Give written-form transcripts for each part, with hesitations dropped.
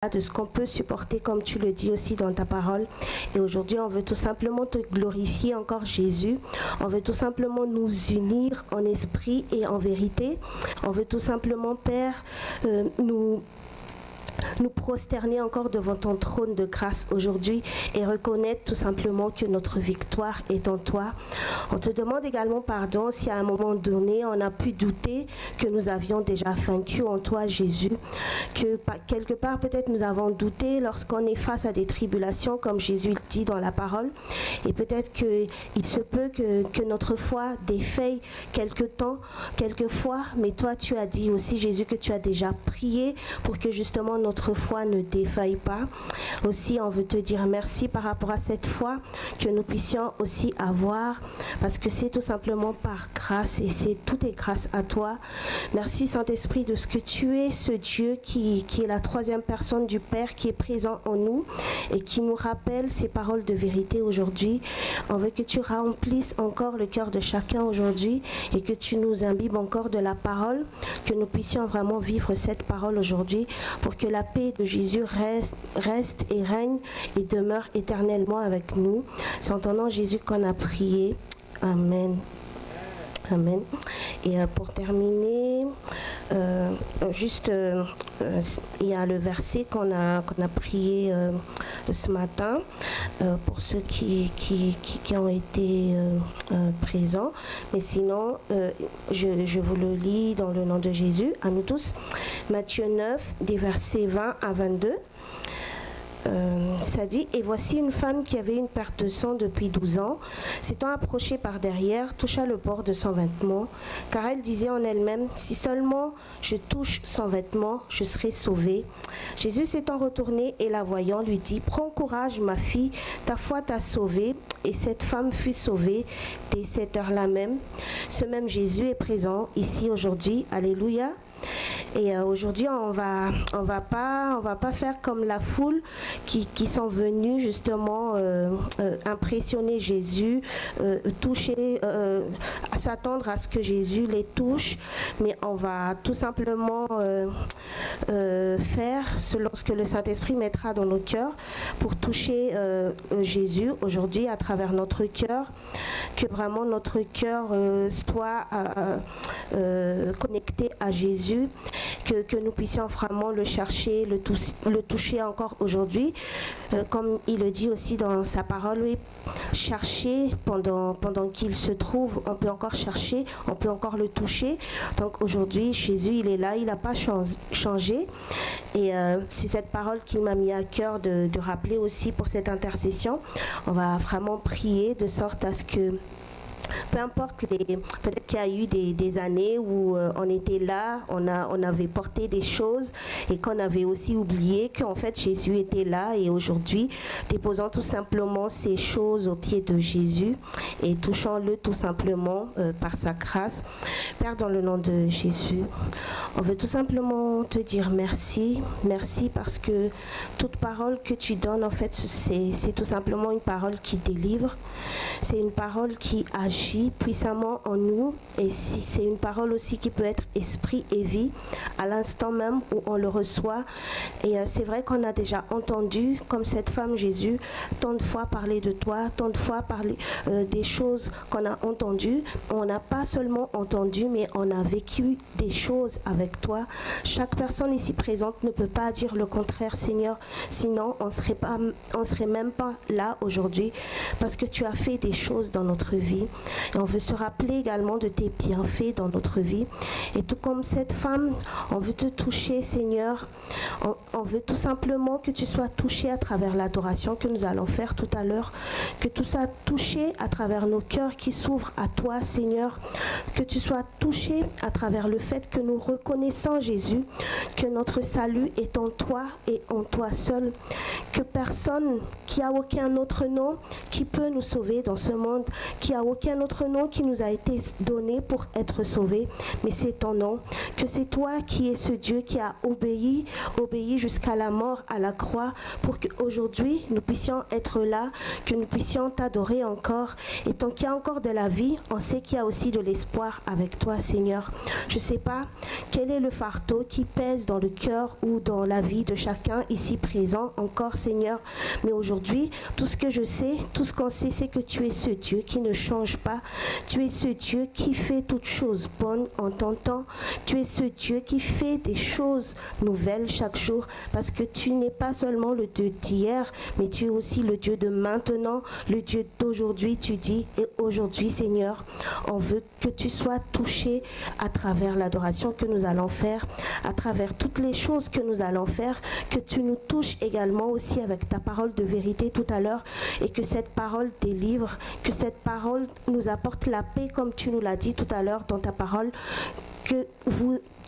de ce qu'on peut supporter, comme tu le dis aussi dans ta parole. Et aujourd'hui, on veut tout simplement te glorifier encore, Jésus. On veut tout simplement nous unir en esprit et en vérité. On veut tout simplement, Père, nous prosterner encore devant ton trône de grâce aujourd'hui et reconnaître tout simplement que notre victoire est en toi. On te demande également pardon si à un moment donné on a pu douter que nous avions déjà vaincu en toi, Jésus, que quelque part peut-être nous avons douté lorsqu'on est face à des tribulations comme Jésus le dit dans la parole, et peut-être qu'il se peut que notre foi défaille quelquefois, mais toi tu as dit aussi, Jésus, que tu as déjà prié pour que justement notre foi ne défaille pas. Aussi, on veut te dire merci par rapport à cette foi que nous puissions aussi avoir, parce que c'est tout simplement par grâce et tout est grâce à toi. Merci Saint-Esprit de ce que tu es, ce Dieu qui est la troisième personne du Père, qui est présent en nous et qui nous rappelle ces paroles de vérité aujourd'hui. On veut que tu remplisses encore le cœur de chacun aujourd'hui et que tu nous imbibes encore de la parole, que nous puissions vraiment vivre cette parole aujourd'hui pour que la paix de Jésus reste et règne et demeure éternellement avec nous. C'est en ton nom, Jésus, qu'on a prié. Amen. Amen. Et pour terminer, il y a le verset qu'on a prié ce matin pour ceux qui ont été présents. Mais sinon, je vous le lis dans le nom de Jésus, à nous tous. Matthieu 9, des versets 20 à 22. Ça dit: et voici une femme qui avait une perte de sang depuis 12 ans, s'étant approchée par derrière, toucha le bord de son vêtement, car elle disait en elle-même: si seulement je touche son vêtement, je serai sauvée. Jésus s'étant retourné et la voyant, lui dit: prends courage, ma fille, ta foi t'a sauvée. Et cette femme fut sauvée dès cette heure-là même. Ce même Jésus est présent ici aujourd'hui. Alléluia. Et aujourd'hui, on va pas faire comme la foule qui sont venus justement impressionner Jésus, toucher, s'attendre à ce que Jésus les touche, mais on va tout simplement faire selon ce que le Saint-Esprit mettra dans nos cœurs pour toucher Jésus aujourd'hui à travers notre cœur, que vraiment notre cœur soit connecté à Jésus, que nous puissions vraiment le chercher, le toucher encore aujourd'hui. Comme il le dit aussi dans sa parole, oui, chercher pendant qu'il se trouve, on peut encore chercher, on peut encore le toucher. Donc aujourd'hui, Jésus, il est là, il n'a pas changé. Et c'est cette parole qu'il m'a mis à cœur de rappeler aussi pour cette intercession. On va vraiment prier de sorte à ce que peu importe, peut-être qu'il y a eu des années où on était là, on avait porté des choses et qu'on avait aussi oublié qu'en fait Jésus était là, et aujourd'hui, déposant tout simplement ces choses aux pieds de Jésus et touchant-le tout simplement par sa grâce. Père, dans le nom de Jésus, on veut tout simplement te dire merci. Merci parce que toute parole que tu donnes, en fait, c'est tout simplement une parole qui délivre. C'est une parole qui agit puissamment en nous, et c'est une parole aussi qui peut être esprit et vie à l'instant même où on le reçoit. Et c'est vrai qu'on a déjà entendu, comme cette femme, Jésus, tant de fois parler de toi, tant de fois parler des choses qu'on a entendues. On n'a pas seulement entendu, mais on a vécu des choses avec toi. Chaque personne ici présente ne peut pas dire le contraire, Seigneur, sinon on serait même pas là aujourd'hui, parce que tu as fait des choses dans notre vie. Et on veut se rappeler également de tes bienfaits dans notre vie. Et tout comme cette femme, on veut te toucher, Seigneur. On veut tout simplement que tu sois touché à travers l'adoration que nous allons faire tout à l'heure. Que tu sois touché à travers nos cœurs qui s'ouvrent à toi, Seigneur. Que tu sois touché à travers le fait que nous reconnaissons, Jésus, que notre salut est en toi et en toi seul. Que personne, qui a aucun autre nom, qui peut nous sauver dans ce monde, qui a aucun notre nom qui nous a été donné pour être sauvés, mais c'est ton nom, que c'est toi qui es ce Dieu qui a obéi jusqu'à la mort à la croix pour qu'aujourd'hui nous puissions être là, que nous puissions t'adorer encore. Et tant qu'il y a encore de la vie, on sait qu'il y a aussi de l'espoir avec toi, Seigneur. Je ne sais pas quel est le fardeau qui pèse dans le cœur ou dans la vie de chacun ici présent encore, Seigneur. Mais aujourd'hui, tout ce que je sais, tout ce qu'on sait, c'est que tu es ce Dieu qui ne change pas. Tu es ce Dieu qui fait toutes choses bonnes en ton temps. Tu es ce Dieu qui fait des choses nouvelles chaque jour, parce que tu n'es pas seulement le Dieu d'hier, mais tu es aussi le Dieu de maintenant, le Dieu d'aujourd'hui, tu dis. Et aujourd'hui, Seigneur, on veut que tu sois touché à travers l'adoration que nous allons faire, à travers toutes les choses que nous allons faire, que tu nous touches également aussi avec ta parole de vérité tout à l'heure, et que cette parole délivre, que cette parole nous apporte la paix comme tu nous l'as dit tout à l'heure dans ta parole, que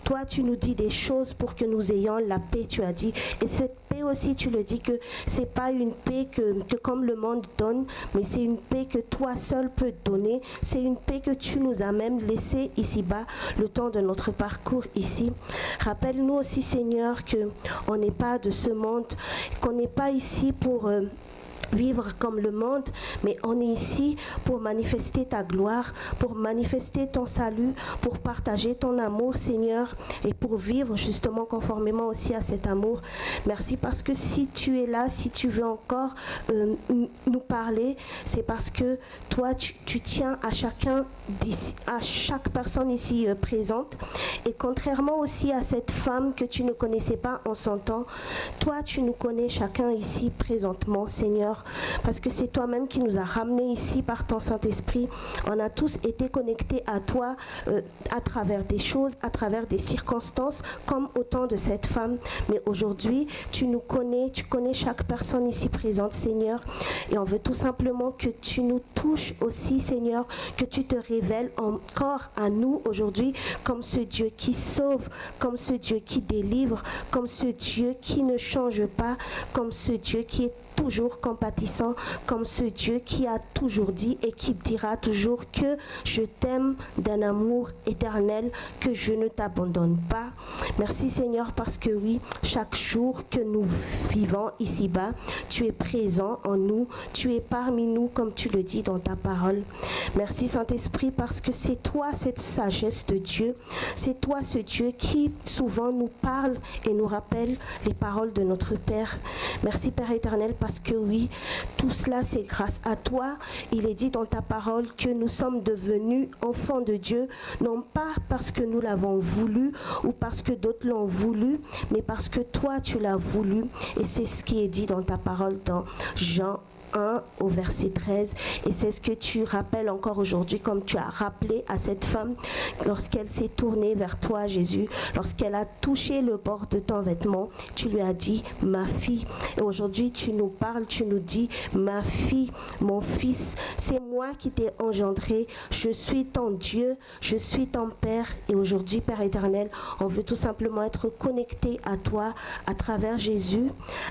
toi, tu nous dis des choses pour que nous ayons la paix, tu as dit. Et cette paix aussi, tu le dis que c'est pas une paix que comme le monde donne, mais c'est une paix que toi seul peux donner. C'est une paix que tu nous as même laissée ici-bas, le temps de notre parcours ici. Rappelle-nous aussi, Seigneur, qu'on n'est pas de ce monde, qu'on n'est pas ici pour vivre comme le monde, mais on est ici pour manifester ta gloire, pour manifester ton salut, pour partager ton amour, Seigneur, et pour vivre justement conformément aussi à cet amour. Merci parce que si tu es là, si tu veux encore nous parler, c'est parce que toi, tu tiens à chacun à chaque personne ici présente, et contrairement aussi à cette femme que tu ne connaissais pas en son temps, toi, tu nous connais chacun ici présentement, Seigneur, parce que c'est toi-même qui nous as ramenés ici par ton Saint-Esprit. On a tous été connectés à toi à travers des choses, à travers des circonstances, comme au temps de cette femme. Mais aujourd'hui, tu nous connais, tu connais chaque personne ici présente, Seigneur. Et on veut tout simplement que tu nous touches aussi, Seigneur, que tu te révèles encore à nous aujourd'hui comme ce Dieu qui sauve, comme ce Dieu qui délivre, comme ce Dieu qui ne change pas, comme ce Dieu qui est toujours compatissant, comme ce Dieu qui a toujours dit et qui dira toujours que je t'aime d'un amour éternel, que je ne t'abandonne pas. Merci Seigneur parce que oui, chaque jour que nous vivons ici-bas, tu es présent en nous, tu es parmi nous comme tu le dis dans ta parole. Merci Saint-Esprit parce que c'est toi cette sagesse de Dieu, c'est toi ce Dieu qui souvent nous parle et nous rappelle les paroles de notre Père. Merci Père éternel parce que oui, tout cela c'est grâce à toi. Il est dit dans ta parole que nous sommes devenus enfants de Dieu, non pas parce que nous l'avons voulu ou parce que d'autres l'ont voulu, mais parce que toi tu l'as voulu. Et c'est ce qui est dit dans ta parole dans Jean 1 au verset 13, et c'est ce que tu rappelles encore aujourd'hui, comme tu as rappelé à cette femme lorsqu'elle s'est tournée vers toi, Jésus, lorsqu'elle a touché le bord de ton vêtement, tu lui as dit ma fille. Et aujourd'hui tu nous parles, tu nous dis ma fille, mon fils, c'est moi qui t'ai engendré, je suis ton Dieu, je suis ton Père. Et aujourd'hui Père éternel, on veut tout simplement être connecté à toi à travers Jésus,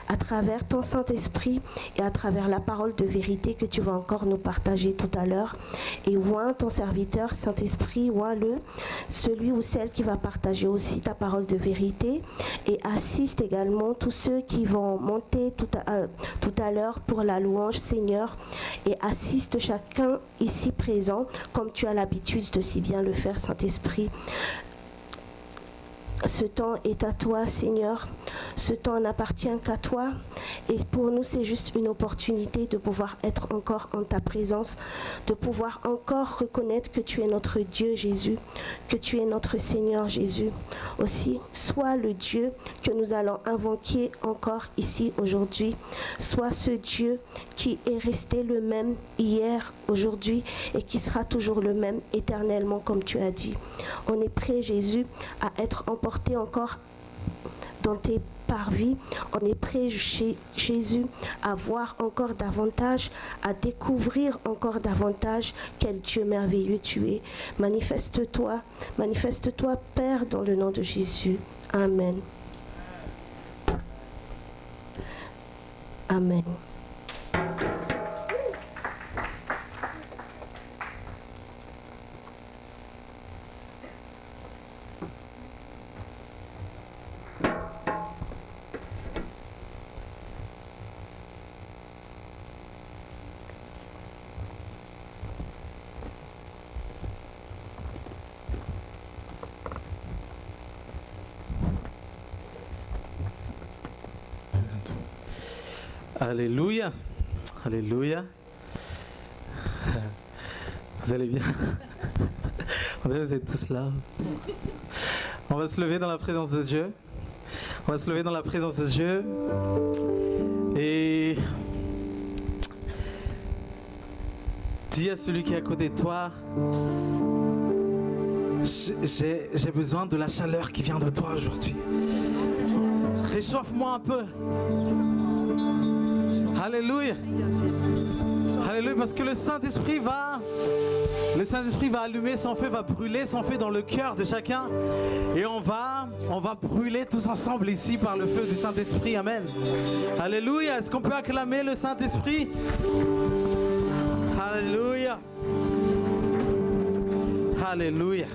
à travers ton Saint-Esprit et à travers la parole de vérité que tu vas encore nous partager tout à l'heure. Et oint ton serviteur, Saint-Esprit, oint-le, celui ou celle qui va partager aussi ta parole de vérité, et assiste également tous ceux qui vont monter tout à l'heure pour la louange, Seigneur, et assiste chacun ici présent comme tu as l'habitude de si bien le faire, Saint-Esprit. Ce temps est à toi, Seigneur. Ce temps n'appartient qu'à toi. Et pour nous, c'est juste une opportunité de pouvoir être encore en ta présence, de pouvoir encore reconnaître que tu es notre Dieu, Jésus, que tu es notre Seigneur, Jésus. Aussi, sois le Dieu que nous allons invoquer encore ici aujourd'hui. Sois ce Dieu qui est resté le même hier, aujourd'hui, et qui sera toujours le même éternellement, comme tu as dit. On est prêt, Jésus, à être emporté encore dans tes parvis. On est prêt, Jésus, à voir encore davantage, à découvrir encore davantage quel Dieu merveilleux tu es. Manifeste-toi, Père, dans le nom de Jésus. Amen. Amen. Alléluia. Alléluia. Vous allez bien? On dirait que vous êtes tous là. On va se lever dans la présence de Dieu. On va se lever dans la présence de Dieu. Et dis à celui qui est à côté de toi, j'ai besoin de la chaleur qui vient de toi aujourd'hui. Réchauffe-moi un peu. Alléluia. Alléluia, parce que le Saint-Esprit va allumer son feu, va brûler son feu dans le cœur de chacun. Et on va brûler tous ensemble ici par le feu du Saint-Esprit. Amen. Alléluia. Est-ce qu'on peut acclamer le Saint-Esprit? Alléluia. Alléluia.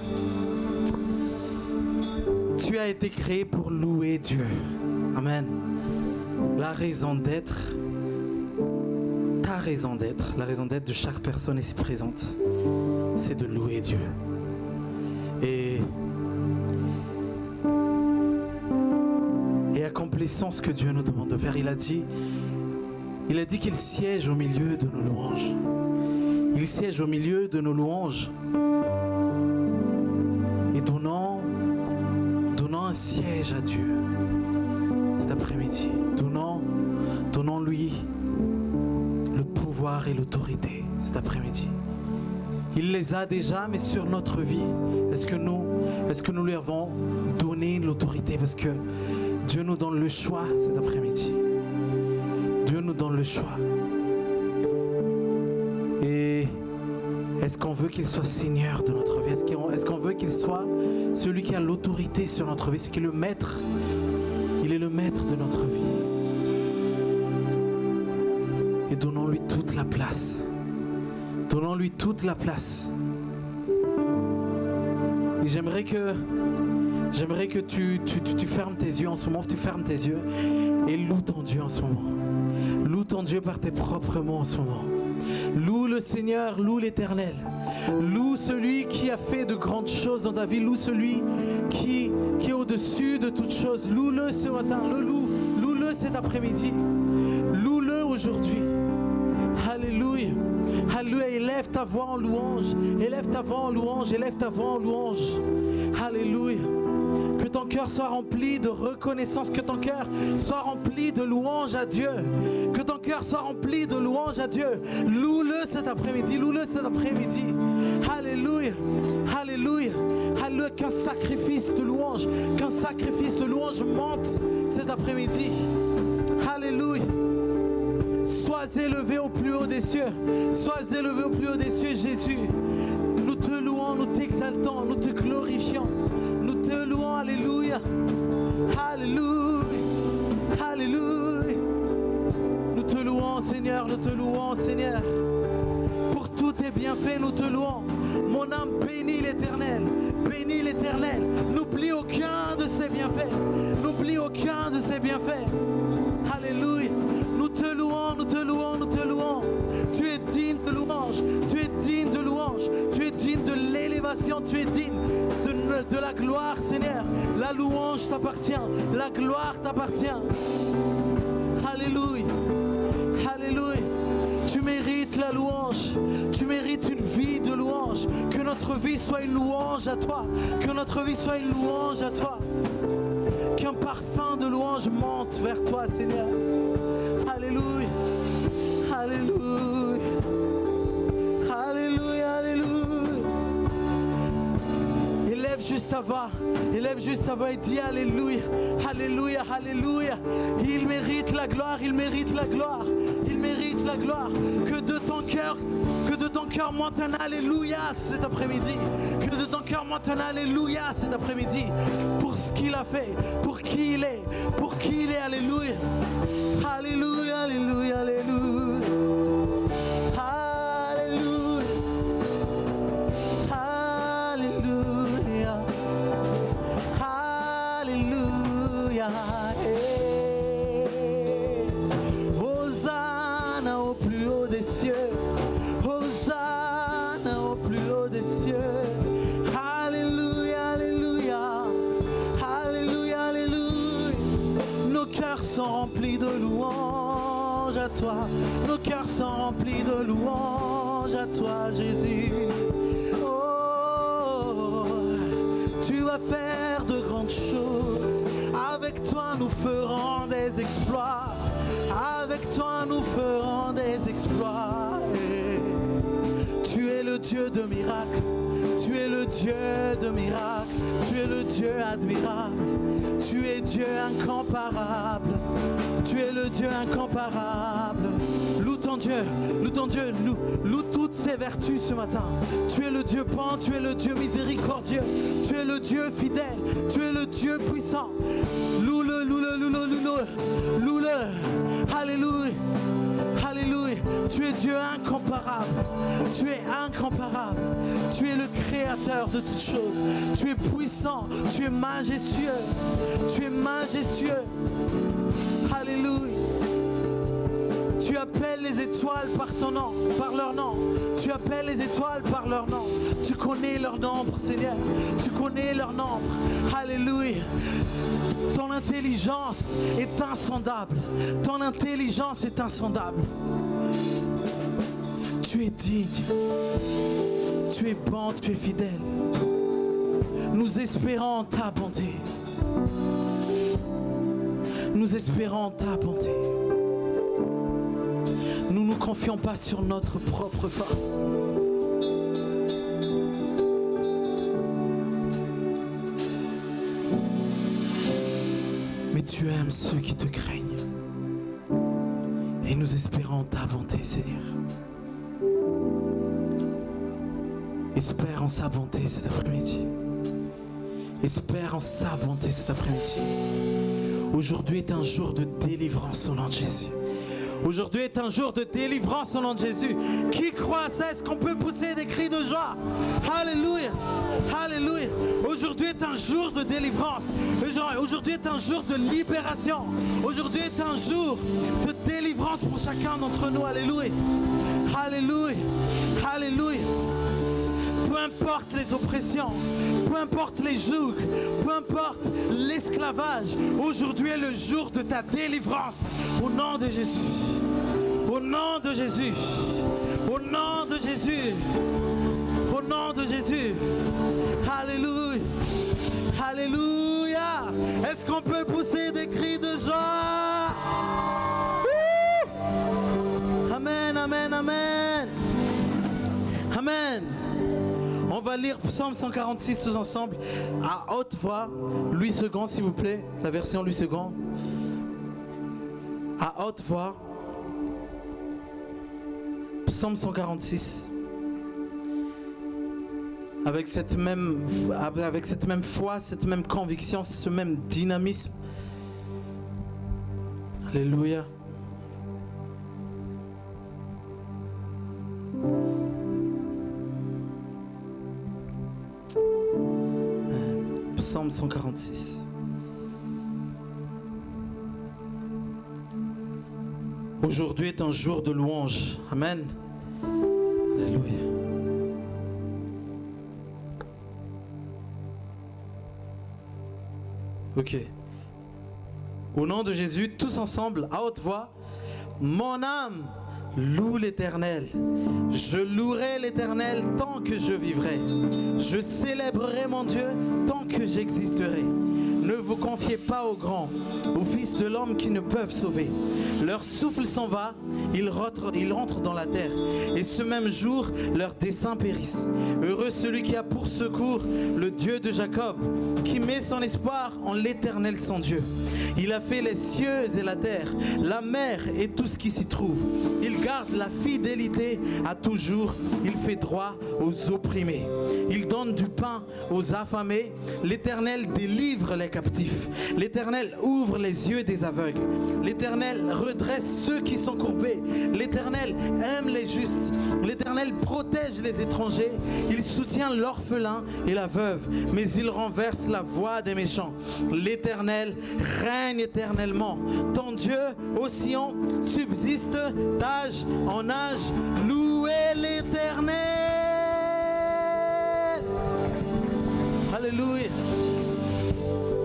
Tu as été créé pour louer Dieu. Amen. La raison d'être, ta raison d'être, la raison d'être de chaque personne ici présente, c'est de louer Dieu. Et accomplissons ce que Dieu nous demande de faire. Il a dit qu'il siège au milieu de nos louanges. Il siège au milieu de nos louanges. Et donnons un siège à Dieu cet après-midi. Donnons-lui le pouvoir et l'autorité cet après-midi. Il les a déjà, mais sur notre vie, est-ce que nous lui avons donné l'autorité? Parce que Dieu nous donne le choix cet après-midi. Dieu nous donne le choix. Et est-ce qu'on veut qu'il soit Seigneur de notre vie? Est-ce qu'on veut qu'il soit celui qui a l'autorité sur notre vie? C'est qu'il est le maître. Il est le maître de notre vie. Et donnons-lui toute la place. Donnons-lui toute la place. Et j'aimerais que tu fermes tes yeux en ce moment. Tu fermes tes yeux et loue ton Dieu en ce moment. Loue ton Dieu par tes propres mots en ce moment. Loue le Seigneur, loue l'Éternel. Loue celui qui a fait de grandes choses dans ta vie. Loue celui qui est au-dessus de toutes choses. Loue-le ce matin. Loue-le cet après-midi. Loue-le aujourd'hui. Alléluia. Alléluia. Élève ta voix en louange. Élève ta voix en louange. Élève ta voix en louange. Alléluia. Que ton cœur soit rempli de reconnaissance. Que ton cœur soit rempli de louange à Dieu. Que ton cœur soit rempli de louange à Dieu. Loue-le cet après-midi. Loue-le cet après-midi. Alléluia. Alléluia. Alléluia. Qu'un sacrifice de louange monte cet après-midi. Alléluia. Sois élevé au plus haut des cieux. Sois élevé au plus haut des cieux, Jésus. Nous te louons, nous t'exaltons, nous te glorifions. Nous te louons, alléluia. Alléluia. Alléluia. Nous te louons, Seigneur, nous te louons, Seigneur. Pour tous tes bienfaits, nous te louons. Mon âme bénit l'Éternel. Bénis l'Éternel. N'oublie aucun de ses bienfaits. N'oublie aucun de ses bienfaits. Alléluia. Nous te louons, nous te louons, nous te louons. Tu es digne de louange. Tu es digne de louange. Tu es digne de l'élévation. Tu es digne de la gloire, Seigneur. La louange t'appartient. La gloire t'appartient. Alléluia. Alléluia. Tu mérites la louange. Tu mérites une vie de louange. Que notre vie soit une louange à toi. Que notre vie soit une louange à toi. Qu'un parfum de louange monte vers toi, Seigneur. Alléluia. Alléluia. Alléluia. Alléluia. Élève juste ta voix. Élève juste ta voix et dis Alléluia. Alléluia. Alléluia. Il mérite la gloire. Il mérite la gloire. Il mérite la gloire. Que de ton cœur monte un Alléluia cet après-midi. Que de ton cœur monte un Alléluia cet après-midi. Pour ce qu'il a fait. Pour qui il est. Pour qui il est. Alléluia. Alléluia. Alléluia. Alléluia. Alléluia. Alléluia. Hosanna au plus haut des cieux. Hosanna au plus haut des cieux. Alléluia. Alléluia. Alléluia. Alléluia. Nos cœurs sont remplis de louanges. louanges à toi. Nos cœurs sont remplis de louanges à toi, Jésus. Oh, tu vas faire de grandes choses. Avec toi, nous ferons des exploits. Avec toi, nous ferons des exploits. Tu es le Dieu de miracles. Tu es le Dieu de miracles. Tu es le Dieu admirable. Tu es Dieu incomparable. Tu es le Dieu incomparable. Loue ton Dieu, loue toutes ses vertus ce matin. Tu es le Dieu bon, tu es le Dieu miséricordieux. Tu es le Dieu fidèle. Tu es le Dieu puissant. Loue-le, loue-le, loue-le, loue-le. Loue-le. Alléluia. Alléluia. Tu es Dieu incomparable. Tu es incomparable. Tu es le créateur de toutes choses. Tu es puissant. Tu es majestueux. Tu es majestueux. Alléluia. Tu appelles les étoiles par ton nom, par leur nom. Tu appelles les étoiles par leur nom. Tu connais leur nombre, Seigneur. Tu connais leur nombre. Alléluia. Ton intelligence est insondable. Ton intelligence est insondable. Tu es digne. Tu es bon, tu es fidèle. Nous espérons ta bonté. Nous espérons ta bonté. Nous ne nous confions pas sur notre propre force. Mais tu aimes ceux qui te craignent. Et nous espérons ta bonté, Seigneur. Espère en sa bonté cet après-midi. Espère en sa bonté cet après-midi. Aujourd'hui est un jour de délivrance au nom de Jésus. Aujourd'hui est un jour de délivrance au nom de Jésus. Qui croit à ça? Est-ce qu'on peut pousser des cris de joie? Alléluia. Alléluia. Aujourd'hui est un jour de délivrance. Aujourd'hui est un jour de libération. Aujourd'hui est un jour de délivrance pour chacun d'entre nous. Alléluia. Alléluia. Alléluia. Peu importe les oppressions, peu importe les jougs, peu importe l'esclavage, aujourd'hui est le jour de ta délivrance. Au nom de Jésus. Au nom de Jésus. Au nom de Jésus. Au nom de Jésus. Alléluia. Alléluia. Est-ce qu'on peut pousser des cris de joie? Amen, amen, amen. Amen. On va lire Psaume 146 tous ensemble à haute voix. Louis II, s'il vous plaît, la version Louis II. À haute voix. Psaume 146. Avec cette même foi, cette même conviction, ce même dynamisme. Alléluia. Psaume 146. Aujourd'hui est un jour de louange. Amen. Alléluia. Ok. Au nom de Jésus, tous ensemble, à haute voix, mon âme loue l'Éternel. Je louerai l'Éternel tant que je vivrai. Je célébrerai mon Dieu tant que j'existerai. Ne vous confiez pas aux grands, aux fils de l'homme qui ne peuvent sauver. Leur souffle s'en va, ils rentrent dans la terre. Et ce même jour, leurs desseins périssent. Heureux celui qui a pour secours le Dieu de Jacob, qui met son espoir en l'Éternel son Dieu. Il a fait les cieux et la terre, la mer et tout ce qui s'y trouve. Il garde la fidélité à toujours. Il fait droit aux opprimés. Il donne du pain aux affamés. L'Éternel délivre les captifs. L'Éternel ouvre les yeux des aveugles. L'Éternel redresse ceux qui sont courbés. L'Éternel aime les justes. L'Éternel protège les étrangers. Il soutient l'orphelin et la veuve, mais il renverse la voix des méchants. L'Éternel règne éternellement. Ton Dieu, ô Sion, subsiste d'âge en âge. Louez l'Éternel. Alléluia.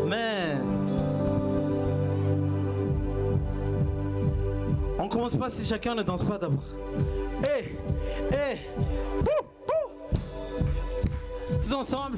Amen. On commence pas si chacun ne danse pas d'abord. Hey, hey, tous ensemble.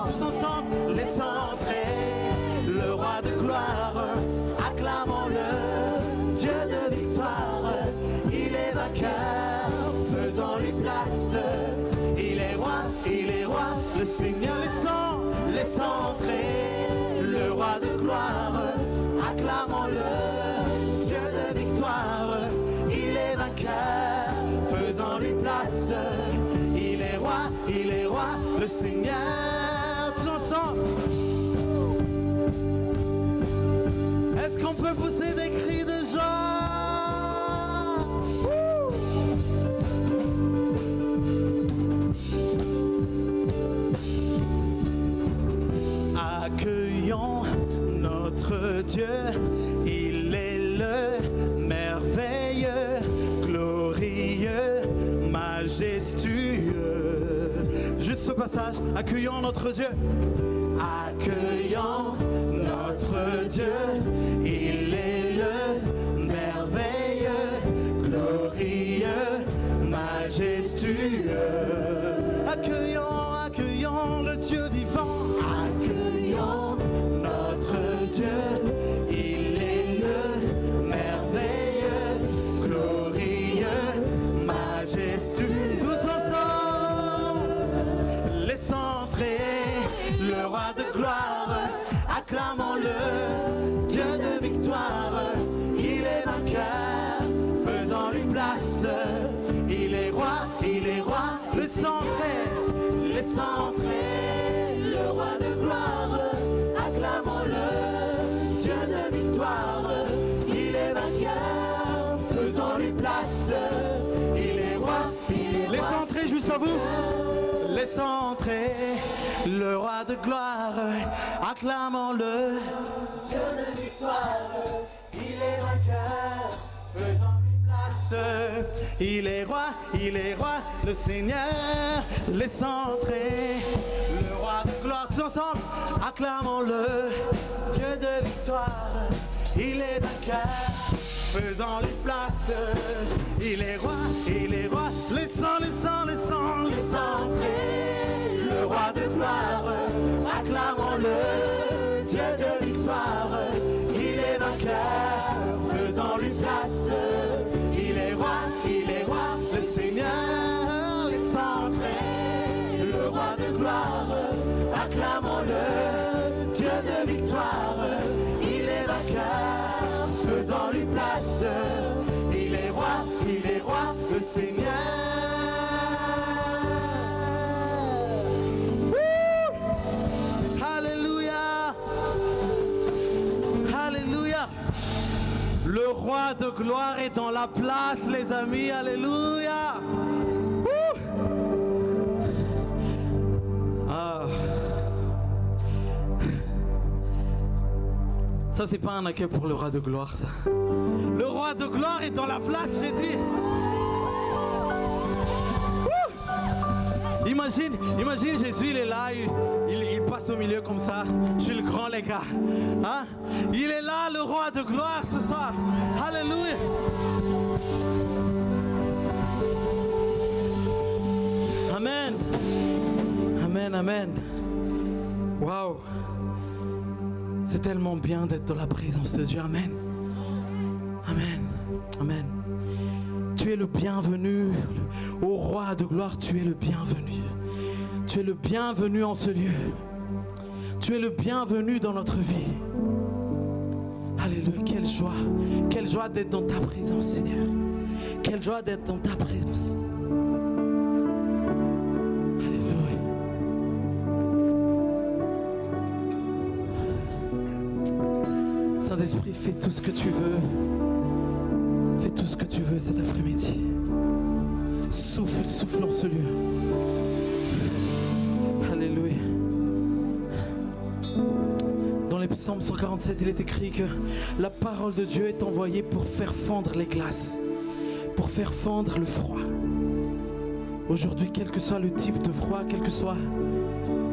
Tous ensemble, laisse entrer le roi de gloire. Acclamons-le, Dieu de victoire. Il est vainqueur, faisons-lui place. Il est roi, le Seigneur. Laisse entrer le roi de gloire. Acclamons-le, Dieu de victoire. Il est vainqueur, faisons-lui place. Il est roi, le Seigneur. Est-ce qu'on peut pousser des cris de joie? Accueillons notre Dieu, il est le merveilleux, glorieux, majestueux. Juste ce passage, accueillons notre Dieu. Accueillons notre Dieu, il est le merveilleux, glorieux, majestueux. Accueillons le Dieu vivant. Accueillons notre Dieu, il est le merveilleux, glorieux, majestueux. Tous ensemble, laisse entrer le roi de gloire, acclamons-le, Dieu de victoire. Il est vainqueur, faisons-lui place. Il est roi, laisse entrer le roi de gloire. Acclamons-le, Dieu de victoire. Il est vainqueur, faisons-lui place. Il est roi, laisse entrer juste à vous. Laisse entrer le roi de gloire, acclamons-le. Dieu de victoire, il est vainqueur, faisons-lui place. Il est roi, le Seigneur. Laisse entrer le roi de gloire. Tous ensemble, acclamons-le. Dieu de victoire, il est vainqueur, faisons-lui place. Il est roi, laissons entrer le roi de gloire. Acclamons-le, Dieu de victoire. Il est vainqueur, faisons-lui place. gloire, acclamons-le, Dieu de victoire, il est vainqueur, faisons-lui place, il est roi, le Seigneur. Alléluia, alléluia. Le roi de gloire est dans la place, les amis, alléluia. Ça, c'est pas un accueil pour le roi de gloire, ça. Le roi de gloire est dans la place, j'ai dit. Imagine Jésus, il est là, il passe au milieu comme ça. Je suis le grand, les gars. Hein? Il est là, le roi de gloire, ce soir. Alléluia. Amen. Amen, amen. Waouh. C'est tellement bien d'être dans la présence de Dieu. Amen. Amen. Amen. Tu es le bienvenu. Ô roi de gloire, tu es le bienvenu. Tu es le bienvenu en ce lieu. Tu es le bienvenu dans notre vie. Alléluia. Quelle joie d'être dans ta présence, Seigneur. Quelle joie d'être dans ta présence. Saint-Esprit, fais tout ce que tu veux. Fais tout ce que tu veux cet après-midi. Souffle en ce lieu. Alléluia. Dans les psaumes 147, il est écrit que la parole de Dieu est envoyée pour faire fondre les glaces, pour faire fondre le froid. Aujourd'hui, quel que soit le type de froid, quelles que soient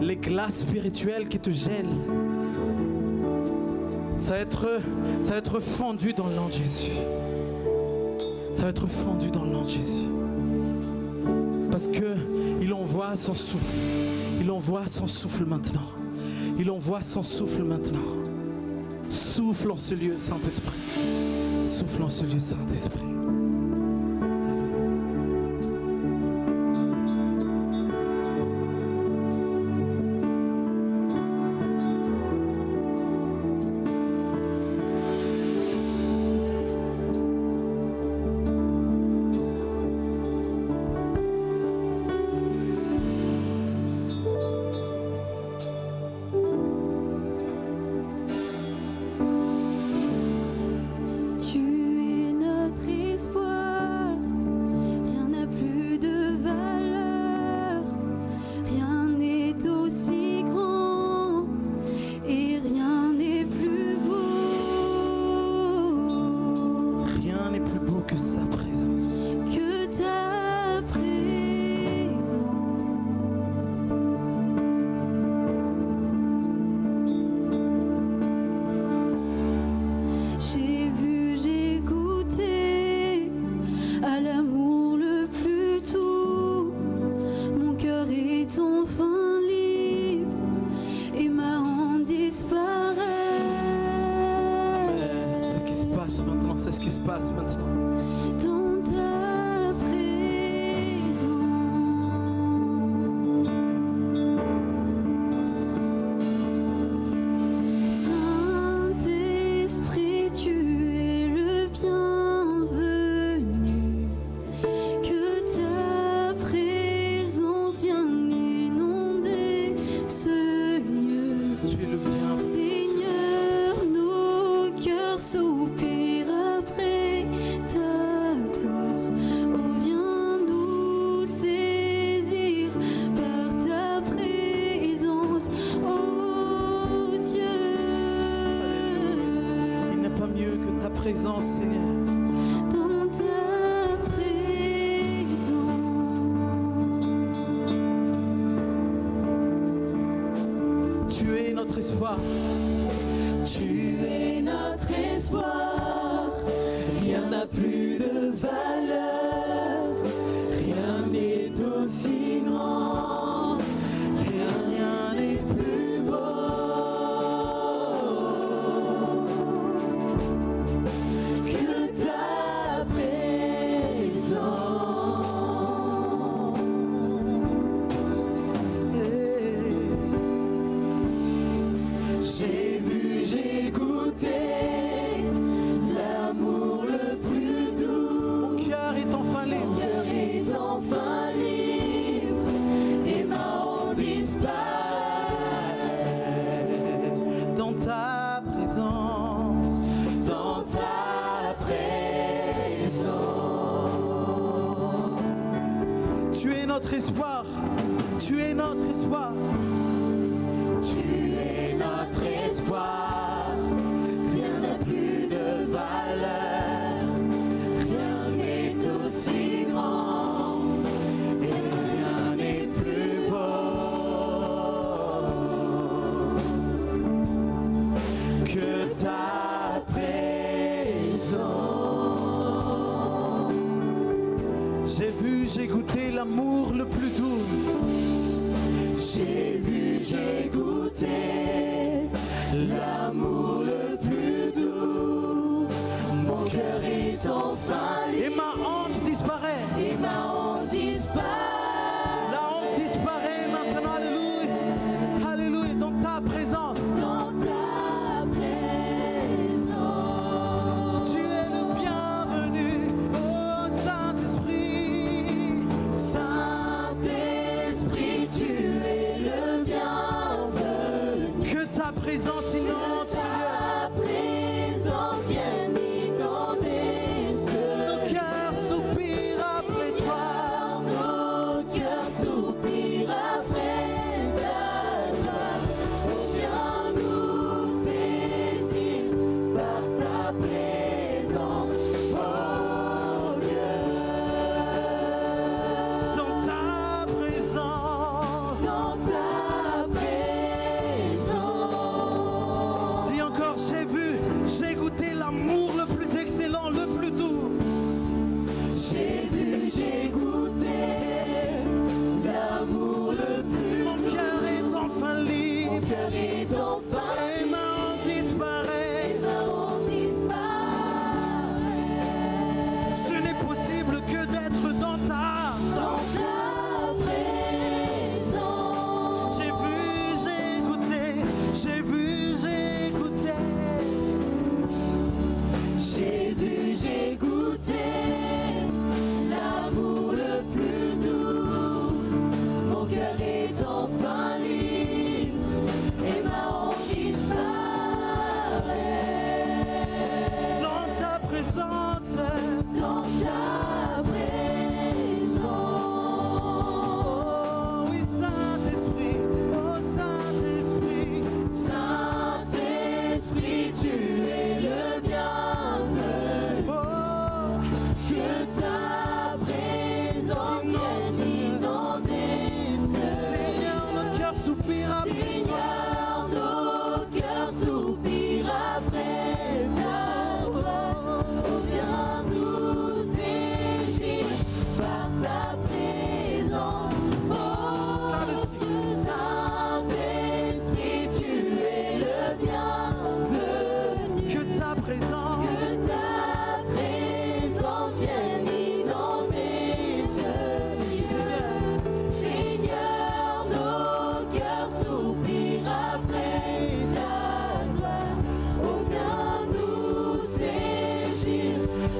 les glaces spirituelles qui te gèlent, ça va être fondu dans le nom de Jésus. Ça va être fondu dans le nom de Jésus. Parce qu'il envoie son souffle. Il envoie son souffle maintenant. Il envoie son souffle maintenant. Souffle en ce lieu, Saint-Esprit. Souffle en ce lieu, Saint-Esprit. notre espoir. Tu es notre espoir. Tu es notre espoir. Rien n'a plus de valeur. Rien n'est aussi grand. Et rien n'est plus beau que ta présence. J'ai vu, j'ai goûté l'amour le plus doux. J'ai vu, j'ai goûté l'amour le plus doux. Mon cœur est enfin Et libre ma honte disparaît. et ma honte disparaît. La honte disparaît maintenant. Alléluia. Alléluia. Dans ta présence. Dans ta présence, Tu es le bienvenu. Oh Saint-Esprit. Saint-Esprit, tu es le bienvenu. Que ta présence inonde, Seigneur. Ta présence vienne inonder ce Nos cœurs soupirent après toi. nos cœurs soupirent après ta grâce. Viens nous saisir par ta présence, oh Dieu. Dans ta présence. Dans ta présence, Dis encore, j'ai vu, j'ai goûté l'amour le plus excellent, le plus doux. j'ai vu, j'ai goûté l'amour le plus Mon cœur est enfin Mon libre. cœur est enfin Et ma honte disparaît. ma honte disparaît. Ce n'est possible que d'être dans ta. Dans ta présence, J'ai vu, j'ai goûté. J'ai vu, j'ai goûté. j'ai vu, j'ai goûté l'amour le plus doux. Mon cœur est enfin libre et ma honte disparaît. Dans ta présence. Dans ta présence, Oh oui, Saint-Esprit. Oh Saint-Esprit. Saint-Esprit, tu es le bienvenu. Oh, Que ta présence vienne inonder ce Seigneur, nos cœurs soupirent après toi. Seigneur, nos cœurs soupirent après ta grâce. Oh, viens nous saisir par ta présence. Oh, Saint-Esprit, tu es le bienvenu. Que ta présence. Que ta présence vienne inonder ce lieu. Seigneur, nos cœurs soupirent après ta grâce. Oh, viens nous saisir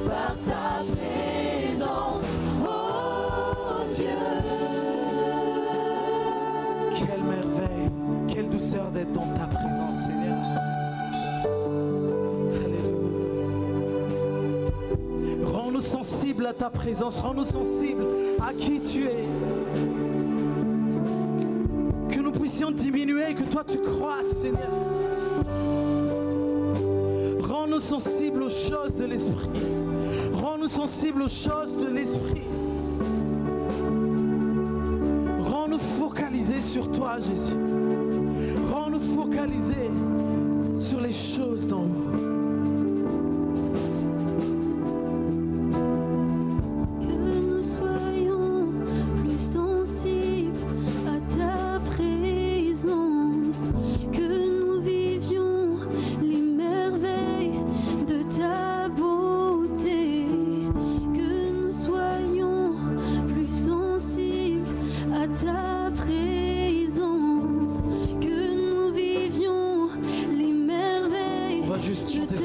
par ta présence, oh Dieu. Quelle merveille, quelle douceur d'être dans ta présence, Seigneur. Alléluia. Rends-nous sensibles à ta présence, rends-nous sensibles à qui tu es. Que nous puissions diminuer, que toi tu croisses, Seigneur. Rends-nous sensibles aux choses de l'Esprit. Rends-nous sensibles aux choses de l'Esprit. Rends-nous focalisés sur toi, Jésus. Rends-nous focalisés sur les choses d'en haut. Que nous soyons plus sensibles à ta présence, que nous vivions les merveilles de ta beauté, que nous soyons plus sensibles à ta présence, que nous vivions les merveilles On va juste chanter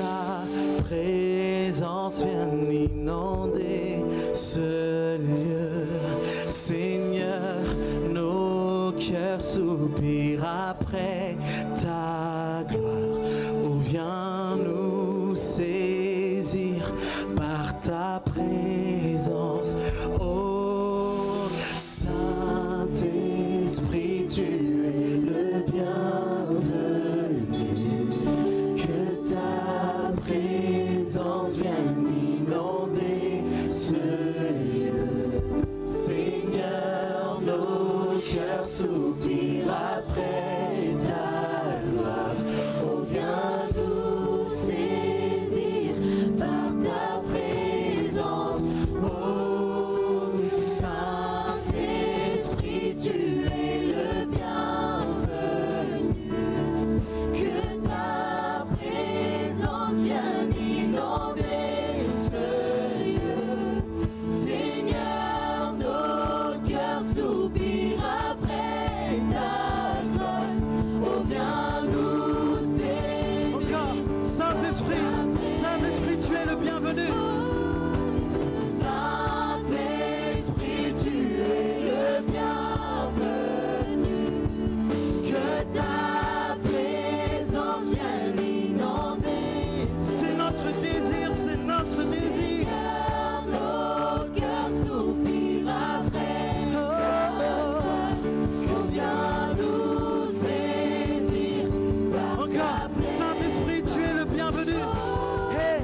ta présence vienne inonder ce lieu. Seigneur, nos cœurs soupirent après ta gloire. Oh, viens nous saisir par ta présence. Oh, Saint-Esprit, tu es le bienvenu. Que ta présence vienne inonder ce lieu. Seigneur, nos cœurs soupirent après ta gloire. Oh, viens nous saisir par ta présence. Oh, Saint-Esprit, tu es le bienvenu. Que ta présence vienne inonder ce lieu. Seigneur, nos cœurs soupirent après ta grâce. Oh, viens nous saisir. Encore, Saint-Esprit, Saint-Esprit, tu es le bienvenu. Saint-Esprit, tu es le bienvenu. Que ta présence vienne inonder. C'est notre désir, c'est notre désir. Nos cœurs soupirent après ta grâce. Oh, viens nous saisir par ta présence. Saint-Esprit, tu es le bienvenu. Hey.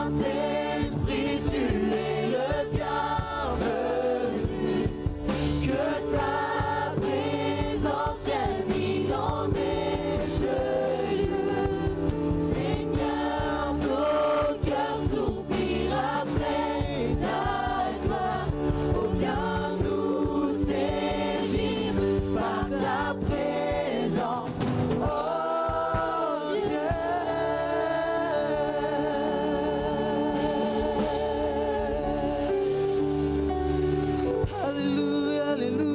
Saint-Esprit, tu es le bienvenu. Que ta présence vienne inonder ce lieu. Seigneur, nos cœurs soupirent après ta grâce. Oh, viens nous saisir par ta présence. Oh, Dieu. Alléluia, alléluia.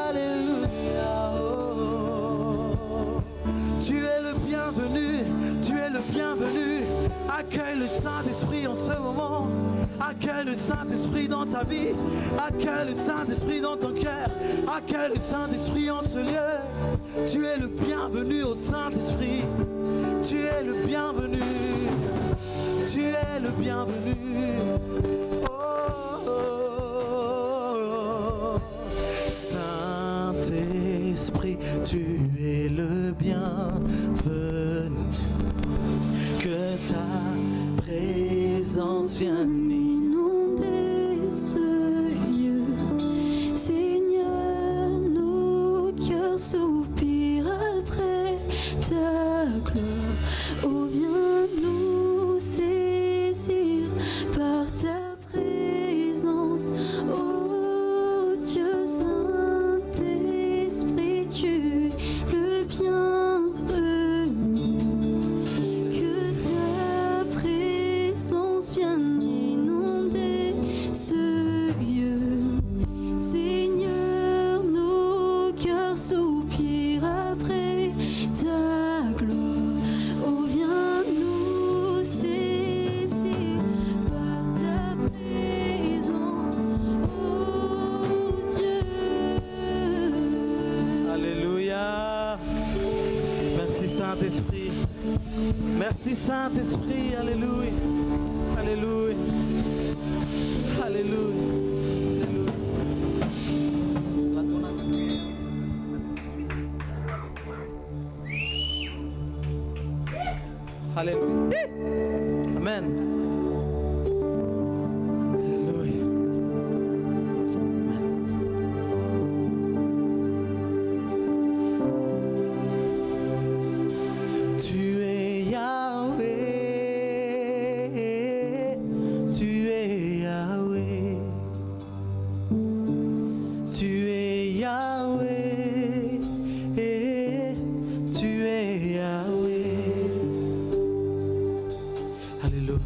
Alléluia. Oh. Tu es le bienvenu, tu es le bienvenu. Accueille le Saint-Esprit en ce moment. Accueille le Saint-Esprit dans ta vie. Accueille le Saint-Esprit dans ton cœur. Accueille le Saint-Esprit en ce lieu. Tu es le bienvenu au Saint-Esprit. Tu es le bienvenu. Tu es le bienvenu. Oh, oh, oh. Saint-Esprit, tu es le bienvenu. Que ta présence vienne Inonder ce lieu. Seigneur, nos cœurs soupirent après ta gloire. Oh, viens nous saisir par ta présence. Oh, Dieu Saint-Esprit, tu es le bienvenu. Que ta présence vienne inonder ce lieu. Seigneur, nos cœurs soupirent après ta gloire. Oh, viens nous saisir par ta présence. Oh, Dieu. Alléluia. Merci Saint-Esprit. Merci Saint-Esprit. Alléluia. Alléluia. Alléluia. Alléluia. Alléluia. Amen. Alléluia. Amen. Tu es Yahweh, tu es Yahweh, tu es Yahweh, tu es Yahweh. Alléluia.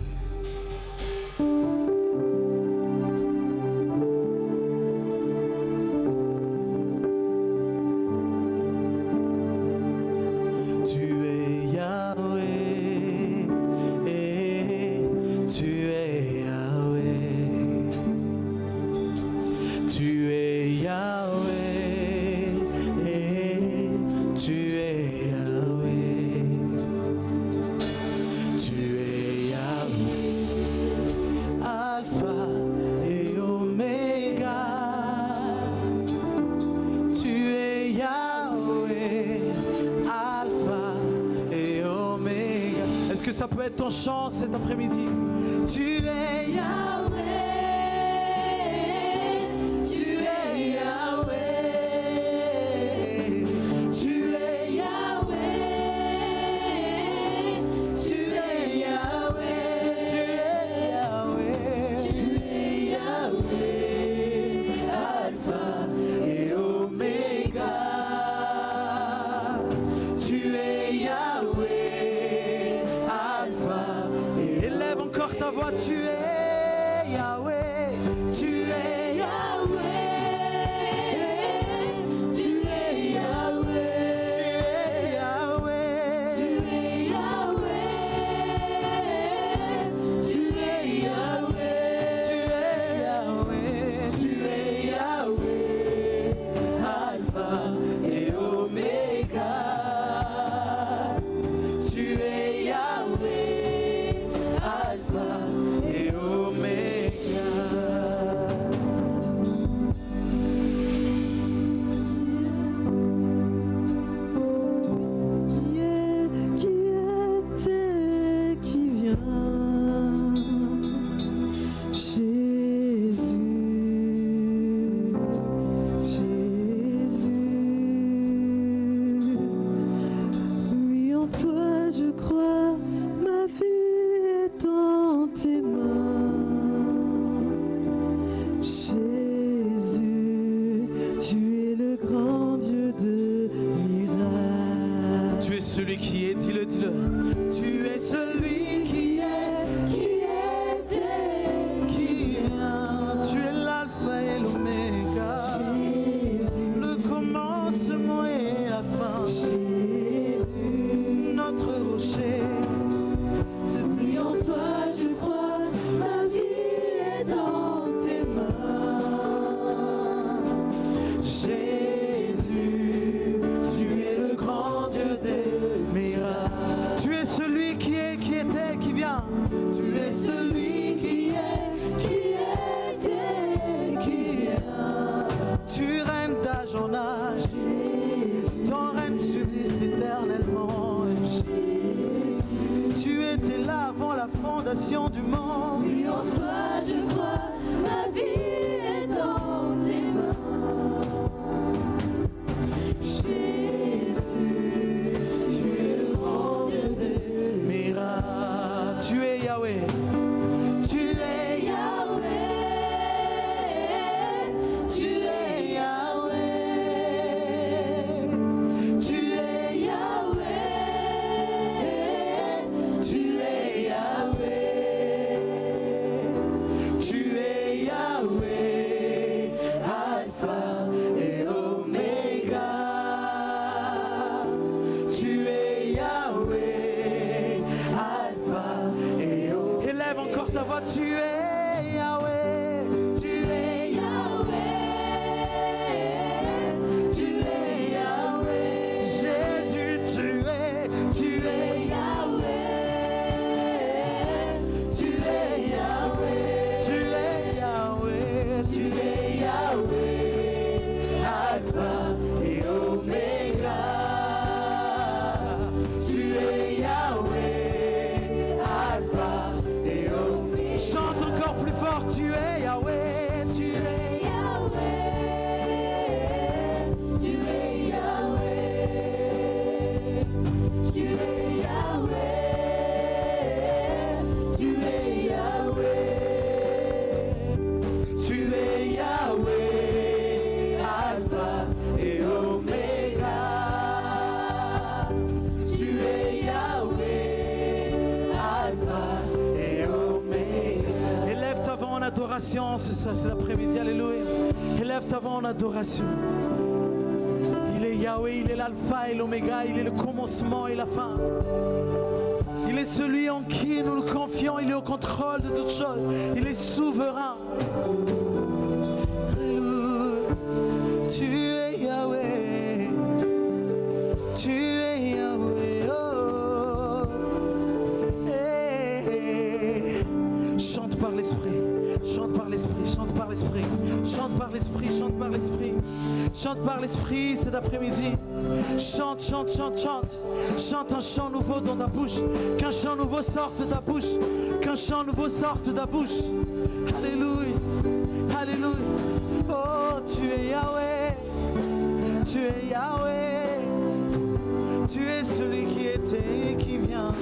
ça peut être ton chant cet après-midi. Tu es Yahweh. Tu es Yahweh. Tu es Yahweh. Tu es Yahweh. Tu es Yahweh. Tu es Yahweh. Alpha et Oméga. Tu es Yahweh. Alpha. Élève encore ta voix. Tu es Yahweh. Tu es Yahweh. Tu es Yahweh. Tu es Yahweh. Tu es Yahweh. Tu es Yahweh. Tu es Yahweh. Alpha et Oméga. Tu es Yahweh. Alpha et Oméga. Qui était, qui vient, Jésus, Jésus. Oui, en toi je crois, ma vie est en tes mains. Jésus, tu es le grand Dieu de miracles. Tu es celui qui est, dis-le, dis-le. Tu es celui qui est, qui était, qui vient. Tu es l'alpha et l'oméga, le commencement et la fin. Jésus, notre rocher. Oui, en toi je crois, ma vie est en tes mains. Jésus, tu es le grand Dieu des miracles. Tu es celui qui est, qui était, qui vient. Tu es celui qui est, qui était, qui vient. Tu règnes d'âge en âge. Ton règne subsiste éternellement. Tu étais là avant la fondation du monde. Oui, en toi je crois, ma vie est en tes mains. Jésus, tu es le grand Dieu des Miracles. Tu es Yahweh. Tu es Yahweh. Tu es Yahweh. Tu es Yahweh. Tu es Yahweh. Tu es Yahweh, Alpha et Oméga. Tu es Yahweh, Alpha et Oméga. Élève encore ta voix. Tu es Yahweh. Tu es Yahweh. Tu es Yahweh. Jésus. Tu es Yahweh. Tu es Yahweh. Tu es Yahweh. Tu es Yahweh. Alpha et Oméga. Tu es Yahweh. Alpha et Oméga. Chante encore plus fort. Tu es Yahweh. Tu es Yahweh. Tu es Yahweh. Tu es Yahweh. Tu es Yahweh. Tu es Yahweh, Alpha et Oméga. Tu es Yahweh. Alpha et Oméga. Élève ta voix en adoration, c'est ça, c'est l'après-midi, alléluia. Élève ta voix en adoration. Il est Yahweh, il est l'alpha et l'oméga, il est le commencement et la fin. Il est celui en qui nous le confions, il est au contrôle de toutes choses. Il est souverain. Alléluia. Tu es Yahweh. Tu es Yahweh. Oh. Hey, hey. Chante par l'esprit. Chante par l'esprit. Chante par l'esprit. Chante par l'esprit. Chante par l'esprit. Chante par l'Esprit cet après-midi. Chante, chante, chante, chante. Chante un chant nouveau dans ta bouche. Qu'un chant nouveau sorte de ta bouche. Qu'un chant nouveau sorte de ta bouche. Alléluia. Alléluia. Oh, tu es Yahweh. Tu es Yahweh. Tu es celui qui était et qui vient.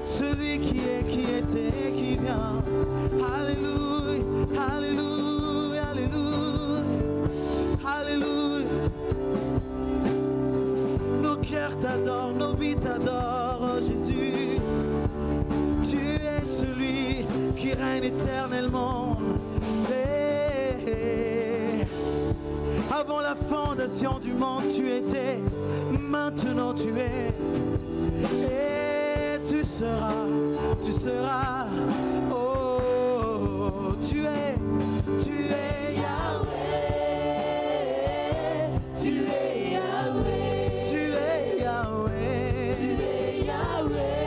Celui qui est, qui était et qui vient. Alléluia. Alléluia. Alléluia. Alléluia. Nos cœurs t'adorent, nos vies t'adorent, oh Jésus. Tu es celui qui règne éternellement. Et avant la fondation du monde, tu étais. Maintenant tu es. Et tu seras. Tu seras. Oh, tu es. Tu es Yahweh. Tu es Yahweh. Tu es Yahweh. Tu es Yahweh.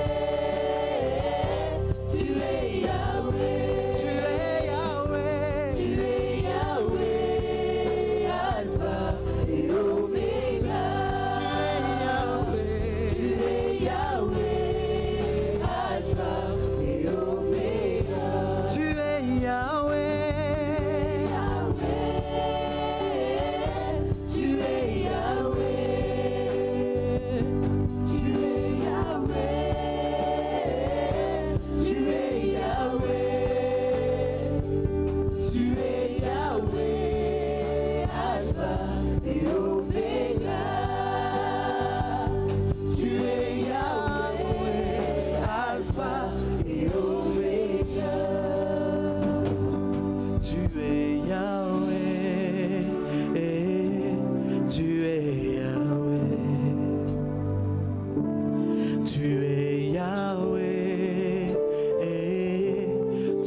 Tu es Yahweh. Tu es Yahweh. Tu es Yahweh. Alpha et Oméga. Tu es Yahweh. Alpha et Oméga. Tu es Yahweh. Tu es Yahweh. Tu es Yahweh. Tu es Yahweh. Tu es Yahweh. Alpha et Oméga. Tu es Yahweh. Alpha et Oméga. Tu es Yahweh. Tu es Yahweh. Tu es Yahweh.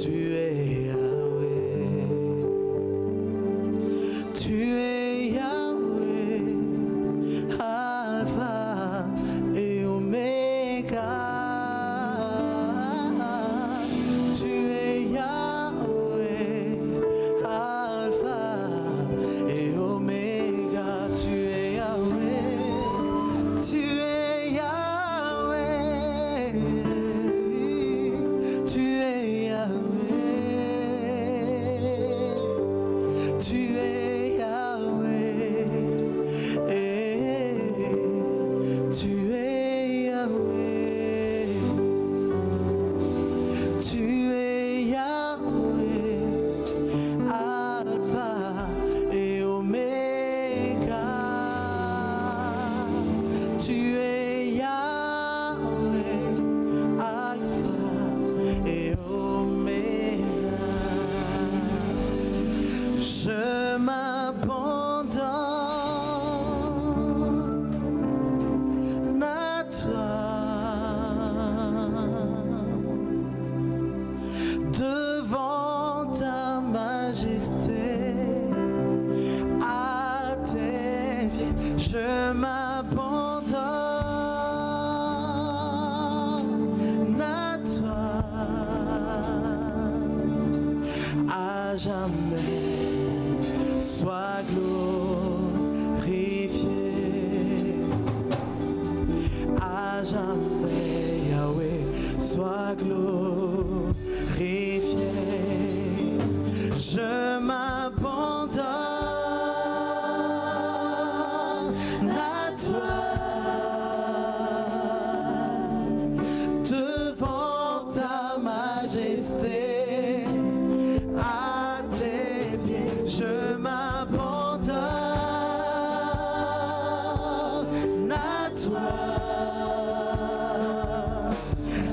Tu es Yahweh. Tu es Yahweh. Alpha et Oméga. Tu es Yahweh. Alpha et Oméga. Tu es Yahweh. Tu es Yahweh. Tu es Yahweh. Tu es Yahweh. Tu es Yahweh. Tu es Yahweh. Alpha et Oméga. Tu es Yahweh. Alpha et Oméga. Je m'abandonne à toi. Devant ta majesté, à tes pieds, je m'abandonne à toi. À jamais, sois glorifié. À jamais, Yahweh, sois glorifié. Je m'abandonne à toi. Devant ta majesté, à tes pieds, je m'abandonne à toi.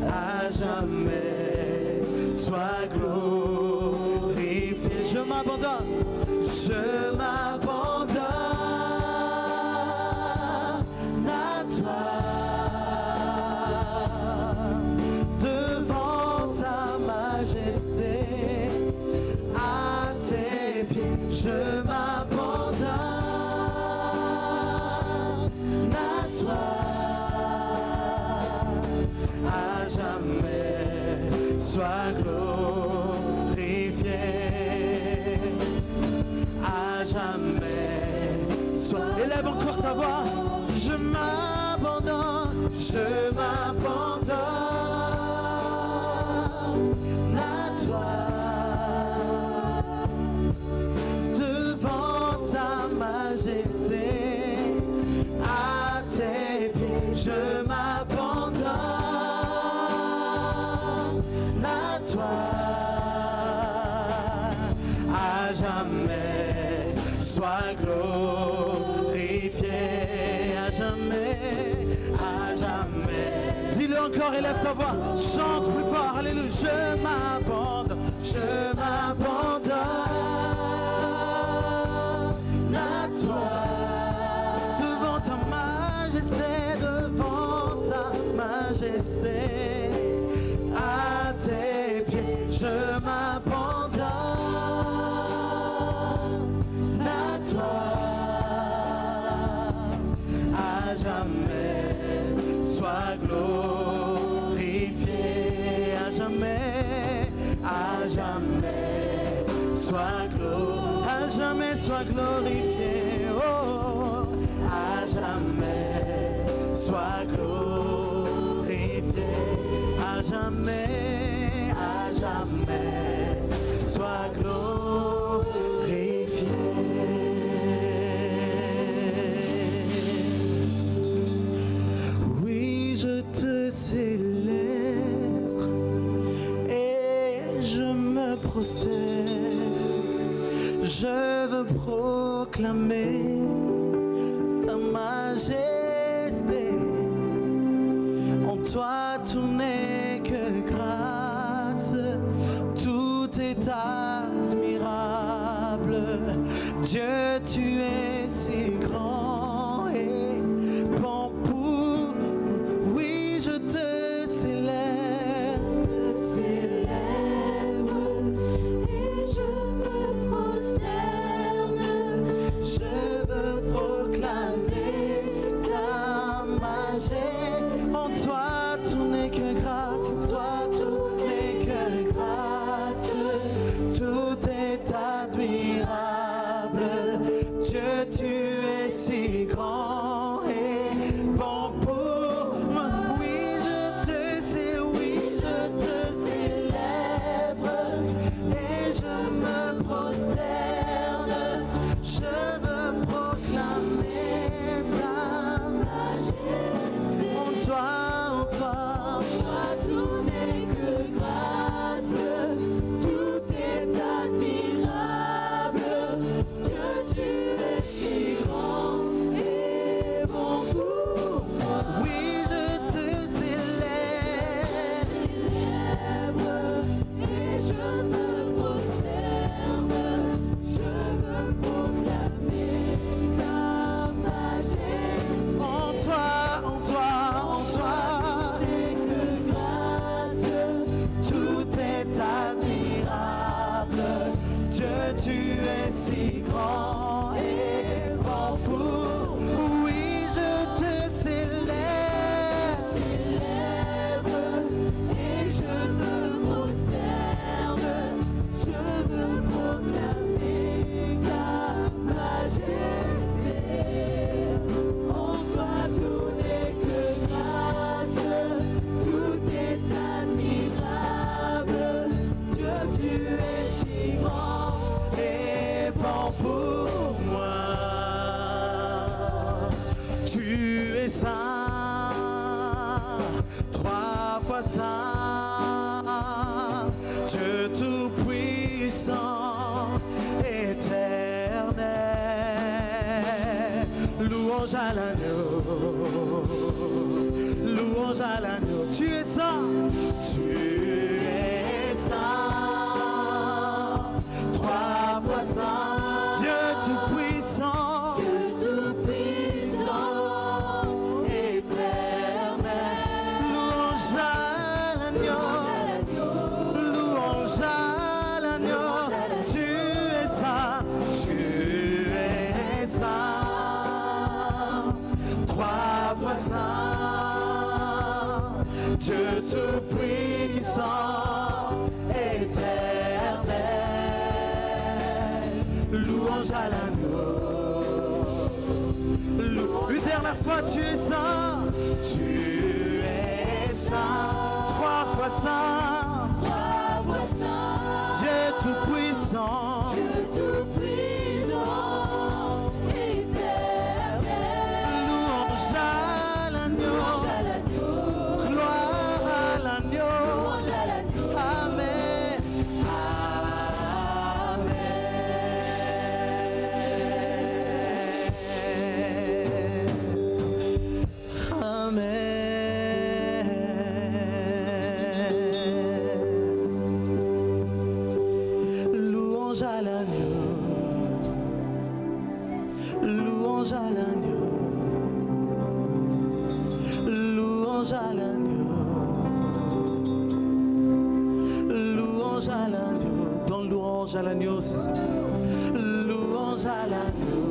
À jamais, sois glorifié. Je m'abandonne. Je m'abandonne à toi. Devant ta majesté, à tes pieds, je m'abandonne à toi. À jamais, sois glorifié. À jamais, Élève encore ta voix. Je m'abandonne, je m'abandonne à toi. Devant ta majesté, à tes pieds, je m'abandonne à toi. À jamais, sois glorifié, à jamais, à jamais. Dis-le encore, élève ta voix, chante plus fort, alléluia. Je m'abandonne à toi. Devant ta majesté, à tes pieds, je m'abandonne à toi. À jamais, sois glorifié, à jamais, sois glorifié, à jamais, sois glorifié, oh, à jamais, sois glorifié, à jamais, sois glorifié. Oui, je te célèbre et je me prosterne. Je veux proclamer ta majesté. En toi tout n'est que grâce, tout est admirable. Dieu, tu es si grand et bon pour. Oui, je te célèbre, et je me prosterne. je veux proclamer ta majesté. En toi tout n'est que grâce, en toi tout n'est que grâce, tout est admirable. Dieu, tu es si grand et bon pour moi. Oui, je te célèbre et je me prosterne. Je veux proclamer ta majesté. En toi, Tout n'est que grâce, tout est admirable. Dieu, tu es si grand et bon pour moi. oui, je te célèbre. Et je me prosterne, je veux proclamer ta majesté. En toi, tout est admirable. Dieu, tu es si grand et bon pour. Oui, je te célèbre. Et je me prosterne, je veux proclamer ta majesté. En toi tout n'est que grâce, tout est admirable. Dieu, tu es si grand Et bon pour moi, tu es saint, 3 fois saint, Dieu tout-puissant, éternel. Louange à l'agneau, louange à l'agneau. Tu es saint, trois fois saint, Dieu tout-puissant, tout-puissant, éternel. louange à l'agneau, louange à l'agneau. Tu es saint, trois fois saint, Dieu tout-puissant, éternel. Louange à l'agneau. dernière fois, tu es saint. Tu es saint. 3 fois saint. Dieu tout-puissant. Louange à l'agneau. Gloire à l'agneau. Amen. Louange à l'agneau, louange à l'agneau, louange à l'agneau, louange à l'agneau, dans louange à l'agneau, c'est ça. Louange à l'agneau,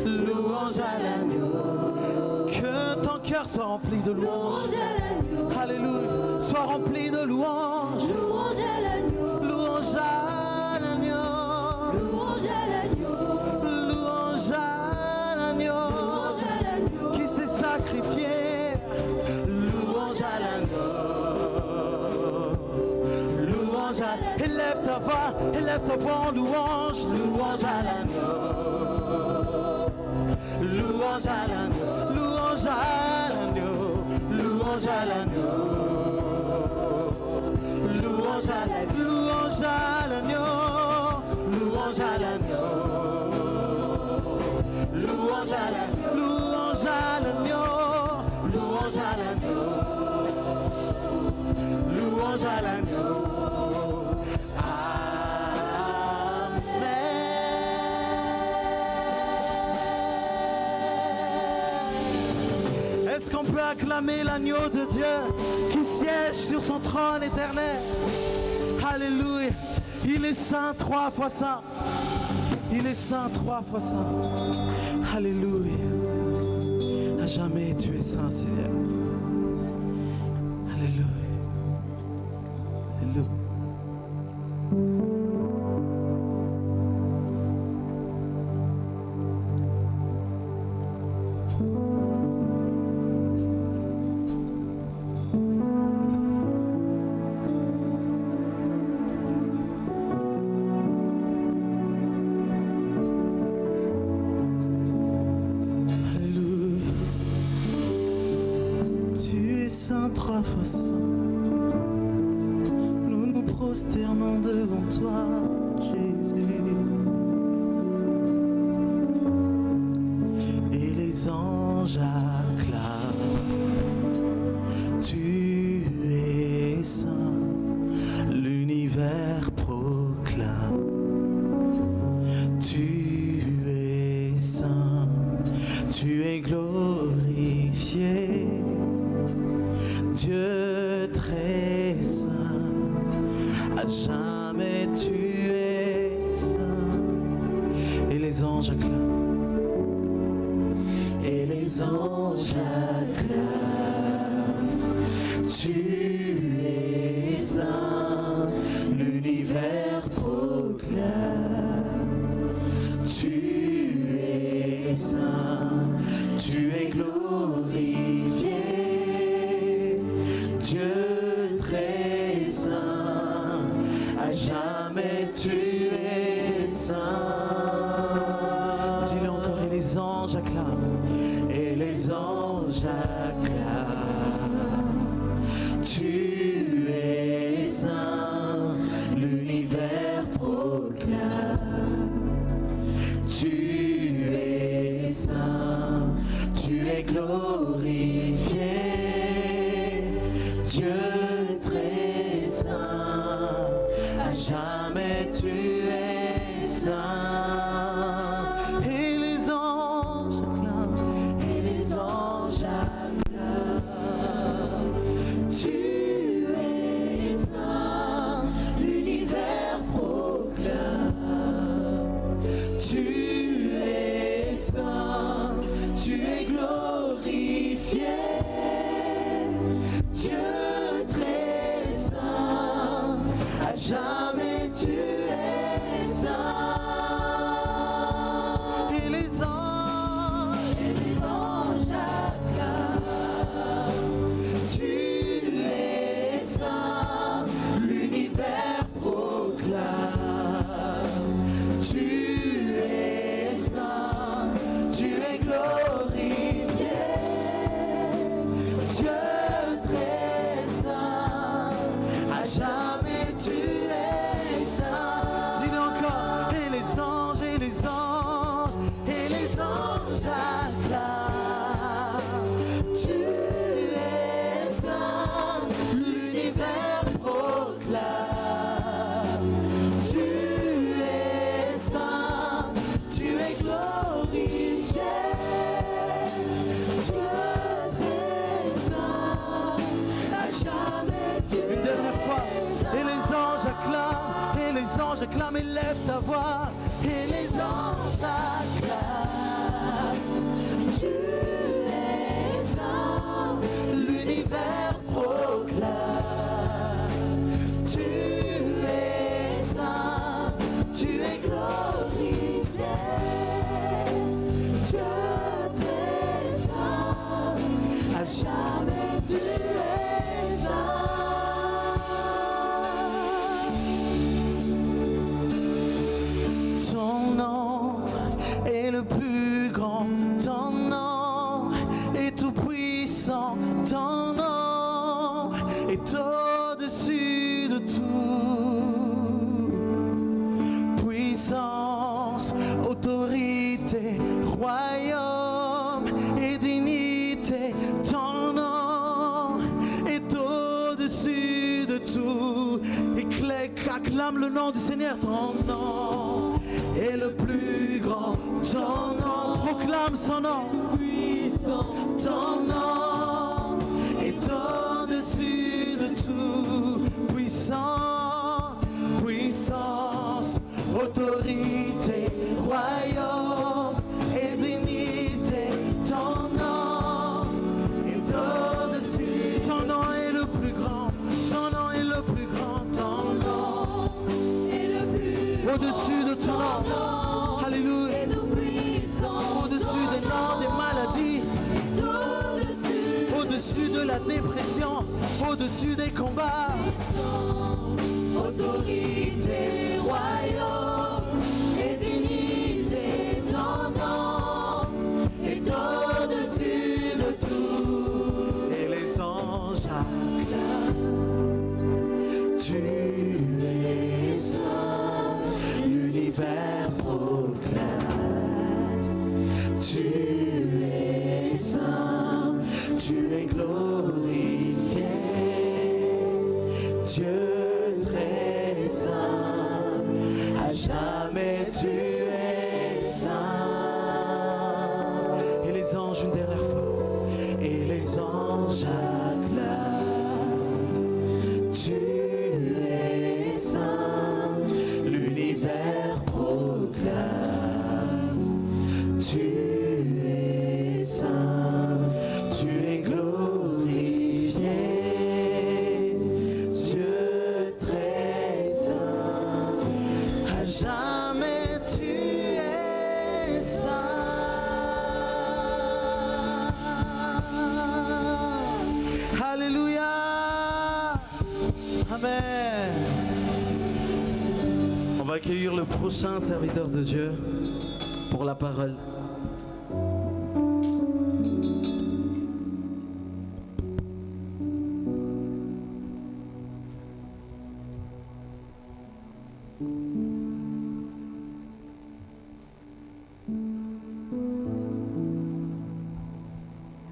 louange à l'agneau, que ton cœur soit rempli de louange. Alléluia, sois rempli de louange. Louange à l'agneau. Louange à l'agneau. Louange à l'agneau. Qui s'est sacrifié. Louange à l'agneau. Louange à l'agneau. Élève ta voix en louange. Louange à l'agneau. Louange à l'agneau. Louange à l'agneau. Louange à l'agneau. Louange à l'agneau. Louange à l'agneau. Louange à l'agneau. Louange à l'agneau. Louange à l'agneau. Louange à l'agneau. Louange à l'agneau. Est-ce qu'on peut acclamer l'agneau de Dieu qui siège sur son trône éternel? Alléluia. Il est saint 3 fois saint. Il est saint 3 fois saint. Alléluia. À jamais tu es saint, Seigneur. Alléluia. Alléluia. Saint 3 fois saint, nous nous prosternons devant toi, Jésus. Et les anges acclament, tu es saint, l'univers proclame, tu es saint, tu es glorifié. Dieu très saint, à jamais tu es saint. Et les anges acclament. Et les anges acclament. Tu es saint, l'univers proclame. Tu es saint, tu es glorifié. Dieu très saint, à jamais tu es saint. Dis-le encore, et les anges acclament, et les anges acclament. Tu es saint, l'univers proclame. Tu es saint, tu es glorifié. Dieu très saint, à jamais tu es saint. Et les anges acclament, et les anges acclament. Tu es saint, l'univers proclame. Tu es saint, tu es glorifié. Dieu très saint, à jamais tu es saint. Et les anges anges acclament, élève ta voix. Et les anges acclament. Tu es saint, L'univers proclame. Tu es saint, tu es glorifié. Dieu très saint, À jamais tu es saint. ton nom est le plus grand, ton nom est tout puissant, ton nom est au-dessus de tout. Puissance, autorité, royaume et dignité, ton nom est au-dessus de tout. Acclame le nom du Seigneur, ton nom est le plus grand, ton nom, proclame son nom, ton nom est au-dessus de tout. Puissance, puissance, autorité, royaume et dignité, ton nom est au-dessus. Ton nom est le plus grand, ton nom est le plus grand, ton nom au-dessus de ton nom. Alléluia. Au-dessus des noms, des maladies, au-dessus de la dépression, au-dessus des combats. Autorité, royaume et dignité, ton nom est au-dessus de tout. Et les anges acclament. Tu es saint, l'univers proclame. Tu es saint, tu es glorifié. Dieu très saint, à jamais tu es saint. Et les anges une dernière fois, et les anges acclament. Tu es saint, l'univers proclame. Tu es saint, tu es glorifié. Dieu très saint, à jamais tu es saint. Alléluia. Amen. On va accueillir le prochain serviteur de Dieu pour la parole.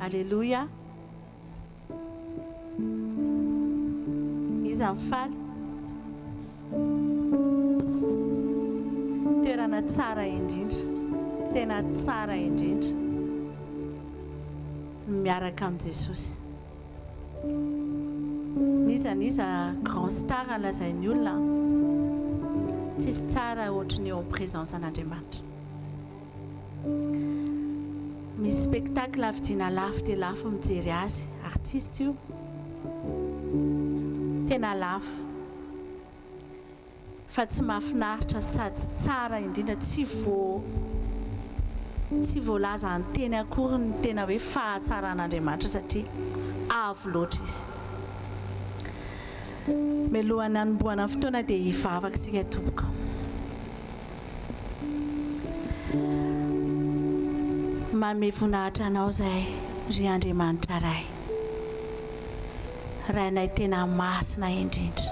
Alléluia. Izy mifaly. Toerana tsara indrindra. Tena tsara indrindra. Miaraka amin'ny Jesosy. Niza grand star lazain'ny olona. Tsisy tsara ohatran'ny eo amin'ny présence an'Andriamanitra. Misy spectacle avidina lafo dia lafo mijery azy, artiste io. Tena lafo. Fa tsy mahafinaritra sady tsara indrindra, tsy voalaza ny teny akory ny tena hoe fahatsaran'Andriamanitra satria avo loatra izy. Mialohan'ny hanomboana ny fotoana dia hivavaka isika tompoko. Manome voninahitra anao zay ry Andriamanitra ray. Rainay tena masina indrindra.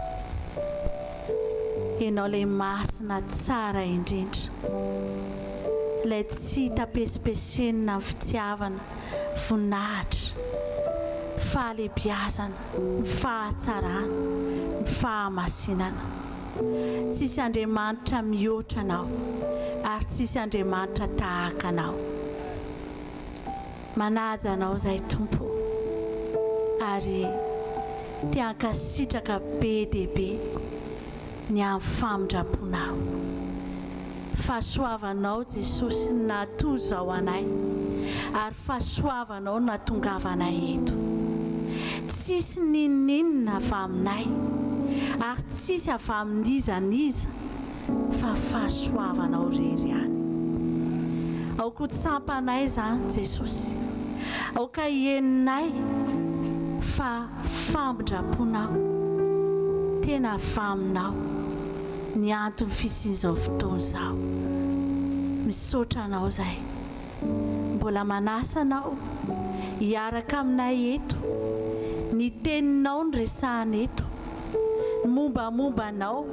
Ianao ilay masina tsara indrindra. Ilay tsy tapesipesenina ny fitiavana, voninahitra, fahalebiazana, ny fahatsarana, ny fahamasinana. Tsisy Andriamanitra mihoatra anao, ary tsisy Andriamanitra tahaka anao. Manaja anao zay Tompo, ary te hankasitraka be dia be ny amin'ny famindrapona tamponao. Fahasoavanao Jesosy natoy zao anay, ary fahasoavanao natongavanay eto. Tsisy ninninona avy aminay, ary tsisy avy amin'izaniza, fa fahasoavanao rery ihany. Aoka tsampanay zany Jesosy, aoka heninay fa fambondraponao, tena vaminao ny antony fisian'izao fotoana izao. Misaotra anao zay, mbola manasa anao hiaraka aminay eto, ny teninao ny resahana eto, mombamomba anao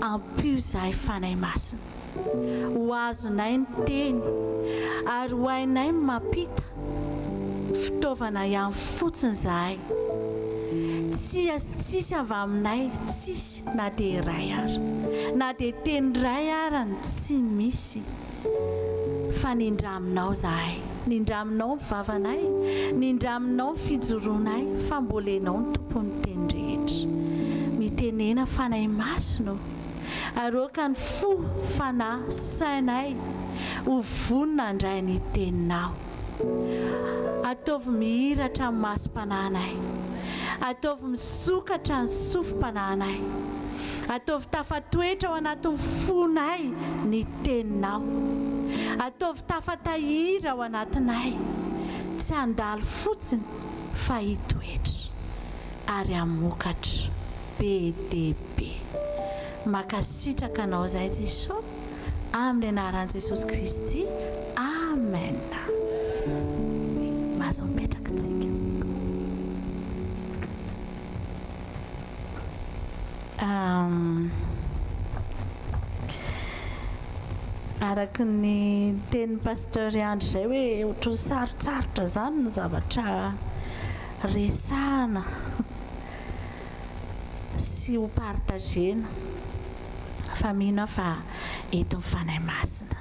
ampio zahay fanahy masina, ho azonay ny teny ary ho hainay mampita fitaovana ihany fotsiny zahay. Tsisy avy aminay, tsisy na dia iray ary, na dia teny iray ary ny tsy misy, fa nindraminao zahay, nindraminao ny vavanay, nindraminao ny fijoroanay, fa mbola ianao ny tompon'ny teny rehetra. Mitenena fanahy masina, ary oka ny fo fanahy sainay ho vonona indray ny teninao. Ataovy mihiratra ny masom-pananay, ataovy misokatra ny sofim-pananay, ataovy tafatoetra ao anatin'ny fonay ny teninao, ataovy tafatahira ao anatinay, tsy handalo fotsiny fa hitoetra ary hamokatra be dia be. Makasitraka anao zay Jesosy, amin'ny anaran'i Jesosy Kristy, amen. Mahazo mipetraka tsika. Araka ny teny pasteur Andry zay hoe ohatran'ny sarotsarotra zany ny zavatra resahana sy ho partagena, fa mino fa eto mifanahy masina.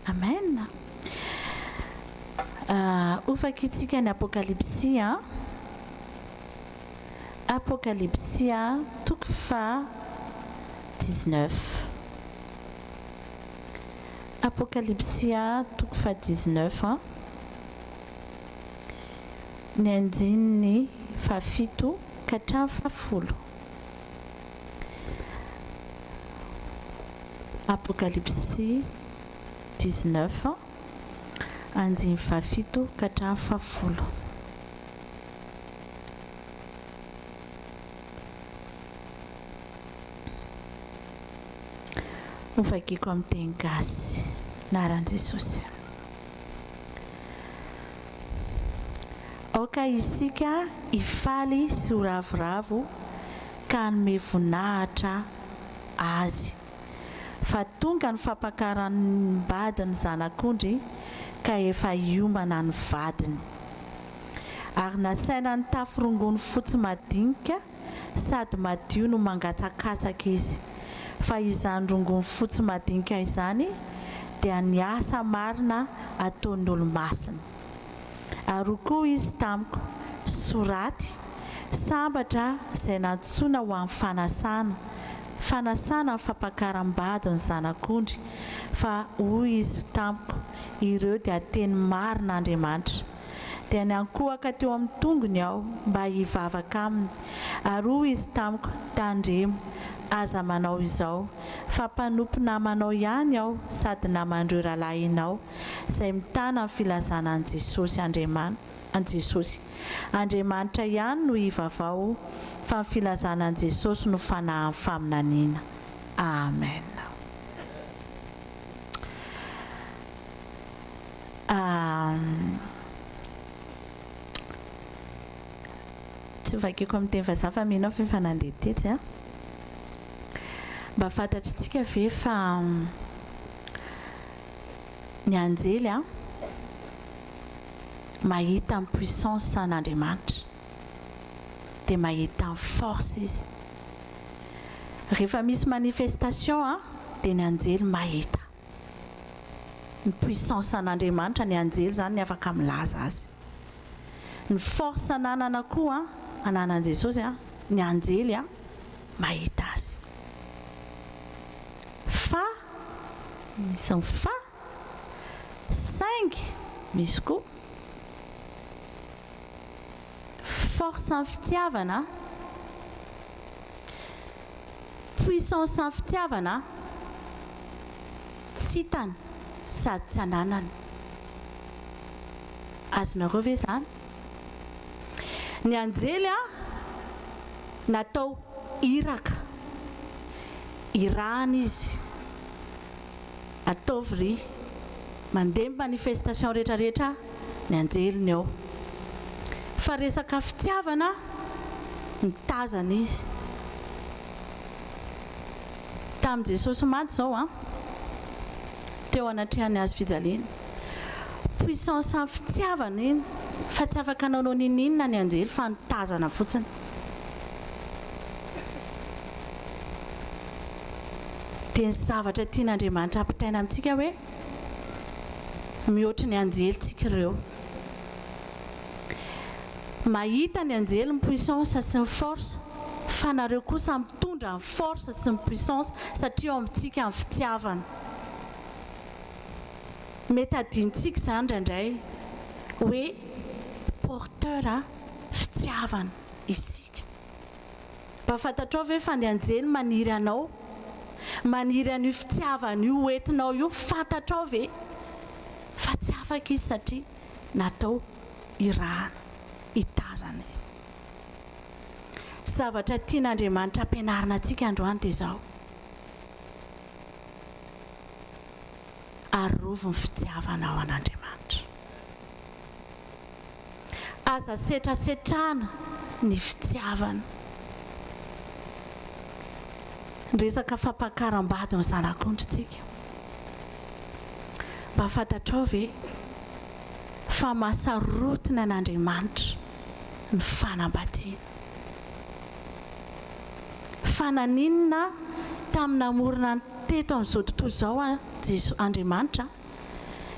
Amen. Ofakitsika ny Apokalipsia, Apokalipsia toko fa 19. Apokalipsia toko fa 19 ny andininy fafito ka hatramin'ny fafolo. Apokalipsia 19 andininy fafito ka hatramin'ny fafolo. Ovakiko amin'ny teny gasy anaran'i Jesosy. Aoka isika hifaly sy ho ravoravo ka hanome voninahitra azy, fa tonga ny fampakaran'ny vadiny zanak'ondry ka efa hiomana ny vadiny. Ary nasaina ny tafirongony fotsy madinika sady madio no mangatsakatsaka izy, fa izany rongony fotsy madinika izany dia ny asa marina ataon'ny olo-masina. Ary koa izy tamiko soraty sambatra izay nantsoina ho amin'ny fanasana ny fampakaram-bady ny zanak'ondry, fa hoy izy tamiko ireo dia teny marin'Andriamanitra, dia niankohaka teo amin'ny tongony aho mba hivavaka aminy. Ary hoy izy tamiko tandremo, aza manao izao, fa mpanompo namanao ihany aho sady namandreo rahalahinao izay mitana amin'ny filazana an Jesosy Andriamanitra ihany no hivavao, fa ny filazana an Jesosy no fanahy faminaniana. Amen. Tsy vakiko amin'ny teny vazaha fa mino fa nandeha tetsy mba fantatritsika ve fa ny anjely mahita ny puissance an'Andriamanitra dia mahita ny force izy. Rehefa misy manifestation dia ny anjely mahita ny puissance an'Andriamanitra. Ny anjely zany ny afaka milaza azy. Ny force ananana koa ananan'i Jesosy ny anjely mahita azy. misy ny fa saingy misy koa force ny fitiavana, puissance ny fitiavana, tsy hitany sady tsy ananany. Azonareo ve zany? Ny anjely natao iraka, irahana izy, ataovy ry mandeha manifestation rehetrarehetra ny anjeliny ao. Fa resaka fitiavana mitazana izy. Tamin'i Jesosy maty zao teo anatrehany azy fijaliana. Puissance ny fitiavana iny fa tsy afaka nanao ninina ny anjely fa nitazana fotsiny. Dia ny zavatra tian'Andriamanitra ampitaina amintsika hoe mihoatra ny anjelyntsika ireo. Mahita ny anjely ny puissance sy ny force, fa nareo kosa mitondra ny force sy ny puissance satria ao amintsika ny fitiavana. Mety adinontsika izany indraindray hoe porteur fitiavana isika. Mba fantatrao ve fa ny anjely maniry anao, maniry an'io fitiavana io entinao io, fantatrao ve fa tsy afaka izy satria natao irahana, hitazana izy. Zavatra tian'Andriamanitra ampianarina antsika androany dia izao: arovy ny fitiavana ao an'Andriamanitra. Aza setrasetrana ny fitiavana. Resaka fampakaram-bady ny zanak'ondrintsika. Mba fantatrao ve fa mahasarotiny an'Andriamanitra ny fanambadiana. Fananinina tamin'ny namorona teto amin'izao tontolo izao Andriamanitra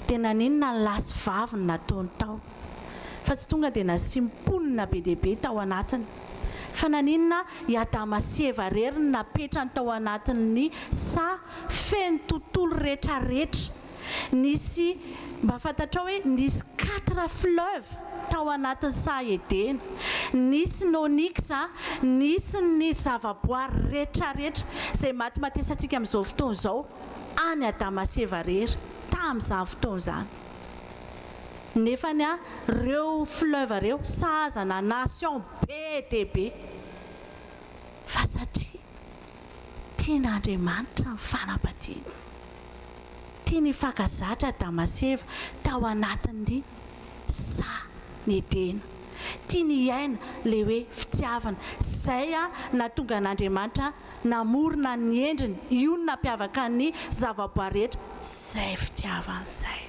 dia naninona ny lasy vaviny nataony tao, fa tsy tonga dia nasimponina be dia be tao anatiny, fa naninona i Adama sy Eva rery ny napetrany tao anatin'ny sa feno tontolo rehetrarehetra. Nisy, mba fantatrao hoe nisy 4 fleuve tao anatin'ny sa Edena, nisy ny onyx, nisy ny zavaboary rehetrarehetra izay matimatesantsika amin'izao fotoana izao any Adama sy Eva rery tamin'izany fotoana izany. Nefany reo fleuve reo sahazana nation be dia be, fa satria tian'Andriamanitra ny fanambadiana. Tiany hifankazatra Adama sy Eva tao anatin'ny sa ny Edena. Tiany hiaina le hoe fitiavana izay nahatonga an'Andriamanitra namorona ny endriny, io no nampiavaka ny zavaboary rehetra, izay fitiavana izay.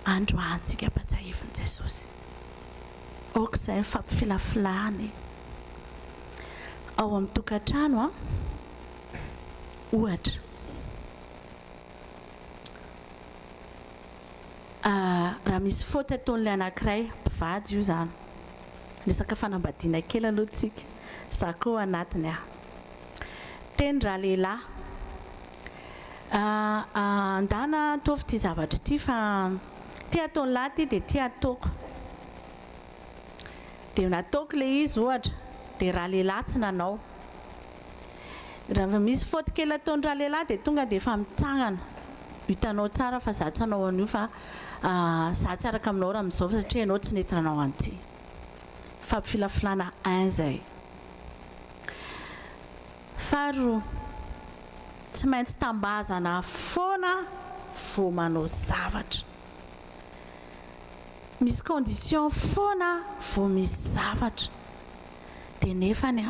Androantsika mpatsahivin' Jesosy, aok'izay fampifilafilany ao amin'ny tokantrano ohatra. Raha misy faute ataon'ilay anankiray, mpivady io zany, resaka fanambadiana kely aloha tsika, za koa anatiny teny raha lehilahy andana ataovy ity zavatra ity fa tia ataony lahy ity dia tia ataoko. Dia nataoko ilay izy ohatra, dia raha lehilahy tsy nanao. Raha misy faute kely ataony raha lehilahy dia tonga dia efa mitsangana. Hitanao tsara fa za tsy hanao an'io fa za tsy araka aminao raha amin'izao fa satria ianao tsy nety nanao an'ity. Fampifilafilana izay. Faharoa, tsy maintsy tambazana foana vao manao zavatra. Misy condition foana vao misy zavatra. Dia nefany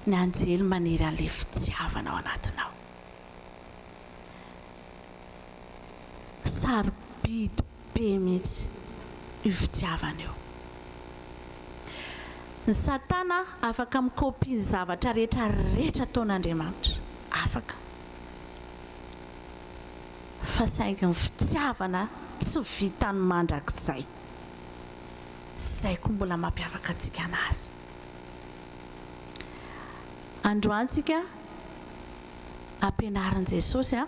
ny anjely maniry an'ilay fitiavana ao anatinao. Sarobidy be mihitsy io fitiavana io. Ny Satana afaka mikopy ny zavatra rehetrarehetra ataon'Andriamanitra, afaka. Fa saingy ny fitiavana tsy vitany mandrakizay. Izay koa mbola mampiavaka antsika anazy. Androantsika ampianarin' Jesosy a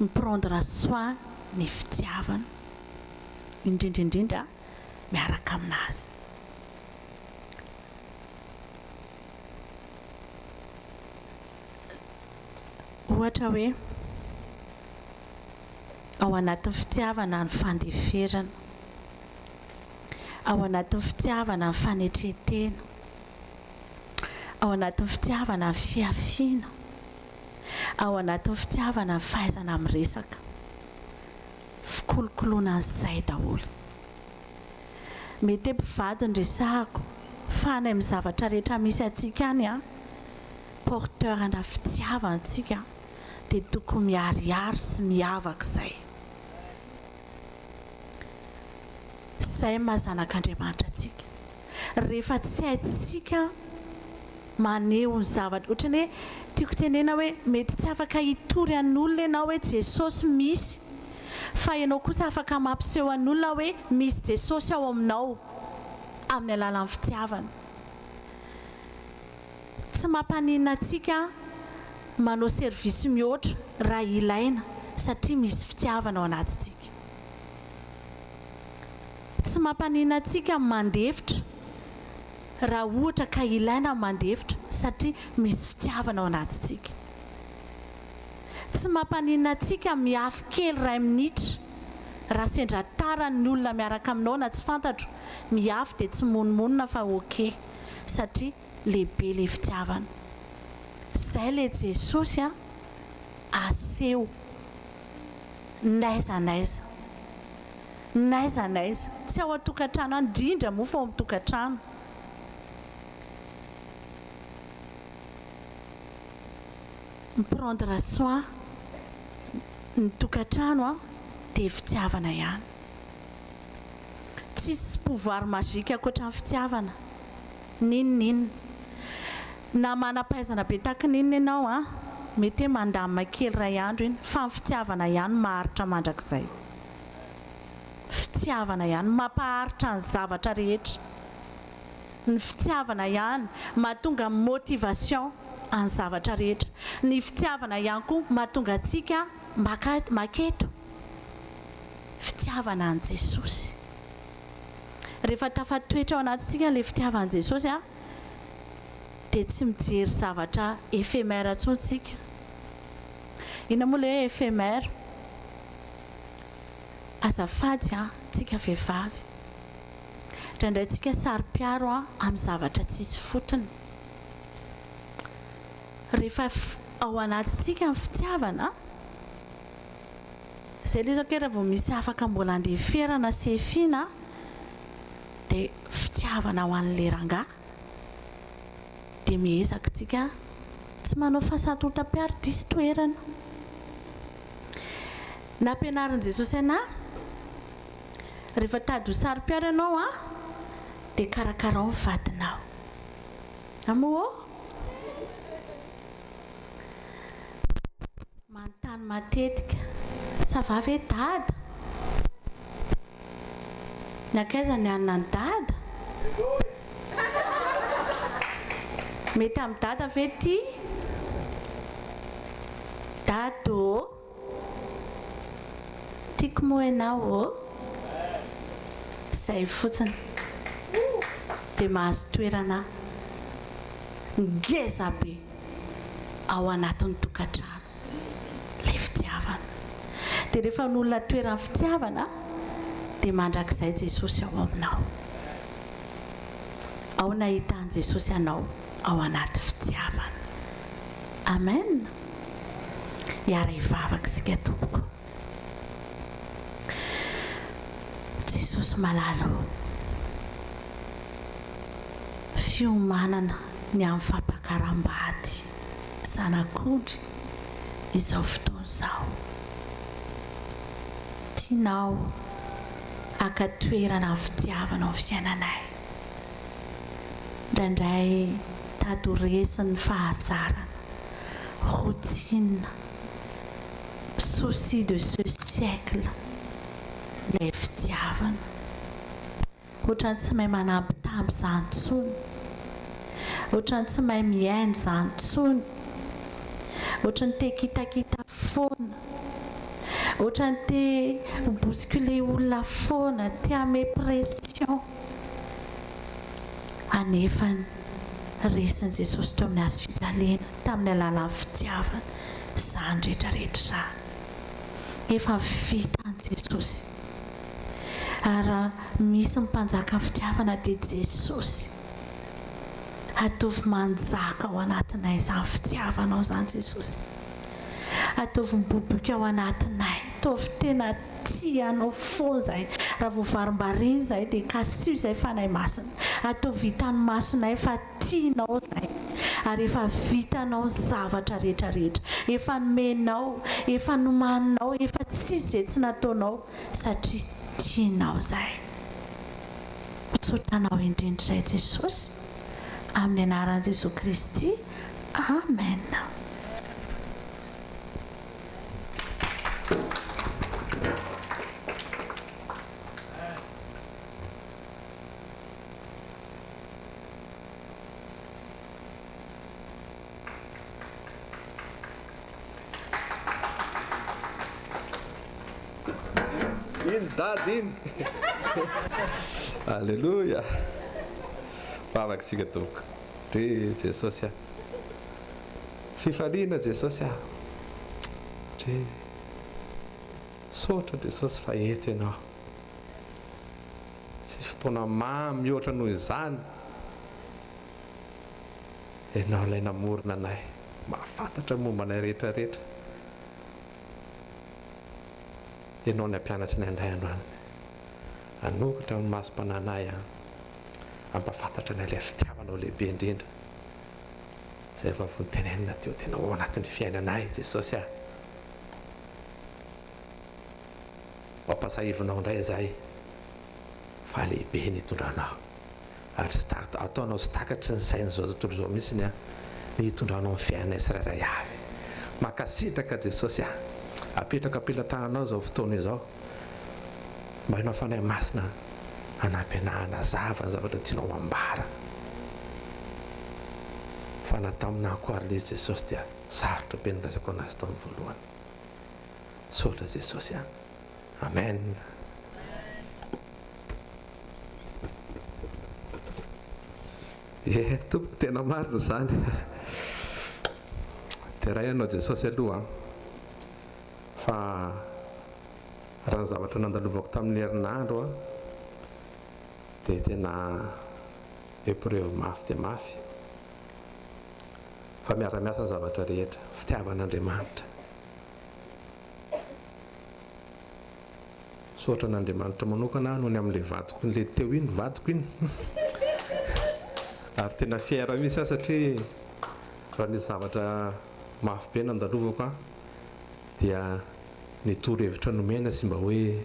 miprendre soin ny fitiavana indrindraindrindra miaraka aminazy. Ohatra hoe ao anatin'ny fitiavana ny fandeferana, ao anatin'ny fitiavana ny fanetretena, ao anatin'ny fitiavana ny fiafiana, ao anatin'ny fitiavana ny fahaizana miresaka, fikolokoloana an'izay daholo. Mety mpivady ny resahako fa ny amin'ny zavatra rehetra misy atsika any a porteur ana fitiavantsika dia tokony miariary sy miavaka izay. Izay mahazanak'Andriamanitra atsika. Rehefa tsy haintsika maneho ny zavatra, ohatra ny hoe tiako tenena hoe mety tsy afaka hitory an'olona ianao hoe Jesosy misy, fa ianao kosa afaka mampiseho an'olona hoe misy Jesosy ao aminao amin'ny alalan'ny fitiavana. Tsy mampanina atsika manao servisy mihoatra raha ilaina satria misy fitiavana ao anatintsika. Tsy mampanina atsika mandefitra raha ohatra ka ilaina mandefitra satria misy fitiavana ao anatintsika. Tsy mampanina atsika miafy kely 2 minitra raha sendra taran'ny olona miaraka aminao na tsy fantatro miafy dia tsy monomonina fa ok satria lehibe le fitiavana. Izay le Jesosy a aseho n'aiza n'aiza, n'aiza n'aiza, tsy ao an-tokantrano indrindra moa fa ao amin'ny tokantrano. Miprendre soin ny tokantrano a dia fitiavana ihany. Tsisy pouvoir magique ankoatra ny fitiavana. Ninona na manam-pahaizana be tahaka ninona ianao a mety hoe mandamina kely 2 andro iny fa ny fitiavana ihany maharitra mandrakizay. Fitiavana ihany mampaharitra ny zavatra rehetra. Ny fitiavana ihany mahatonga motivation amin'ny zavatra rehetra. Ny fitiavana ihany koa mahatonga atsika maketo. Fitiavana an' Jesosy. Rehefa tafatoetra ao anatintsika ilay fitiavan'i Jesosy a dia tsy mijery zavatra éphémère intsontsika. Ina moa ilay hoe éphémère? Azafady a tsika vehivavy. Indraindray tsika saro-piaro a amin'ny zavatra tsisy fotony. Rehefa ao anatintsika ny fitiavana, izay ilay izao raha vao misy afaka mbola andeferana sefiana dia fitiavana ho an'ilay rangahy dia miezaka tsika tsy manao fahasarotam-piaro diso toerana. Nampianarin' Jesosy ana rehefa tady ho saro-piaro ianao a dia karakarao ny vadinao. Amoa manontany matetika, ça va ve dada? Nakaiza ny anona ny dada? Mety amin'ny dada ve ty? Dado tiako moa ianao izay fotsiny dia mahazo toerana ngeza be ao anatin'ny tokantrano ilay fitiavana. Dia rehefa n'olona toerana fitiavana dia mandrakizay Jesosy ao aminao. Ao nahitan' Jesosy anao ao anaty fitiavana. Amen. Hiara hivavaka isika tompoko. Jesosy malalo, fiomanana ny amin'ny fampakaram-bady zanak'ondry izao fotoana izao. Tianao akatoerana ny fitiavana amin'ny fiainanay. Indraindray tady ho resy fahazarana, routine, souci de ce siècle, ilay fitiavana. Ohatrany tsy mahay manampy tamby izany intsony, ohatrany tsy mahay mihaino izany intsony, ohatra ny te kitakita foana, ohatra ny te bousculer olona foana, te ame pression, anefa resin Jesosy teo amin'ny hazo fijaliana, tamin'ny alalan'ny fitiavana, izany rehetrarehetra izany efa vita ny Jesosy. Ary misy mpanjaka fitiavana dia Jesosy. Ataovy manjaka ao anatinay izany fitiavanao izany Jesosy. Ataovy miboboka ao anatinay. Ataovy tena tianao foana izay. Raha voavarim-bariny izay dia kasio izay fanahy masina. Ataovy hitan'ny masonay fa tianao izay. Ary efa vitanao zavatra rehetrarehetra. Efa nomenao, efa nomaninao, efa tsisy izay tsy nataonao satria tianao izay. Sotranao indrindra izay Jesosy. Amin'ny anaran'i Jesosy Kristy. Amen. Dady iny. Alleluia. Vavaka sika tompoko. Re Jesosy a. Fifaliana Jesosy a. Re sotra Jesosy fa eto ianao. Tsy fotoana mamy mihoatra noho izany. Ianao ilay namorona anay. Mahafantatra momba anay rehetrarehetra. Ianao ny ampianatra ny andray androany. Anokatra ny masom-pananay ampafantatra ny ilay fitiavanao lehibe indrindra. Izay efa vonitenenina teo tena ao anatin'ny fiainanay Jesosy a. Mampasahivinao indray izahay fa lehibe ny hitondranao. Ary ataonao sy takatry ny saina izao tontolo izao mihitsy ny hitondranao ny fiainanay tsirairay avy. Mankasitraka Jesosy a. Apetraka ampelantananao izao fotoana izao. Mba hainao fanahy masina hanampianahana zava ny zavatra tianao ambara. Fa na tamin'ny ankoary izy Jesosy dia sarotra be nilazaiko anazy tamin'ny voalohany. Sotra Jesosy a. Amen. Tompoko tena marina izany. Dia raha ianao Jesosy aloha fa raha ny zavatra nandalovako tamin'ny herinandro dia tena épreuve mafy dia mafy. Fa miara-miasa ny zavatra rehetra, fitiavan'Andriamanitra. Sotra n'Andriamanitra manokana noho ny amin'ilay vadiko ilay teo iny, vadiko iny. Ary tena fiera mihitsy satria raha ny zavatra mafy be nandalovako dia ny toro-hevitra nomena sy mba hoe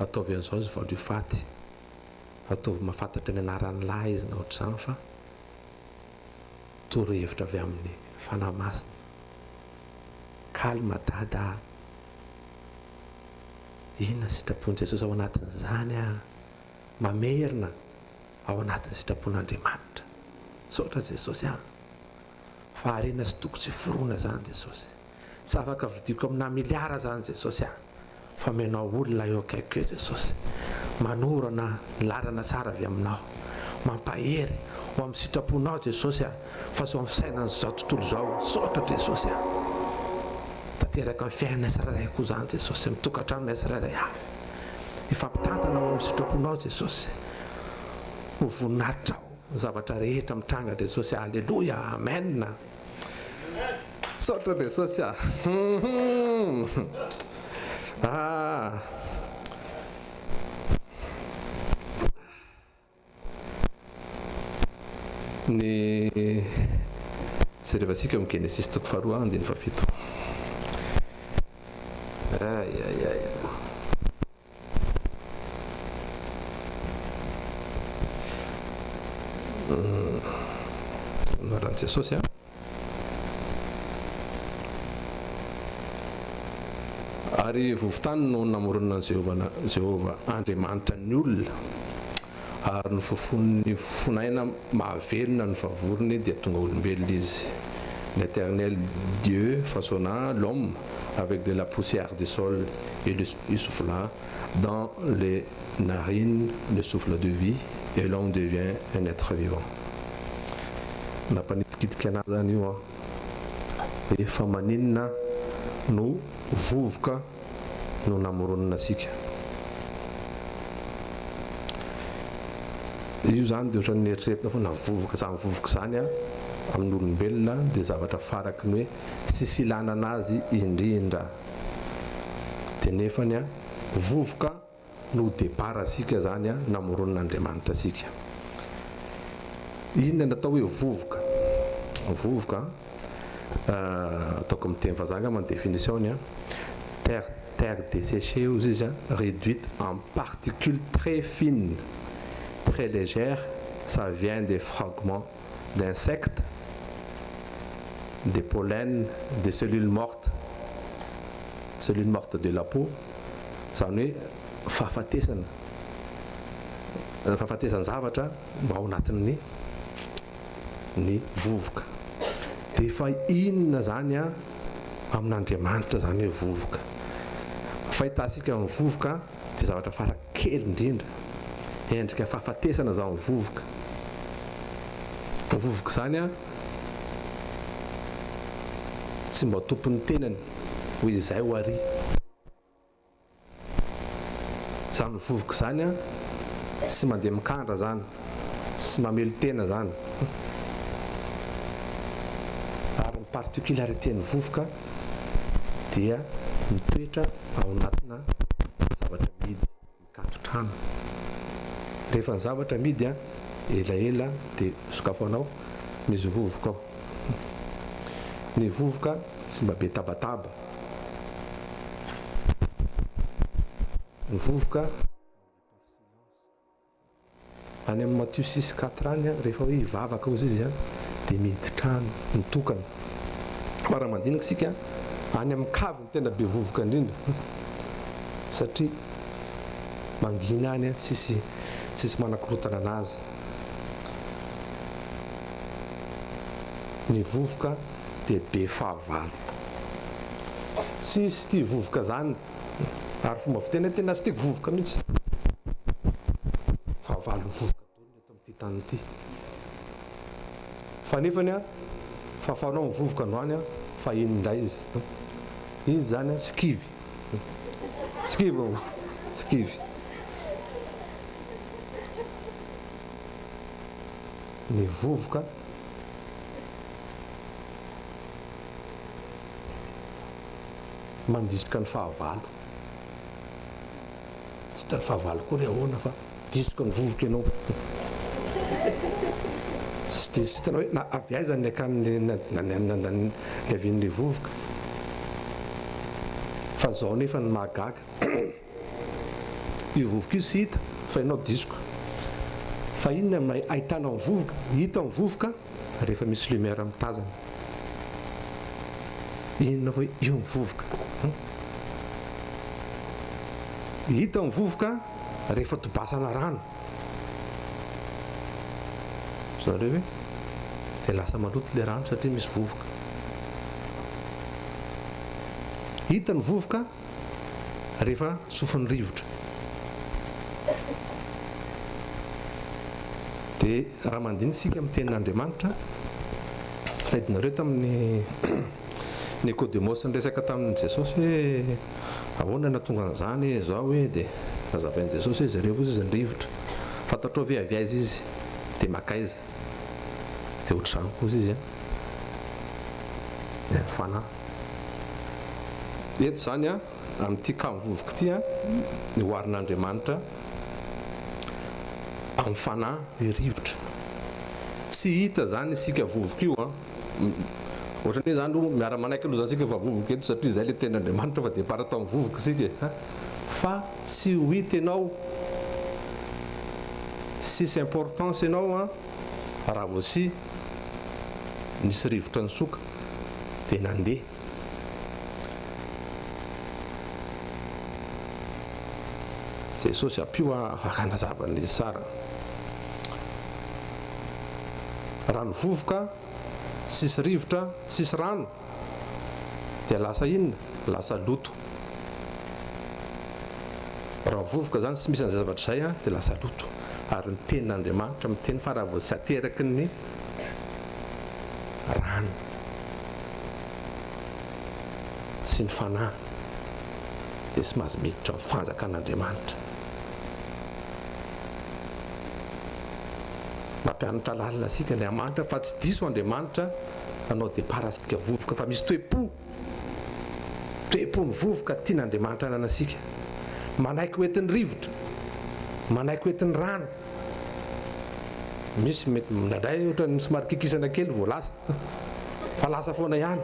ataovy an'izao izy vao faty. Ataovy mahafantatra ny anaran'ny lahy izy na ohatr'izany fa toro-hevitra avy amin'ny fanahy masina. Kalma dada. Inona sitrapon'i Jesosy ao anatin'izany mamerina ao anatin'ny sitrapon'Andriamanitra. Sotra Jesosy fa arena sy toko tsy forona zany Jesosy. Tsy afaka vidiko amina miliara zany Jesosy fa menao olona eo akaiky eo Jesosy. Manorana lalana tsara avy aminao. Mampahery ho amin'ny sitraponao Jesosy fa so amin'ny fisainan'izao tontolo izao. Sotra Jesosy tanteraka ny fiainana tsirairay koa zany Jesosy. Mitokantranonay tsirairay avy. Ifampitantana ao amin'ny sitraponao Jesosy. Ho voninahitra zavatra rehetra mitranga Jesosy. Alleluia. Amen. Sotra Jesosy ny serevasika amin'ny Genesis toko faharoa andiny fafito. Naran'i Jesosy ary vovotany no namorona Jehova Andriamanitra ny olona ary ny fonaina mahavelona ny vavorony dia tonga olombelona izy L'Éternel Dieu façonna l'homme avec de la poussière du sol et il souffla dans les narines le souffle de vie et l'homme devient un être vivant. Napanitikidika zany io efa maninona no vovoka no namoronina asika. Io zany dia ohatran'ny eritreretina foana vovoka zany amin'ny olombelona dia zavatra faraky ny hoe sisy ilana anazy indrindra. Dia nefany vovoka no départ asika zany namoron'Andriamanitra asika. Inona natao hoe vovoka? Vovoka ataoko amin'ny teny vazaha amin'ny définition terre desséchée ozy izy réduite en particules très fines, très légères, ça vient des fragments d'insectes, des pollens, des cellules mortes de la peau. Zany hoe fahafatesana zavatra mba ao anatin'ny vovoka. Dia efa inona zany amin'Andriamanitra zany hoe vovoka. Fahitasika amin'ny vovoka dia zavatra farakely indrindra, endrika fahafatesana zany vovoka. Vovoka zany tsy mba tompon'ny tenany hoy izay ho ary. Zany vovoka zany tsy mandeha mikandra zany, tsy mamelo tena zany. Ary ny particularitén'ny vovoka dia mitoetra ao anatina zavatra midy mikatotrano. Rehefa ny zavatra midy elaela dia sokafanao misy vovoka ao. Ny vovoka tsy mba be tabataba. Ny vovoka any amin'ny Matthieu 6:4 any rehefa hoe hivavaka ozy izy dia miditra trano mitokana. Fa raha mandinika isika any amin'ny kavy ny tena be vovoka indrindra, satria mangina any sisy manakorotana anazy. Ny vovoka dia be fahavalo. Sisy tia vovoka zany ary fomba fiteny tena tsy tiako vovoka mihitsy. Fahavalo vovoka daholo eto amin'ity tany ity. Fa nefany fahafahanao ny vovoka androany fa ino indray izy. Izy zany skivy. Ny vovoka mandisika ny fahavalo. Tsy tany fahavalo koa ry ahoana fa disika ny vovoka ianao. Tsy dia sy hitanao hoe na avy aiza ny akany avian'ilay vovoka. Fa zao nefa ny mahagaga. Io vovoka io tsy hita fa ianao disiko. Fa inona ahitanao ny vovoka? Hita ny vovoka rehefa misy lumière mitazana. Inona hoe io ny vovoka? Hita ny vovoka rehefa tobasana rano. Zareo hoe dia lasa maloto ilay rano satria misy vovoka. Hita ny vovoka rehefa tsofin'ny rivotra. Dia raha mandiny isika amin'ny tenin'Andriamanitra, saidinareo tamin'ny Nicodemus niresaka tamin'ny Jesosy hoe ahoana nahatonga an'izany zao hoe dia nazavain'i Jesosy hoe zareo izy ny rivotra. Fantatrao ve avy aiza izy dia makaiza. Dia ohatr'izany koa izy dia ny fanahy. Eto zany amin'ity kamo vovoka ity ny oharin'Andriamanitra amin'ny fanahy ny rivotra. Tsy hita zany isika vovoka io ohatran'ny zany miara-manaiky aloha zany sika fa vovoka eto satria izay ilay ten'Andriamanitra fa dia parata amin'ny vovoka isika. Fa tsy ho hita ianao, sisy importance ianao raha vao sy nisy rivotra nisoka dia nandeha. Jesosy ampio hanazavana izy tsara. Raha ny vovoka sisy rivotra sisy rano dia lasa inona lasa loto raha vovoka zany sy misy an'izay zavatra izay a dia lasa loto ary ny tenin'Andriamanitra miteny fa raha vao tsy ateraky ny rano sy ny fanahy dia sy mahazo miditra amin'ny fanjakan'Andriamanitra. Mampianatra lalina asika Andriamanitra fa tsy diso Andriamanitra anao depara asika vovoka fa misy toe-po ny vovoka tian'Andriamanitra ananasika manaiky hoentin'ny rivotra manaiky hoentin'ny rano misy mety minadray ohatra ny somary kikisana kely vao lasa fa lasa foana ihany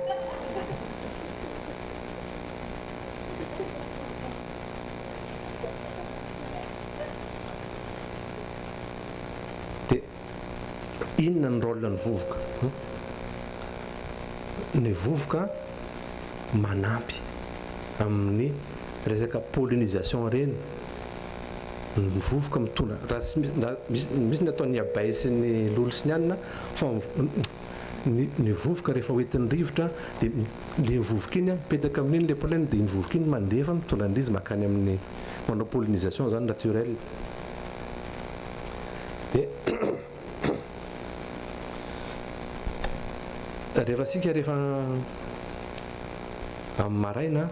dia inona ny rôle ny vovoka ny vovoka manampy amin'ny resaka pollinisation reny ny vovoka mitondra raha misy ny ataon'ny abay sy ny lolo sy ny anina fa ny vovoka rehefa hoentin'ny rivotra dia le vovoka iny mipetaka amin'iny le pollen dia iny vovoka iny mandefa mitondra an'izy makany amin'ny manao pollinisation zany naturel dia rehefa asika rehefa amin'ny maraina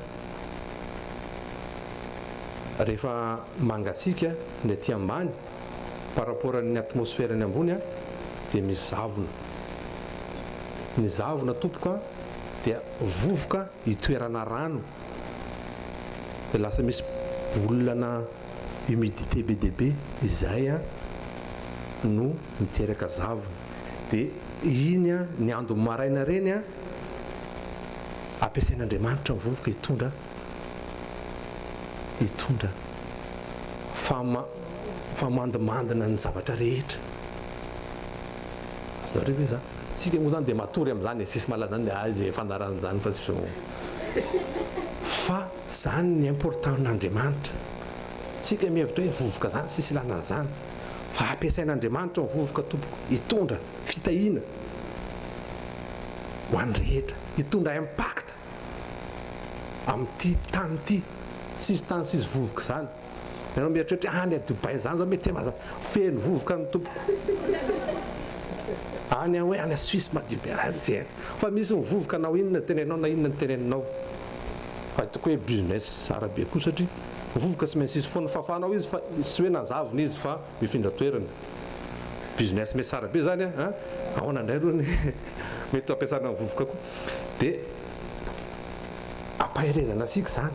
rehefa mangasika ny aty ambany par rapport amin'ny atmosphère ny ambony a dia misy zavona ny zavona tompoka dia vovoka hitoerana rano dia lasa misy bolana humidité be dia be izay a no miteraka zavona dia iny a ny andro maraina reny a ampiasain'Andriamanitra ny vovoka hitondra famandimandina ny zavatra rehetra azonareo hoe zany sika moa zany dia matory amin'izany sisy maladany zay fandaran'izany fa zany ny importantn'Andriamanitra sika mihevitra hoe vovoka zany sisy ilana an'izany fa ampiasain'Andriamanitra ny vovoka tompoko hitondra fitahina ho an'ny rehetra hitondra impact amin'ity tany ity sisy tany sisy vovoka zany ianao mieritrehitra any a Dubai zany zao mety mazava feno vovoka ny tompoko any hoe any a Suisse madio be zay fa misy ny vovoka nao inona tenenao na inona ny teneninao fa hitako hoe business tsara be koa satria vovoka tsy maintsy sisy foana fafanao izy fa sy hoe nanzavona izy fa mifindra toerana business mety tsara be zany a ahoana indray aloha ny mety ampiasana ny vovoka koa dia ampaherezana asika zany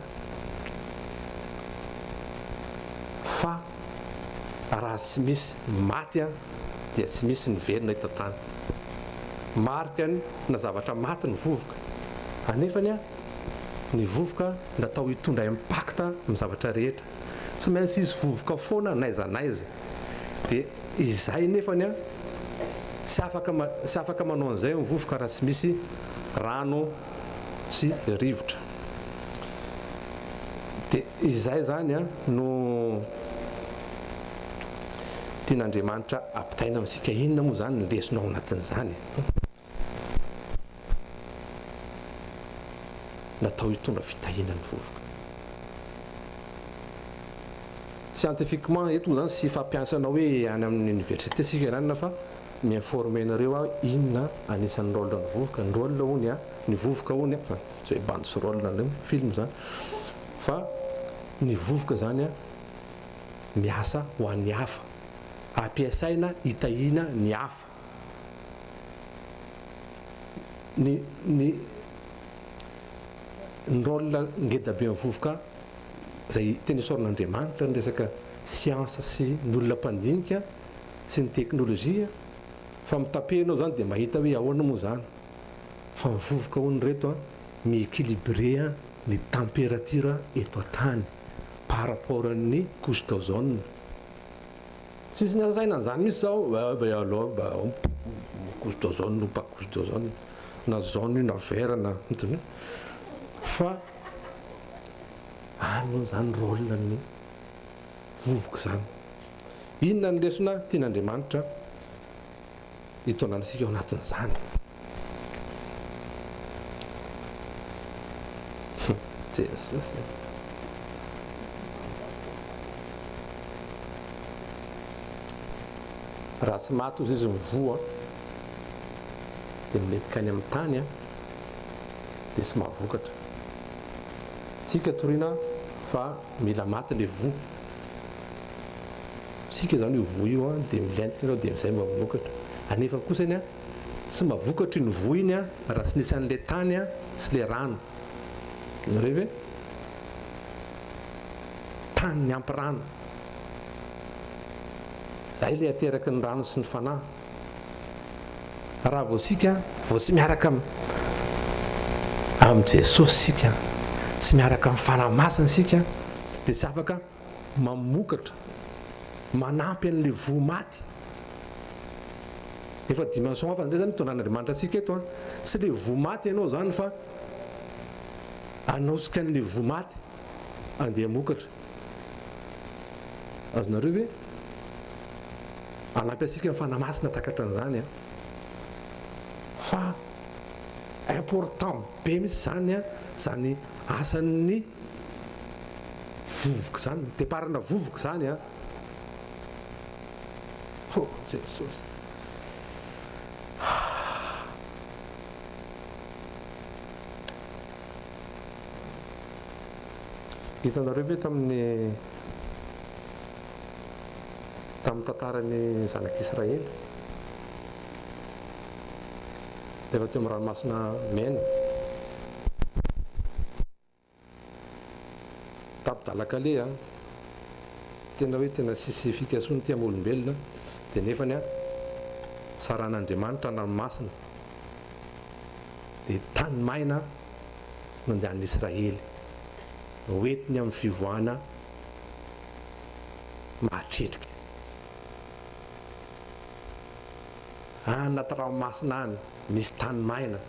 fa raha tsy misy maty a dia tsy misy ny verina hita tany marikany na zavatra maty ny vovoka anefany a ny vovoka natao hitondra impact amin'ny zavatra rehetra tsy maintsy izy vovoka foana naiza dia izay nefany a tsy afaka manao an'izay ny vovoka raha tsy misy rano sy rivotra dia izay zany a no tian'Andriamanitra ampitaina amintsika inona moa zany ny lesona ao anatin'izany natao hitondra fitahina ny vovoka scientifiquement eto moa zany sy fampiasana hoe any amin'ny université sika iranina fa miinforme nareo a inona anisan'ny rôle ny vovoka ny rôle hony a ny vovoka hony a tsy hoe bande sy rôle na film zany fa ny vovoka zany a miasa ho an'ny hafa ampiasaina hitahina ny hafa ny rôle ngeda be ny vovoka zay tena isoran'Andriamanitra ny resaka siansa sy ny olona mpandinika sy ny teknôlôjia fa mitapehinao zany dia mahita hoe ahoana moa zany fa ny vovoka hony reto a mi-équilibré ny température eto an-tany par rapport amin'ny couche d'ozone sisy ny asaina an'izany misy zao alors couche d'ozone ou pas couche d'ozone na zone na vert na fa ano zany rôle ny vovoka zany inona ny lesona tian'Andriamanitra hitondrana sika ao anatin'izany jesosy raha tsy maty ozy izy mivoa dia miletika any amin'ny tany a dia sy mahavokatra tsika toriana fa mila maty le vo sika zany io vo io a dia milentika ianao dia amizay mavokatra anefa kosany a tsy mahavokatra iny vo iny a raha tsy nisy an'le tany a sy le rano nareo ve tany ny ampy rano zay le ateraky ny rano sy ny fanahy raha vao sika vao tsy miaraka amin'ny jesosy sika tsy miaraka amin'ny fanahy masina sika dia tsy afaka mamokatra manampy an'le vo maty efa dimension hafa ndray zany tonan'andriamanitra atsika eto a tsy le vo maty ianao zany fa anaosika an'le vo maty andeha mokatra azonareo ve anampy asika mifanahy masina takatra an'izany a fa important be misy zany a zany asan'ny vovoka zany deparana vovoka zany a oh jesosy hitanareo ve tamin'ny tantarany zanak'Israely rehefa teo amin'ny ranomasina mena tapidalakale a tena hoe tena sisy fikasony ty amin'olombelona dia nefany a saran'Andriamanitra ranomasina dia tany maina no andehan'ny Israely hoentiny amin'ny fivoahana mahatretrika anaty ranomasina any misy tany maina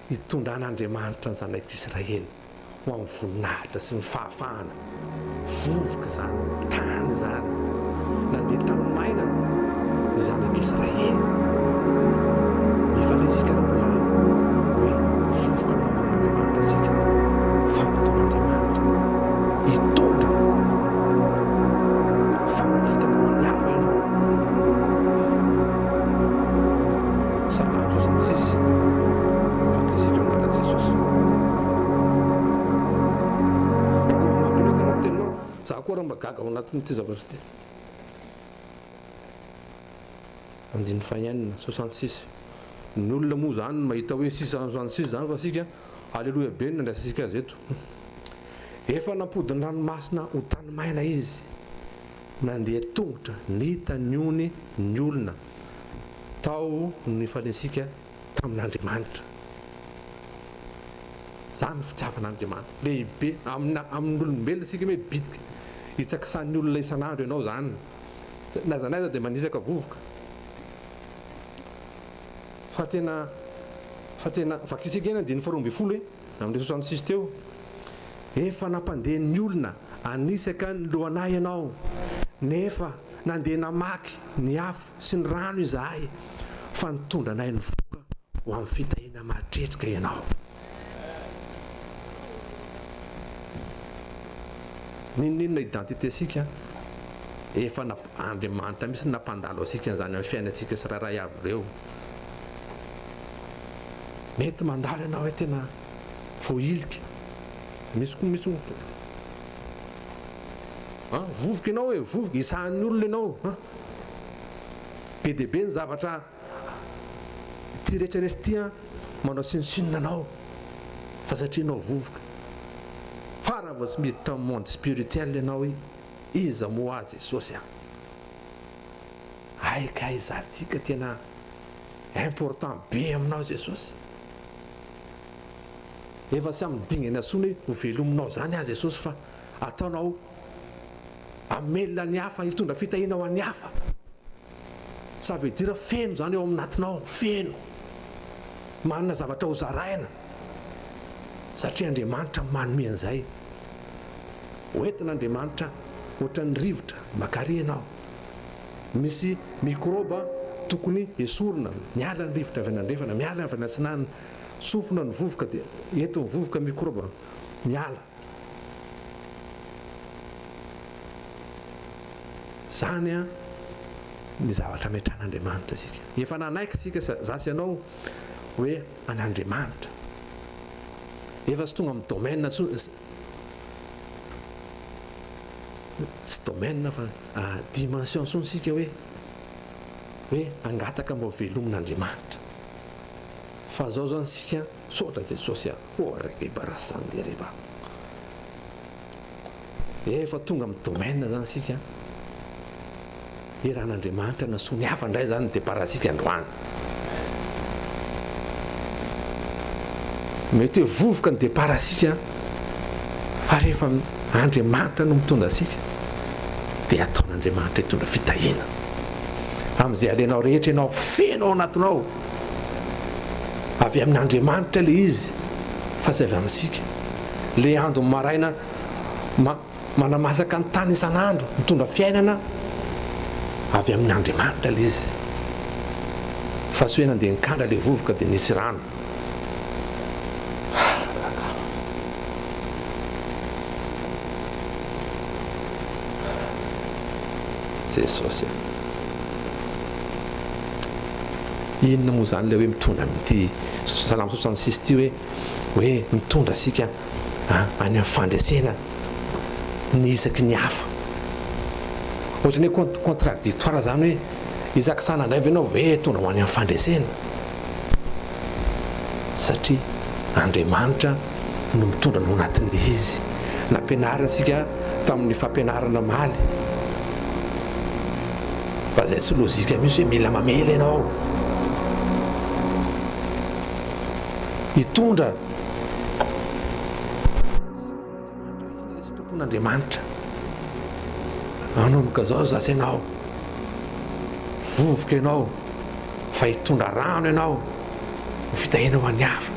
hitondran'Andriamanitra ny zanak'Israely ho amin'ny voninahitra sy ny fahafahana vovoka zany tany zany nandeha tany maina ny zanak'Israely mifalesika raha hoe vovoka naman'Andriamanitra sika fanataon'Andriamanitra hitondra fanafotana amin'ny hafa ianao Salamo 66 fakisika anaran'i Jesosy tenao za koa raha magaga ao anatin'ity zavatra ty andiny fahaenina 66 ny olona moa zany mahita hoe 666 zany fa sika alleloia be ny andrasisika azy eto efa nampodiny ranomasina ho tany maina izy nandeha tongotra nita ny ony ny olona tao ny falensika tamin'Andriamanitra zany fitiavan'Andriamanitra lehibe amin'olombelona sika hoe bitika hitsaka san'ny olona isan'andro ianao zany naza naiza dia manisaka vovoka fa tena vakisika eny andiny faharoa ambin'ny folo amin'ny 66 teo efa nampandeha ny olona anisaka ny lohanahy ianao nefa nandeha namaky ny afo sy ny rano izahay fa nitondra anay ny voka ho amin'ny fitahina mahatretrika ianao ninonina identité sika efa Andriamanitra misy nampandalo asika zany amin'ny fiainantsika sy raharay avy ireo mety mandalo ianao hoe tena voailika misy vovoka ianao hoe vovoka isahan'ny olona ianao be dia be ny zavatra ty rehetrarehetra tia manao sinosinona anao fa satria ianao vovoka fa raha vao tsy miditra amin'ny monde spirituel ianao hoe iza moa Jesosy a aika iza tika tena important be aminao Jesosy efa sy amin'ny dingany atsony hoe ho velominao zany a Jesosy fa ataonao amelona ny hafa hitondra fitahina ho an'ny hafa ça veut dire feno zany eo aminatinao feno manana zavatra ho zaraina satria Andriamanitra manome an'izay hoentin'Andriamanitra ohatran'ny rivotra makary ianao misy mikroba tokony esorina miala ny rivotra avy an'andrefana miala avy an'atsinanana sofina ny vovoka dia eto mivovoka mikroba miala zany a ny zavatra metran'Andriamanitra sika efa nanaiky sika zasy ianao hoe an'Andriamanitra efa sy tonga amin'ny domaine tsy domaine fa dimension sony sika hoe angataka mba velomin'Andriamanitra fa zao zany sika sotra Jesosy reba rasande reba efa tonga amin'ny domaine zany sika iran'Andriamanitra nasony hafa indray zany dia parasika androany mety hoe vovoka ny départ asika fa rehefa Andriamanitra no mitondra asika dia ataon'Andriamanitra hitondra fitahina amin'izay alenao rehetra ianao fenao anatinao avy amin'Andriamanitra le izy fa tsy avy amintsika le andro maraina manamasaka ny tany isan'andro mitondra fiainana avy amin'Andriamanitra le izy fa sy hoe nandeha nikandra le vovoka dia nisy rano Jesosy inona moa zany le hoe mitondra amin'ity Salamo 66 ty hoe mitondra asika any amin'ny fandresena ny isaky ny hafa ohatrany hoe contradictoire zany hoe isaky sanandray ve ianao hoe tonga ho any amin'ny fandresena satria Andriamanitra no mitondra no anatin'le izy nampianarina asika tamin'ny fampianarana maly fa zay tsy lozika misy hoe mila mamela ianao hitondra sitrapon'Andriamanitra anomboka zao zasy ianao vovoka ianao fa hitondra rano ianao fitahina ho an'ny hafa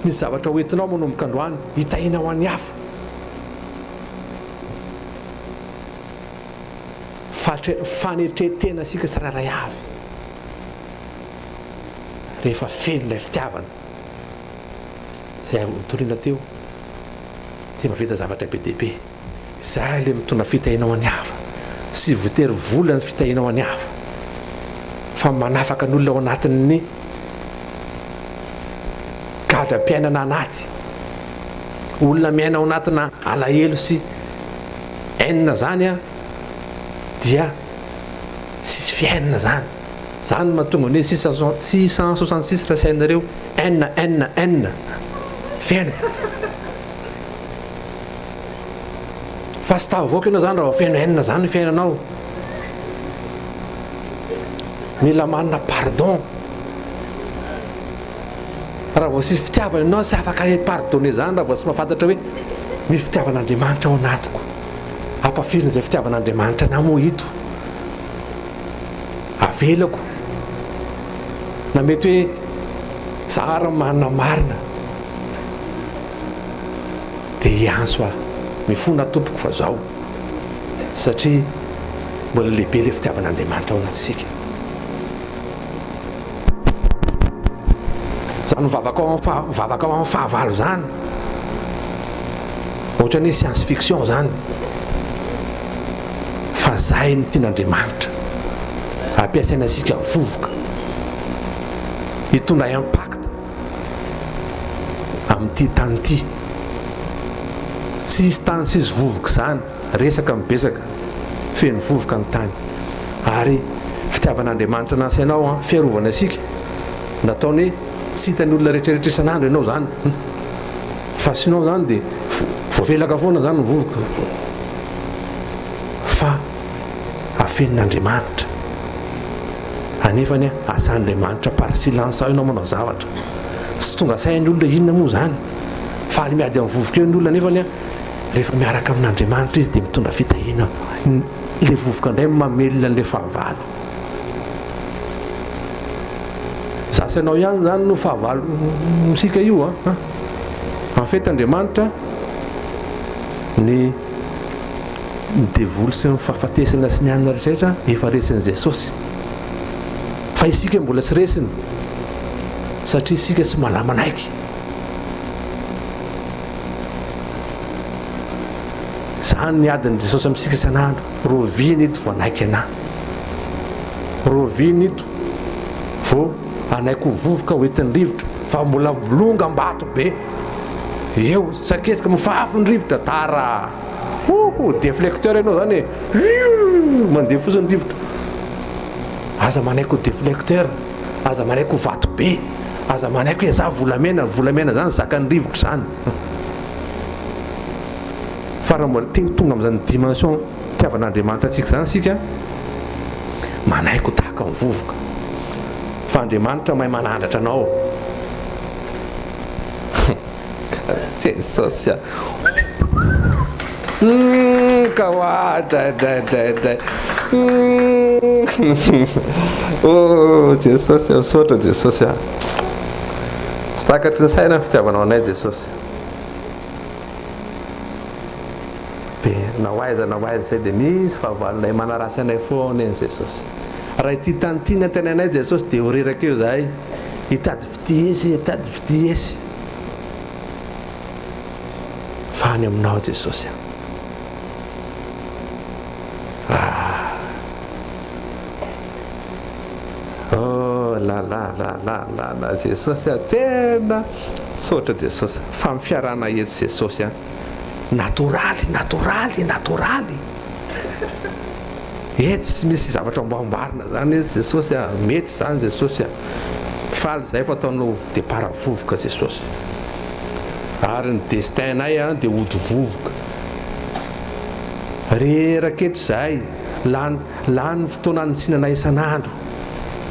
misy zavatra hoentinao manomboka androany hitahina ho an'ny hafa fanetretena asika tsiraray avy rehefa feno ilay fitiavana zay mitoriana teo dia mavita zavatra be dehibe zay le mitondra fitahina ho an'ny hafa sy votery vola ny fitahina ho an'ny hafa fa manafaka ny olona ao anatin'ny gadram-piainana anaty olona miaina ao anatina alahelo sy enina zany a dia sisy fiainana zany mahatonga ny hoe 666 raha sainareo enina fiaina fa sy tavoaka ianao zany raha feno enina zany ny fiainanao mila manana pardon raha vao sisy fitiavana ianao sy afaka pardonner zany raha vao tsy mahafantatra hoe misy fitiavan'Andriamanitra ao anatiko ampafirina izay fitiavan'Andriamanitra na moa hito avelako na mety hoe zahara manana marina dia hiantso mifona tompoko fa zao satria mbola lehibe le fitiavan'Andriamanitra ao anatsika zany vavaka ao amin'ny fahavalo zany ohatrany hoe science fiction zany fa zay no tian'Andriamanitra ampiasaina asika vovoka hitondra impact amin'ity tany ity tsy isy tany sisy vovoka zany resaka mibesaka feno vovoka ny tany ary fitiavan'Andriamanitra nasainao fiarovana asika nataony hoe tsy hitany olona rehetrarehetra isan'andro ianao zany fa sinao zany dia voavelaka foana zany ny vovoka fa afenin'Andriamanitra anefany asan'Andriamanitra par silence ianao manao zavatra sy tonga sain'ny olona inona moa zany fa ale miady amin'ny vovoka eo ny olona nefany rehefa miaraka amin'Andriamanitra izy dia mitondra fitahina le vovoka indray mamelona n'le fahavalo zasy ianao ihany zany no fahavalo misika io en fait Andriamanitra ny devoly sy ny fahafatesana sy ny anina rehetrarehetra efa resin'i Jesosy fa isika mbola tsy resiny satria isika sy malamanaiky. Zany ny adiny Jesosy amintsika isan'andro, rovina ito vao anaiky ana, rovina ito vao anaiko vovoka hoentin'ny rivotra, fa mbola bolongambato be eo saketsika mifafy ny rivotra tara déflecteur ianao zany mandeha fosiny rivotra, aza manaiko déflecteur, aza manaiko vato be, aza manaiko hoe za volamena zany zakany rivotra zany. Fa raha mbola tonga amin'izany dimension tiavan'Andriamanitra atsika zany sika, manaiko tahaka ny vovoka, fa Andriamanitra mahay manandratra anao. Jesosy ka dray oh Jesosy misaotra Jesosy sy takatry ny saina ny fitiavanao anay Jesosy. Be na hoaiza say dia misy fahavalonay manarasy anay foana eny Jesosy. Raha ity tany ity ny anteny anay Jesosy dia ho reraka eo zahay hitady vity esy fa any aminao Jesosy. Oh la Jesosy tena saotra Jesosy fa amin'ny fiarana eto Jesosy natoraly eto tsy misy zavatra mboambarina zany eto Jesosy mety zany Jesosy faly zay fa ataonao départ vovoka Jesosy, ary ny destinay dia ody vovoka reraka eto zahay lany ny fotoana anitsinanay isan'andro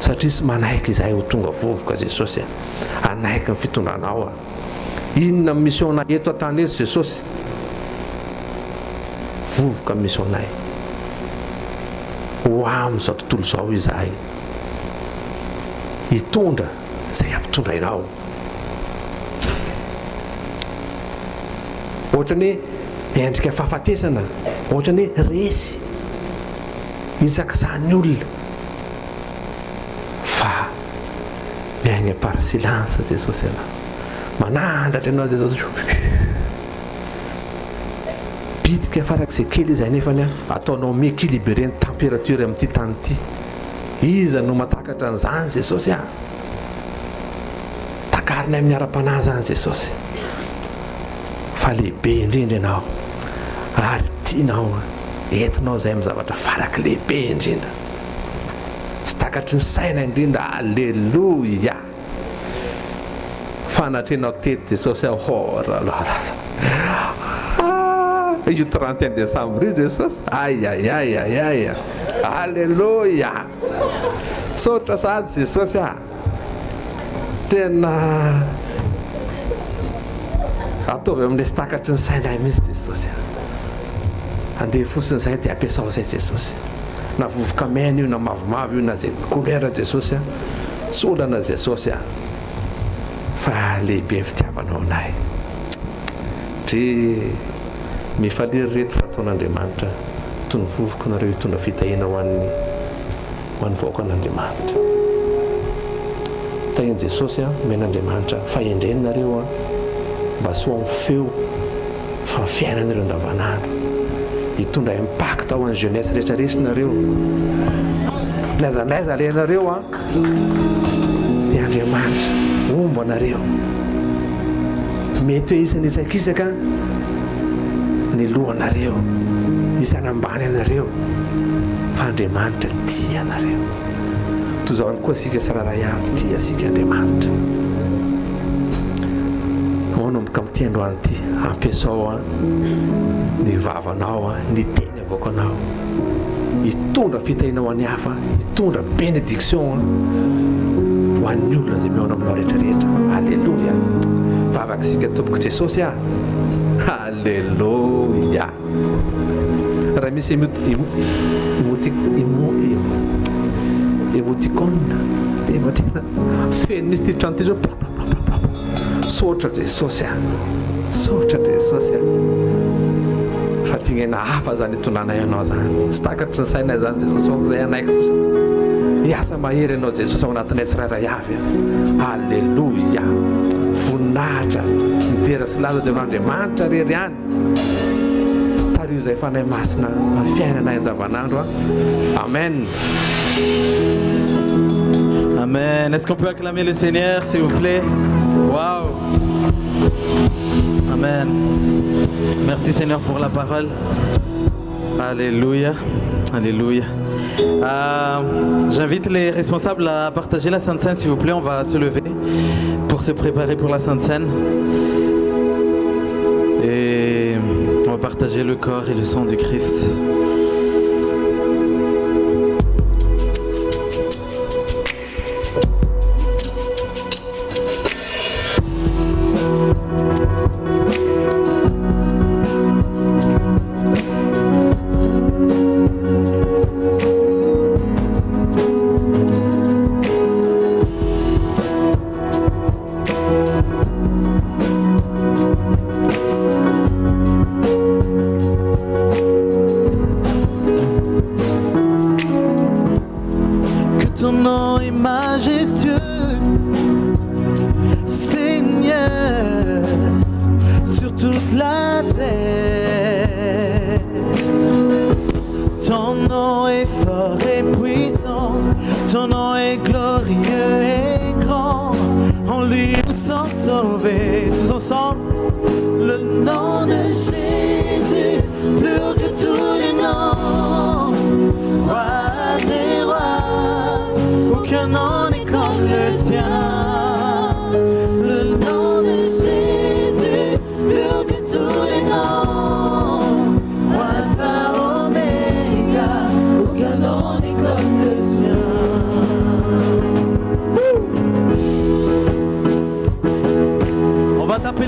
satria sy manaiky izahay ho tonga vovoka Jesosy, anaiky ny fitondranao. Inona ny missionnay eto an-tany eto Jesosy? Vovoka ny missionnay ho amin'izao tontolo izao izahay hitondra izay ampitondrainao. Ohatrany hoe endrika fahafatesana, ohatrany hoe resy hitsakazany olona, fa miaigna par silence Jesosy anao, manandratra ianao Jesosy, bitika farak'izay kely izay nefany ataonao miéquilibré ny température amin'ity tany ity. Iza no matakatra an'izany Jesosy takarina amin'ny ara-panahy zany Jesosy. Fa lehibe indrindra ianao ary tianao entinao zay amin'ny zavatra faraky lehibe indrindra, sy takatry ny saina indrindra. Alleluia. Fanatrenao teto Jesosy io 31 décembre io Jesosy, ay alleluia. Saotra sady Jesosy tena ataovy amin'ilay sy takatry ny sainay mihitsy Jesosy. Andeha fosiny zay dia ampiasao zay Jesosy, na vovoka mena io na mavomavo io na zay couleur Jesosy, solana Jesosy fa lehibe ny fitiavanao anay. Dre mifaliry reto fa ataon'Andriamanitra tony vovoka nareo hitondra fitahina ho an'ny vahoaka an'Andriamanitra. Tahiny Jesosy men'Andriamanitra fahendreninareo mba sy ho amin'ny feo fa fiainanareo andavanandro, hitondra impact ao amin'ny jeunesse rehetrarehetra nareo, laizalaiza alenareo dia Andriamanitra ombo anareo. Mety hoe isany isakisaka ny lohanareo, isany ambany anareo, fa Andriamanitra tia anareo. Toy izao koa asika sararay avy tia asika Andriamanitra. Manomboka amin'ity androany ity ampiasao ny vavanao, ny teny avoakanao, hitondra fitahinao any hafa, hitondra bénédiction ho an'ny olona izay miaona aminao rehetrarehetra. Alleluia. Vavakisika tompoko Jesosy alleluia. Raha misy emoticône dia tena feno misy ty trano ty zao, saotra Jesosy saotra Jesosy fa tingena hafa zany hitondranay anao zany, sy takatry ny sainay zany Jesosy, zay anaiky fosiny miasa mahery ianao jesosy ao anatinay tsirairay avy alleloia voninahitra midera sy laza dia amin'andriamanitra rery any tario izay fanay masina fiainanay andavanandro amen. Amen. Est-ce qu'on peut acclamer le Seigneur, s'il vous plaît? Waouh. Amen. Merci Seigneur pour la parole. Alléluia. Alléluia. J'invite les responsables à partager la Sainte Seine, s'il vous plaît. On va se lever pour se préparer pour la Sainte Seine. Et on va partager le corps et le sang du Christ.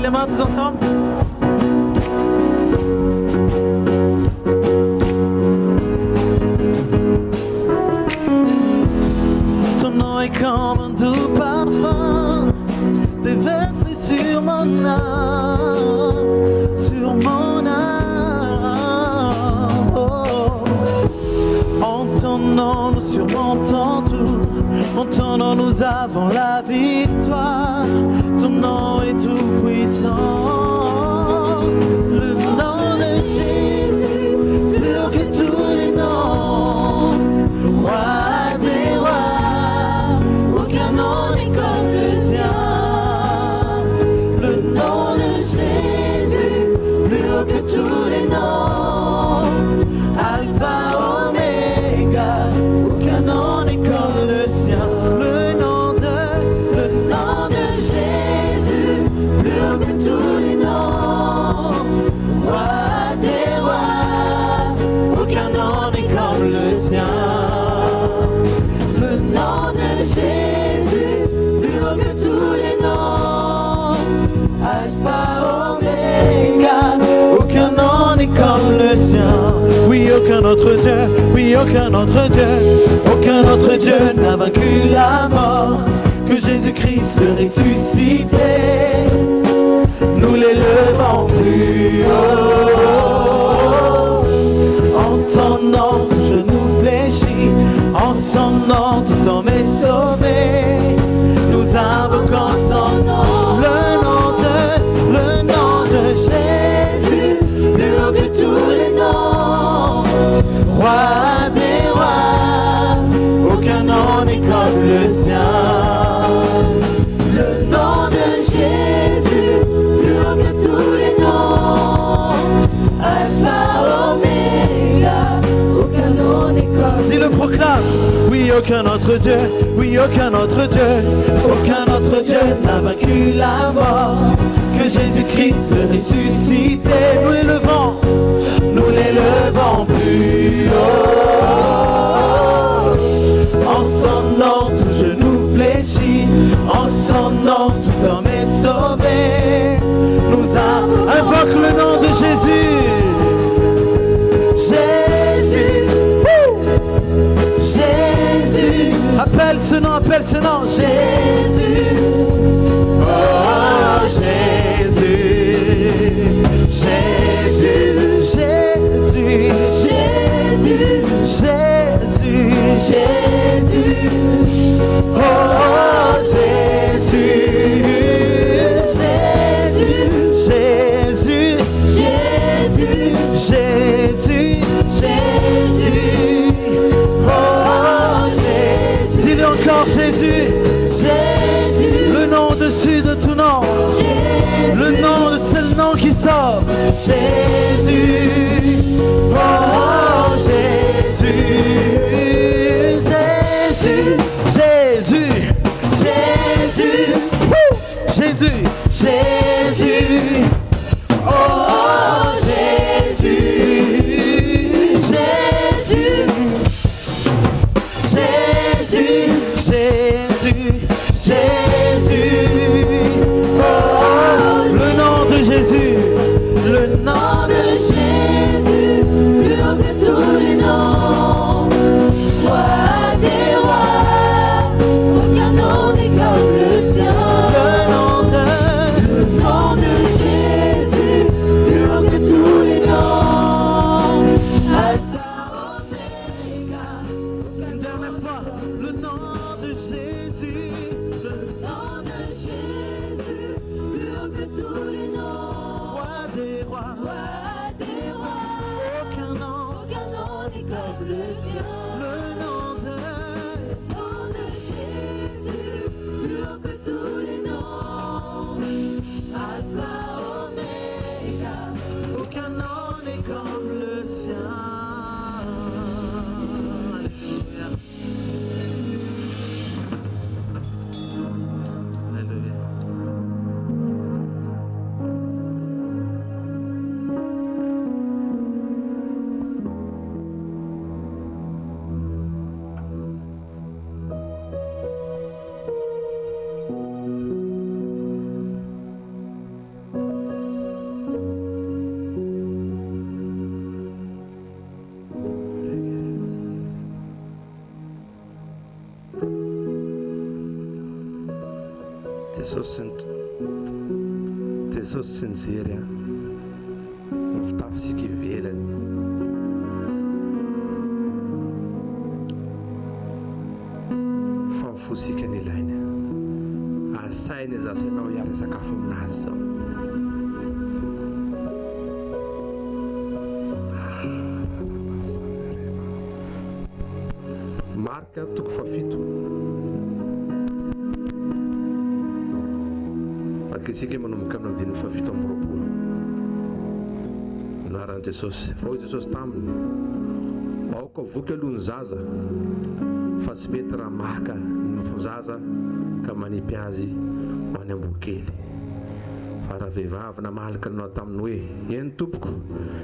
Les mains tous ensemble. Ton nom est comme un doux parfum déversé sur mon âme, sur mon âme. Oh. En ton nom nous surmontons tout, en ton nom nous avons la victoire. Ton nom est tout puissant, le nom de Jésus, plus que tous les noms, roi des rois, aucun nom n'est comme le sien. Le nom de Jésus, plus que tous les noms, Alpha, Oméga, aucun nom n'est comme le sien. Le nom de Jésus, plus que tous les noms, roi des rois, aucun nom n'est comme le sien. Le nom de Jésus, plus que tous les noms, Alpha, Oméga, aucun nom n'est comme le sien. Oui, aucun autre Dieu, oui, aucun autre Dieu, aucun autre Dieu n'a vaincu la mort que Jésus-Christ le ressuscité. Nous l'élevons plus haut. En ton nom tout genou fléchit, en son nom tout homme est sauvé. Nous invoquons son nom, le nom de Jésus, plus que tous les noms, roi des rois, aucun nom n'est comme le sien. Le nom de Jésus, plus que tous les noms, Alpha, Oméga, aucun nom n'est comme. Dis le proclame. Oui, aucun autre Dieu, oui, aucun autre Dieu, aucun autre Dieu n'a vaincu la mort que Jésus-Christ le ressuscité. Nous l'élevons plus haut. En son nom tout genou fléchit, en son nom tout homme est sauvé. Nous invoque le nom de Jésus. Jésus, Jésus, appelle ce nom, Jésus. Oh Jésus, Jésus, Jésus, Jésus, Jésus, Jésus, Oh Jésus, Jésus, Jésus, Jésus, Jésus, oh Jésus. Dis-le encore Jésus, Jésus, le nom au-dessus de tout nom, le nom, le seul nom qui sort, Jésus, oh Jésus, Jésus, Jésus, Jésus, Jésus, Jésus, oh Jésus, Jésus, Jésus, Jésus, Jésus, oh, le nom de Jésus, le nom de Jésus, plus haut que tous les noms, roi des rois, aucun nom n'est comme le sien. le nom de Jésus, plus haut que tous les noms, Alpha, Oméga, une dernière fois, le nom de Jésus, le nom de Jésus, plus haut que tous les noms, roi des rois, roi des rois, aucun nom n'est comme le sien. le nom de Jésus, plus haut que tous les noms, Alpha, Oméga. aucun nom n'est comme le sien. Alléluia. Alléluia. Jesús sincera, muftafi que velen. Fan fusika ni laina. Asai ni za senao yale sakafu mnazo. Marca tukufafito. Fakisike manumkano din fafito mropuro. Naran Jesus, foi Jesus tamni. Ao ko vukelun zaza. Fasmetra marca no zaza kama ni piazi manembukele. Para vevava na malika no tamnoe yen tupko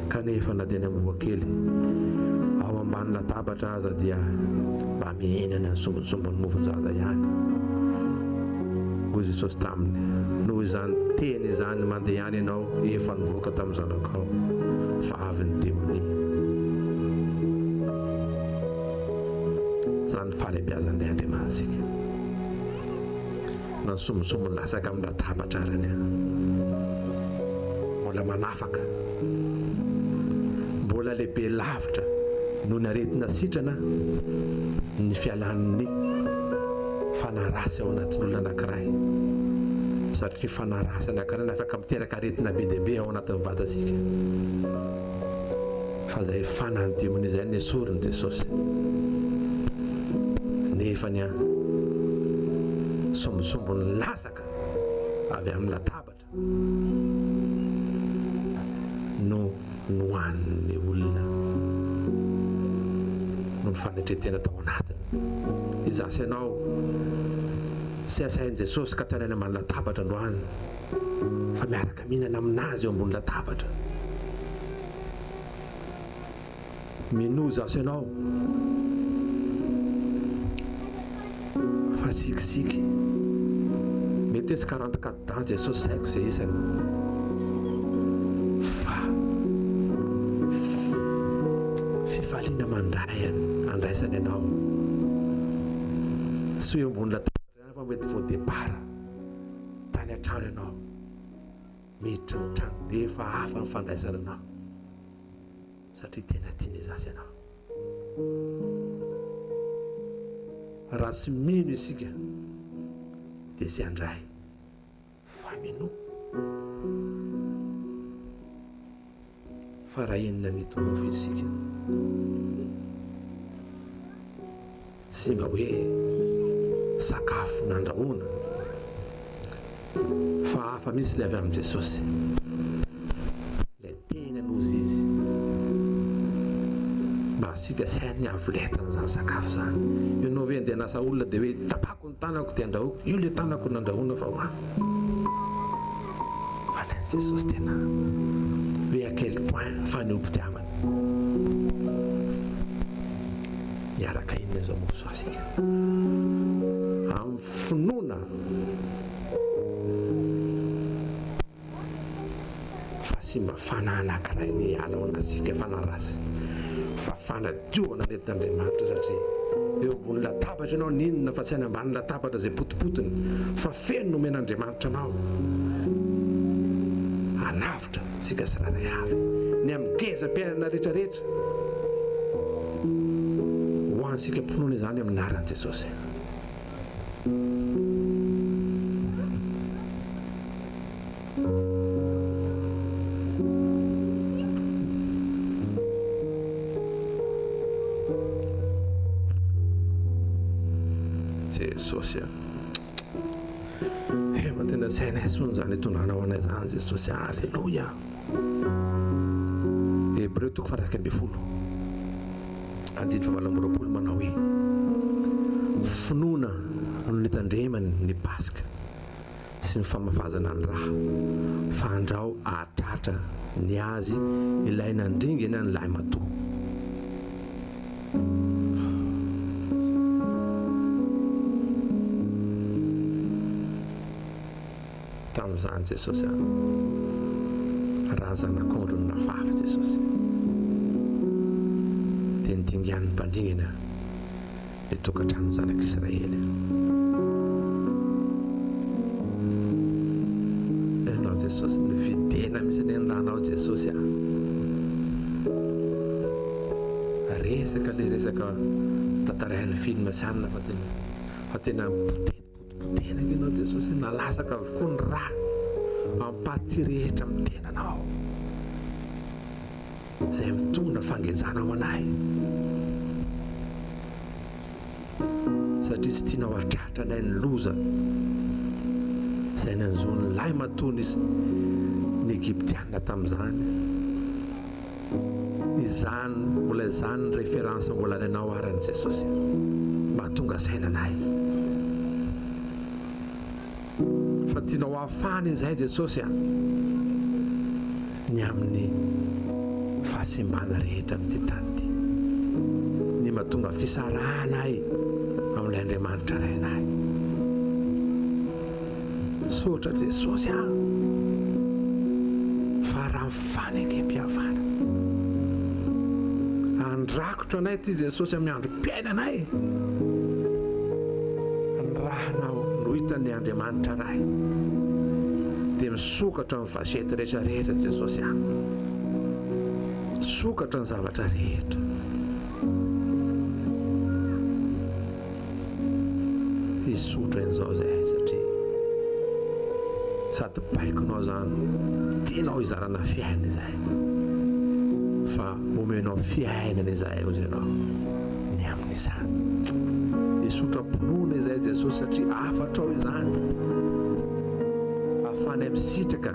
kanefa na dena mbukele. Ao ambany latabatra aza dia mba mihinana sombonsombony mofon-jaza ihany. Hoy Jesosy taminy noho izany teny izany mandeha ihany ianao efa nivoaka tamin'ny zanakao fa avy ny demoni. Zany fahalebiazan'ilay Andriamantsika. Na ny sombonsombony lasaka amin'ny latabatra arany mbola manafaka, mbola lehibe lavitra no naretina sitrana ny fialan'ny fanarasy ao anatin'olona anankiray. Satria fanarasy anankiray afaka miteraka aretina be dia be ao anatin'ny vatasika. Fa izay fanany demoni izay ny esoriny Jesosy. Nefa ny sombosombony lasaka avy amin'ny latabatra no nohan'ny olona no fanetretena tao anatiny. Izasy ianao sy asain'i Jesosy ka tanàna amin'ny latabatra androany fa miaraka mihinana aminazy eo ambony latabatra. Mino zasy ianao fa tsikisiky mety hoe 44 dents Jesosy saiko izay isany fa fifaliana mandray andraisany ianao sy hoe ambony latabatra fa mety vao départ tany an-trano ianao miditra ny trano efa hafa ny fandraisana anao satria tena tiany zasy ianao. raha tsy mino isika dia izay andray famino fa raha inona nitomofo isika sy mba hoe sakafo nandrahoana fa hafa misy ilay avy amin'i Jesosy ilay tena nozy izy mba asika sainy avoletan'izany sakafo zany. Ianao hoe andeha nasa olona dia hoe tapako ny tanako dia andrahoako, io ilay tanako nandrahoana fa hoany. Fa ilain'i Jesosy tena hoe à quel point faneom-pitiavana miaraka inona izao mofo zao asika amin'ny finoana fa sy mba fanahy anankiray ny ala ao anasika fanarasy fa fanadioana nentin'Andriamanitra satria eo ambony latabatra ianao ninona fa tsy any ambany latabatra izay potipotiny fa feno nomen'Andriamanitra anao anavitra sika siraray avy ny amin'ny gezam-piainana rehetrarehetra ho ansika mponoana izany amin'ny anaran'i Jesosy. Jesosy ema tena sainay sony zany tondrana anay zany Jesosy. Alleluia. Hébreu 12:20 anditro 20 manao hoe finoana no nitandremany ny Paska sy ny famafazana ny raha fa andrao ahatratra ny azy ilay nandringana ny lahy matoa. Tamin'izany Jesosy raha zanak'ondro no nafafy Jesosy dia nidingian'ny mpandringana ny tokantrano zanak'Israely. Ianao Jesosy nividena misy ny ranao Jesosy resaka le resaka tantarain'ny filma sianina fa tena mipotepotena ianao Jesosy nalasaka avokoa ny raha ampaty rehetra amin'ny tenanao izay mitondra fangejana ho anay satria tsy tianao hatratra anay ny loza izay nanzony lahy matony ny Egyptiana tamin'izany. Izany mbola izany ny référence mbola nanao aran'i Jesosy mba tonga sainanay fa tianao hahafany izay Jesosy ny amin'ny fahasimbana rehetra amin'ity tany ity ny mahatonga fisarahanay amin'ilay Andriamanitra rainay. Sotra Jesosy fa raha mifanekem-pihavana andrakotra anay ty Jesosy amin'ny androm-piainanay ny rahanao no hitan'ny Andriamanitra ray dia misokatra amin'ny vazety rehetrarehetra Jesosy sokatra ny zavatra rehetra. Isotra an'izao zay satria sady baikonao zany tianao izarana fiainana izay fa omenao fiainana izay ozy ianao ny amin'izany isotra-pinoana izay Jesosy satria afatrao izany ahafany misitraka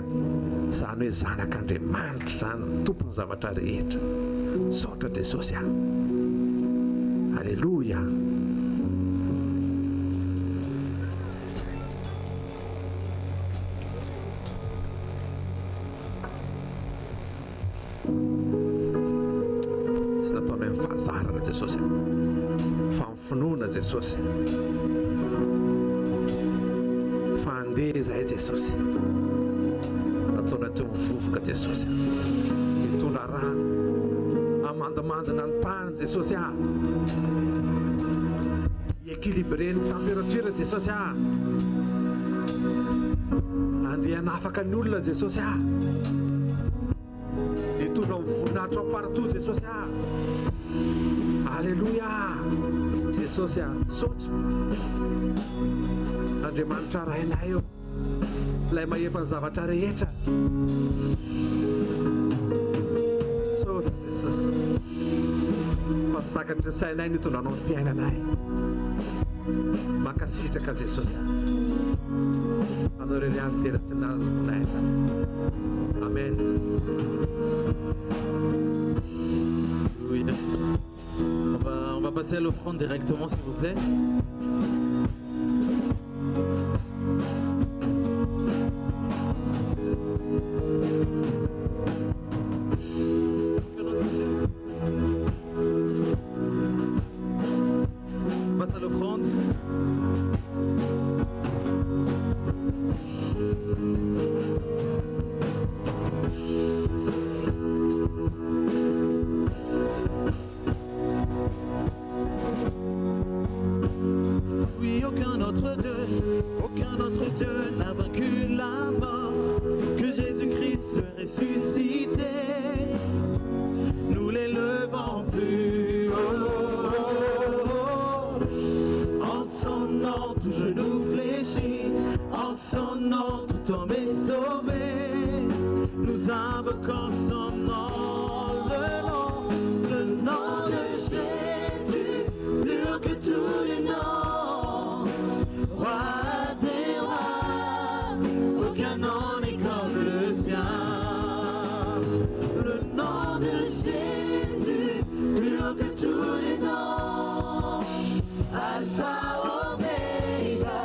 izany hoe zanak'Andriamanitra zany tompony zavatra rehetra. Sotra Jesosy Alleluia. Sy nataonay mifahazarana Jesosy fa mifinoana Jesosy fa andeha zahay Jesosy nataonay teo mivovoka Jesosy mitondra rano amandamandana ny tany Jesosy équilibré ny température Jesosy andeha hanafaka ny olona Jesosy hitondra mivoninahitra ao partout Jesosy. Alleluia. jesosy sotra andriamanitra rainay eo ilay mahefa ny zavatra rehetra sotra jesosy fa sy takatry ny sainay ny tondranao ny fiainanay mankasitraka jesosy anao reny any tena sy nazy vonay amen. Oui. On va passer à l'offrande directement, s'il vous plaît. On passe à l'offrande. Oui, aucun autre Dieu n'a vaincu la mort, que Jésus-Christ le ressuscité. Nous l'élevons plus haut. En son nom, tout genou fléchit. En son nom, tout homme est sauvé. Nous invoquons son nom, le nom de Jésus, plus que tous les noms. Roi des rois, aucun nom n'est comme le sien. Le nom de Jésus, plus que tous les noms. Alpha, Oméga,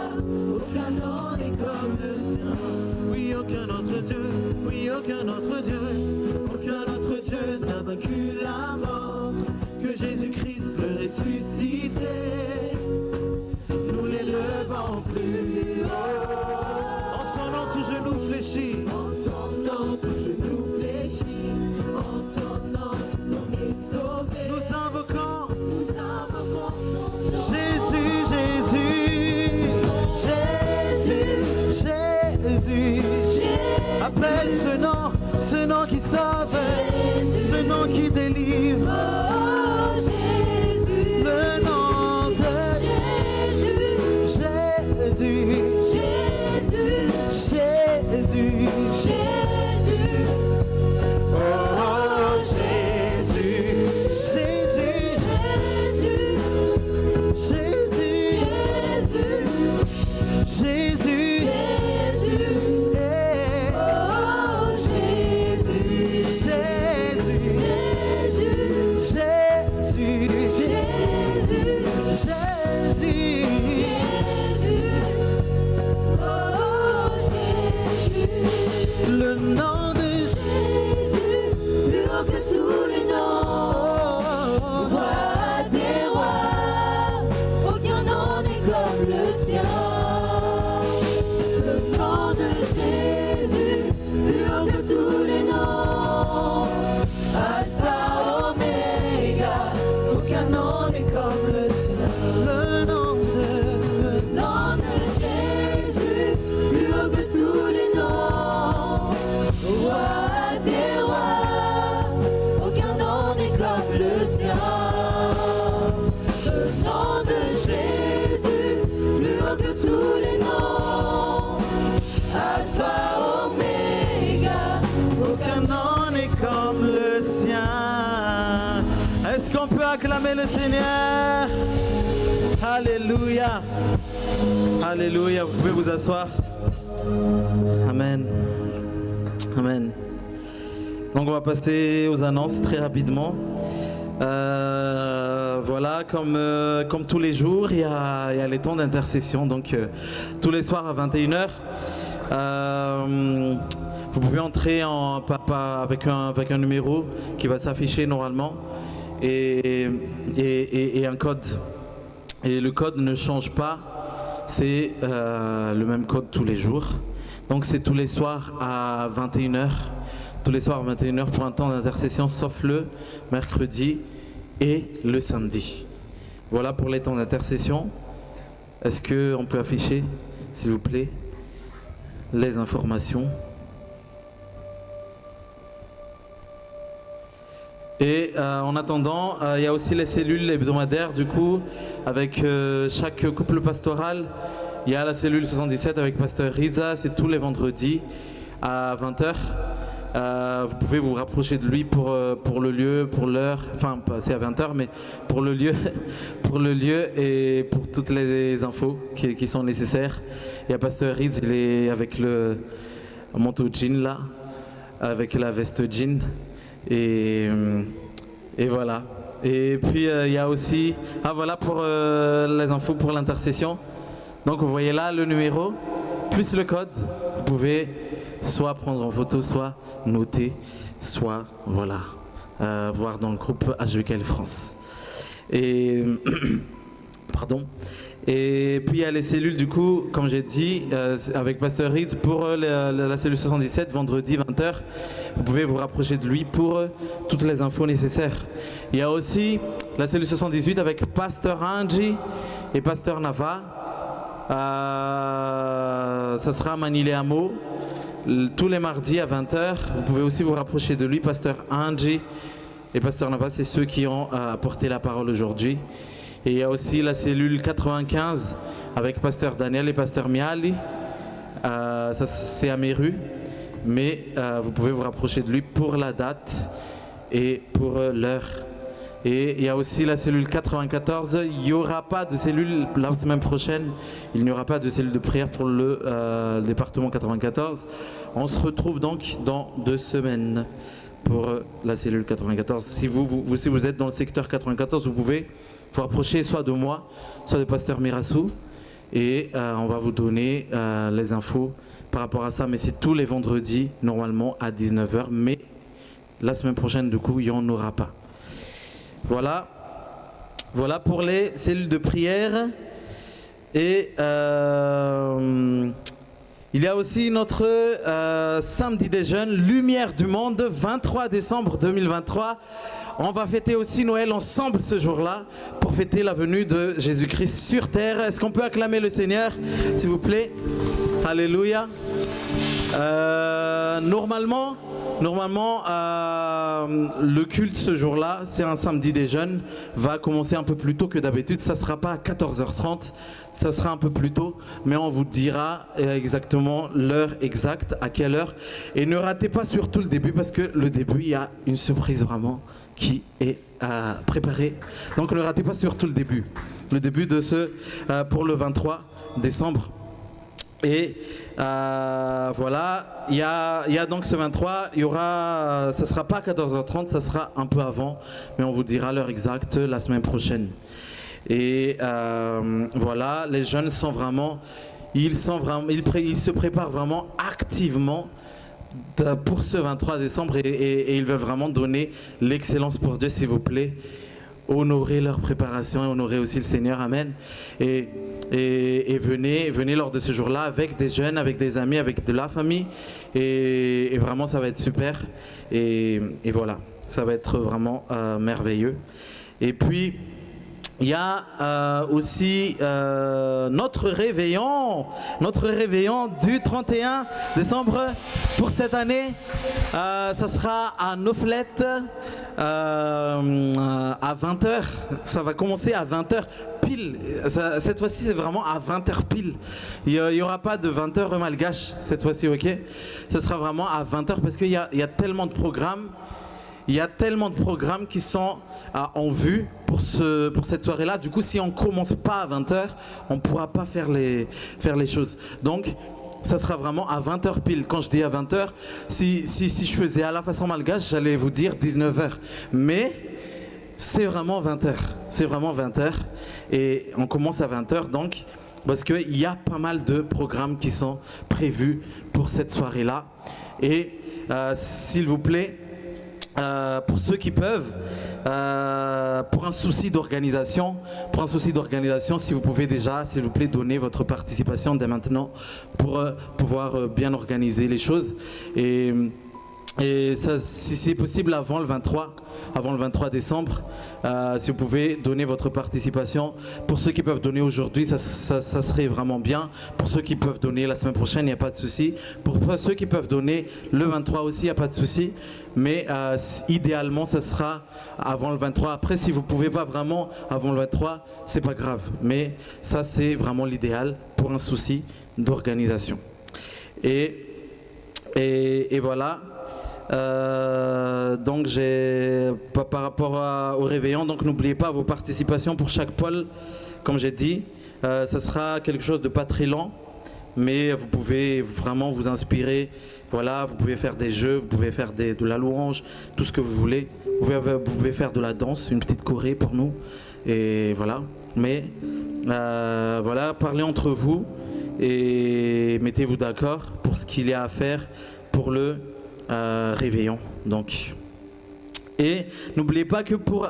aucun nom n'est comme le sien. Oui, aucun autre Dieu, oui, aucun autre Dieu, aucun autre Dieu n'a vaincu la mort, que Jésus-Christ le ressuscité. Nous l'élevons plus haut. En son nom, tout genou fléchit. En son nom, tout genou fléchit. En son nom, tout homme est sauvé. Nous invoquons Jésus, Jésus, Jésus, Jésus. Appelle ce nom qui sauve, ce nom qui délivre. Le nom de Jésus, Jésus, Jésus. Oh Jésus, Jésus, Jésus, Jésus, le nom de Jésus, plus haut que tous les noms. Roi des rois, aucun nom n'est comme le sien. Le nom de Jésus, plus haut que tous les noms. Alpha, Oméga, aucun nom n'est comme le sien. Le nom de Jésus, plus haut que tous les noms. Roi des rois, aucun nom n'est comme le sien. Le nom de Jésus, plus haut que tous les noms. Alpha, Oméga, aucun nom n'est comme le sien. Est-ce qu'on peut acclamer le Seigneur? Alléluia. Alléluia. Vous pouvez vous asseoir. Amen. Amen. Donc on va passer aux annonces très rapidement. Voilà, comme tous les jours, il y a les temps d'intercession. Donc tous les soirs à 21h, vous pouvez entrer avec un numéro qui va s'afficher normalement et un code. Et le code ne change pas, c'est le même code tous les jours. Donc c'est tous les soirs à 21h. Tous les soirs à 21h pour un temps d'intercession, sauf le mercredi et le samedi. Voilà pour les temps d'intercession. Est-ce qu'on peut afficher, s'il vous plaît, les informations? Et en attendant, il y a aussi les cellules hebdomadaires, du coup, avec chaque couple pastoral. Il y a la cellule 77 avec Pasteur Riza, c'est tous les vendredis à 20h. Vous pouvez vous rapprocher de lui pour le lieu, pour l'heure, enfin c'est à 20h, mais pour le lieu, pour le lieu et pour toutes les infos qui sont nécessaires. Il y a Pasteur Riz, il est avec le manteau jean là, avec la veste jean et voilà. Et puis il y a aussi, voilà pour les infos pour l'intercession. Donc vous voyez là le numéro, plus le code, vous pouvez soit prendre en photo, soit noter, soit voilà, voir dans le groupe HVKL France. Et pardon. Et puis il y a les cellules du coup, comme j'ai dit, avec Pasteur Reed pour la cellule 77, vendredi 20h. Vous pouvez vous rapprocher de lui pour toutes les infos nécessaires. Il y a aussi la cellule 78 avec Pasteur Angie et Pasteur Nava. Ça sera à Manille-les-Hameaux. Tous les mardis à 20h, vous pouvez aussi vous rapprocher de lui, Pasteur Angie et Pasteur Nava, c'est ceux qui ont apporté la parole aujourd'hui. Et il y a aussi la cellule 95 avec Pasteur Daniel et Pasteur Miali, ça c'est à Méru, mais vous pouvez vous rapprocher de lui pour la date et pour l'heure. Et il y a aussi la cellule 94, il n'y aura pas de cellule la semaine prochaine, il n'y aura pas de cellule de prière pour le département 94. On se retrouve donc dans 2 semaines pour la cellule 94. Si vous êtes dans le secteur 94, vous pouvez vous rapprocher soit de moi, soit de Pasteur Mirassou, et on va vous donner les infos par rapport à ça. Mais c'est tous les vendredis, normalement à 19h, mais la semaine prochaine, du coup, il n'y en aura pas. Voilà pour les cellules de prière. Et il y a aussi notre samedi des jeunes, Lumière du monde, 23 décembre 2023. On va fêter aussi Noël ensemble ce jour-là pour fêter la venue de Jésus-Christ sur terre. Est-ce qu'on peut acclamer le Seigneur, s'il vous plaît? Alléluia. Normalement, le culte ce jour-là, c'est un samedi des jeunes, va commencer un peu plus tôt que d'habitude. Ça ne sera pas à 14h30, ça sera un peu plus tôt, mais on vous dira exactement l'heure exacte, à quelle heure. Et ne ratez pas surtout le début, parce que le début, il y a une surprise vraiment qui est préparée. Donc ne ratez pas surtout le début de pour le 23 décembre. Et voilà, il y a donc ce 23, ça ne sera pas à 14h30, ça sera un peu avant, mais on vous dira l'heure exacte la semaine prochaine. Et voilà, les jeunes ils se préparent vraiment activement pour ce 23 décembre et ils veulent vraiment donner l'excellence pour Dieu, s'il vous plaît. Honorer leur préparation et honorer aussi le Seigneur, amen. Et venez lors de ce jour-là avec des jeunes, avec des amis, avec de la famille. Et vraiment, ça va être super. Et voilà, ça va être vraiment merveilleux. Et puis, il y a aussi notre réveillon du 31 décembre pour cette année. Ça sera à Noflette à 20h. Ça va commencer à 20h pile. Cette fois-ci, c'est vraiment à 20h pile. Il n'y aura pas de 20h malgache cette fois-ci, ok? Ça sera vraiment à 20h parce qu'il y a tellement de programmes. Il y a tellement de programmes qui sont en vue pour cette soirée-là. Du coup, si on ne commence pas à 20h, on ne pourra pas faire les choses. Donc, ça sera vraiment à 20h pile. Quand je dis à 20h, si je faisais à la façon malgache, j'allais vous dire 19h. Mais c'est vraiment 20h. C'est vraiment 20h. Et on commence à 20h, donc, parce qu'il y a pas mal de programmes qui sont prévus pour cette soirée-là. Et s'il vous plaît, pour ceux qui peuvent, pour un souci d'organisation, si vous pouvez déjà, s'il vous plaît, donner votre participation dès maintenant pour pouvoir bien organiser les choses. Et Et ça, si c'est possible avant le 23 décembre, si vous pouvez donner votre participation. Pour ceux qui peuvent donner aujourd'hui, ça serait vraiment bien. Pour ceux qui peuvent donner la semaine prochaine, il n'y a pas de souci. Pour ceux qui peuvent donner le 23 aussi, il n'y a pas de souci. Mais idéalement, ça sera avant le 23. Après, si vous ne pouvez pas vraiment avant le 23, c'est pas grave. Mais ça, c'est vraiment l'idéal pour un souci d'organisation. Et voilà. Donc par rapport au réveillon, donc n'oubliez pas vos participations pour chaque pôle. Comme j'ai dit, ça sera quelque chose de pas très lent, mais vous pouvez vraiment vous inspirer. Voilà, vous pouvez faire des jeux, vous pouvez faire de la louange, tout ce que vous voulez. Vous pouvez faire de la danse, une petite choré pour nous, et voilà. Mais voilà, parlez entre vous et mettez-vous d'accord pour ce qu'il y a à faire pour le réveillon. Donc, et n'oubliez pas que pour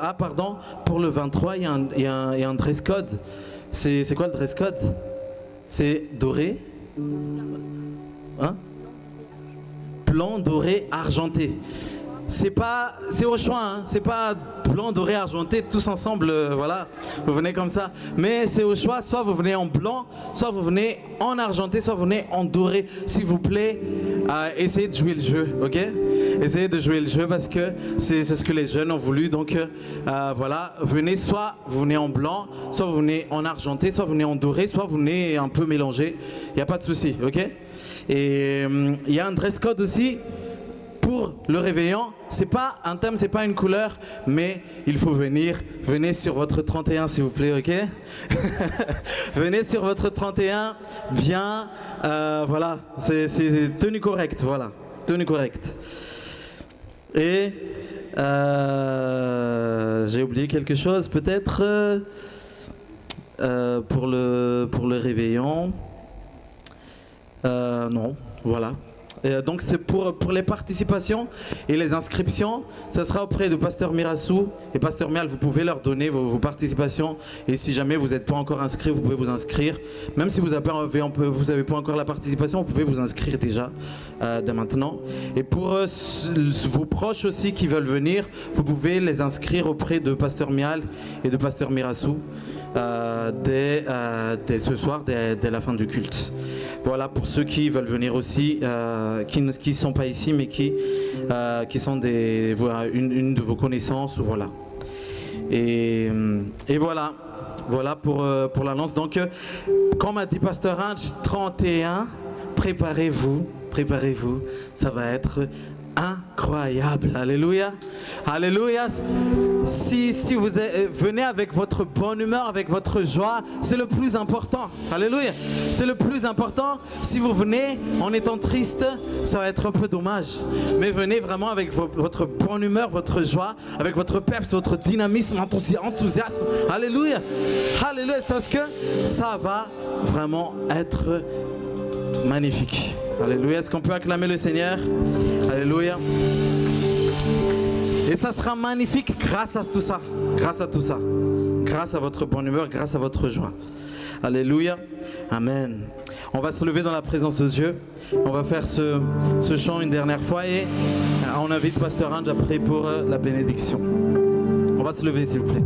le 23 il y a un dress code. C'est quoi le dress code? C'est doré, hein? Blanc, doré, argenté. C'est au choix, hein? C'est pas blanc, doré, argenté, tous ensemble, voilà, vous venez comme ça. Mais c'est au choix, soit vous venez en blanc, soit vous venez en argenté, soit vous venez en doré. S'il vous plaît, essayez de jouer le jeu, ok? Essayez de jouer le jeu parce que c'est ce que les jeunes ont voulu. Donc voilà, soit vous venez en blanc, soit vous venez en argenté, soit vous venez en doré, soit vous venez un peu mélangé. Il n'y a pas de souci, ok? Et il y a un dress code aussi. Pour le réveillon, c'est pas un thème, c'est pas une couleur, mais il faut venir. Venez sur votre 31, s'il vous plaît, ok? Venez sur votre 31, bien, voilà, c'est tenue correcte, voilà, tenue correcte. Et j'ai oublié quelque chose, peut-être, pour le réveillon. Non, voilà. Donc c'est pour les participations et les inscriptions, ça sera auprès de Pasteur Mirassou et Pasteur Mial. Vous pouvez leur donner vos participations, et si jamais vous n'êtes pas encore inscrit, vous pouvez vous inscrire. Même si vous n'avez pas encore la participation, vous pouvez vous inscrire déjà dès maintenant. Et pour vos proches aussi qui veulent venir, vous pouvez les inscrire auprès de Pasteur Mial et de Pasteur Mirassou dès ce soir, dès la fin du culte. Voilà, pour ceux qui veulent venir aussi, qui ne sont pas ici, mais qui sont une de vos connaissances, voilà. Et voilà pour l'annonce. Donc, comme a dit Pasteur Ange, 31, préparez-vous, ça va être incroyable. Alléluia, alléluia. Si vous venez avec votre bonne humeur, avec votre joie, c'est le plus important. Alléluia, c'est le plus important. Si vous venez en étant triste, ça va être un peu dommage. Mais venez vraiment avec votre bonne humeur, votre joie, avec votre peps, votre dynamisme, enthousiasme. Alléluia, alléluia, parce que ça va vraiment être magnifique. Alléluia. Est-ce qu'on peut acclamer le Seigneur? Alléluia. Et ça sera magnifique grâce à tout ça. Grâce à tout ça. Grâce à votre bonne humeur, grâce à votre joie. Alléluia. Amen. On va se lever dans la présence de Dieu. On va faire ce chant une dernière fois et on invite Pasteur Ange après pour la bénédiction. On va se lever, s'il vous plaît.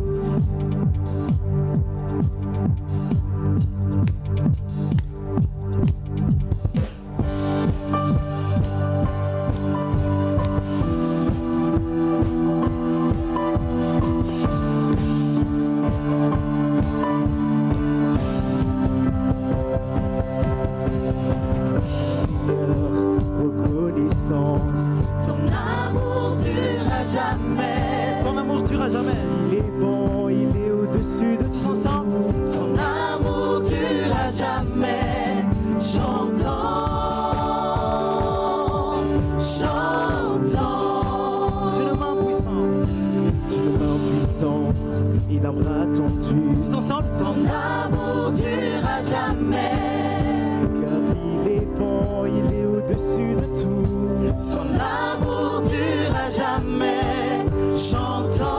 Chantons,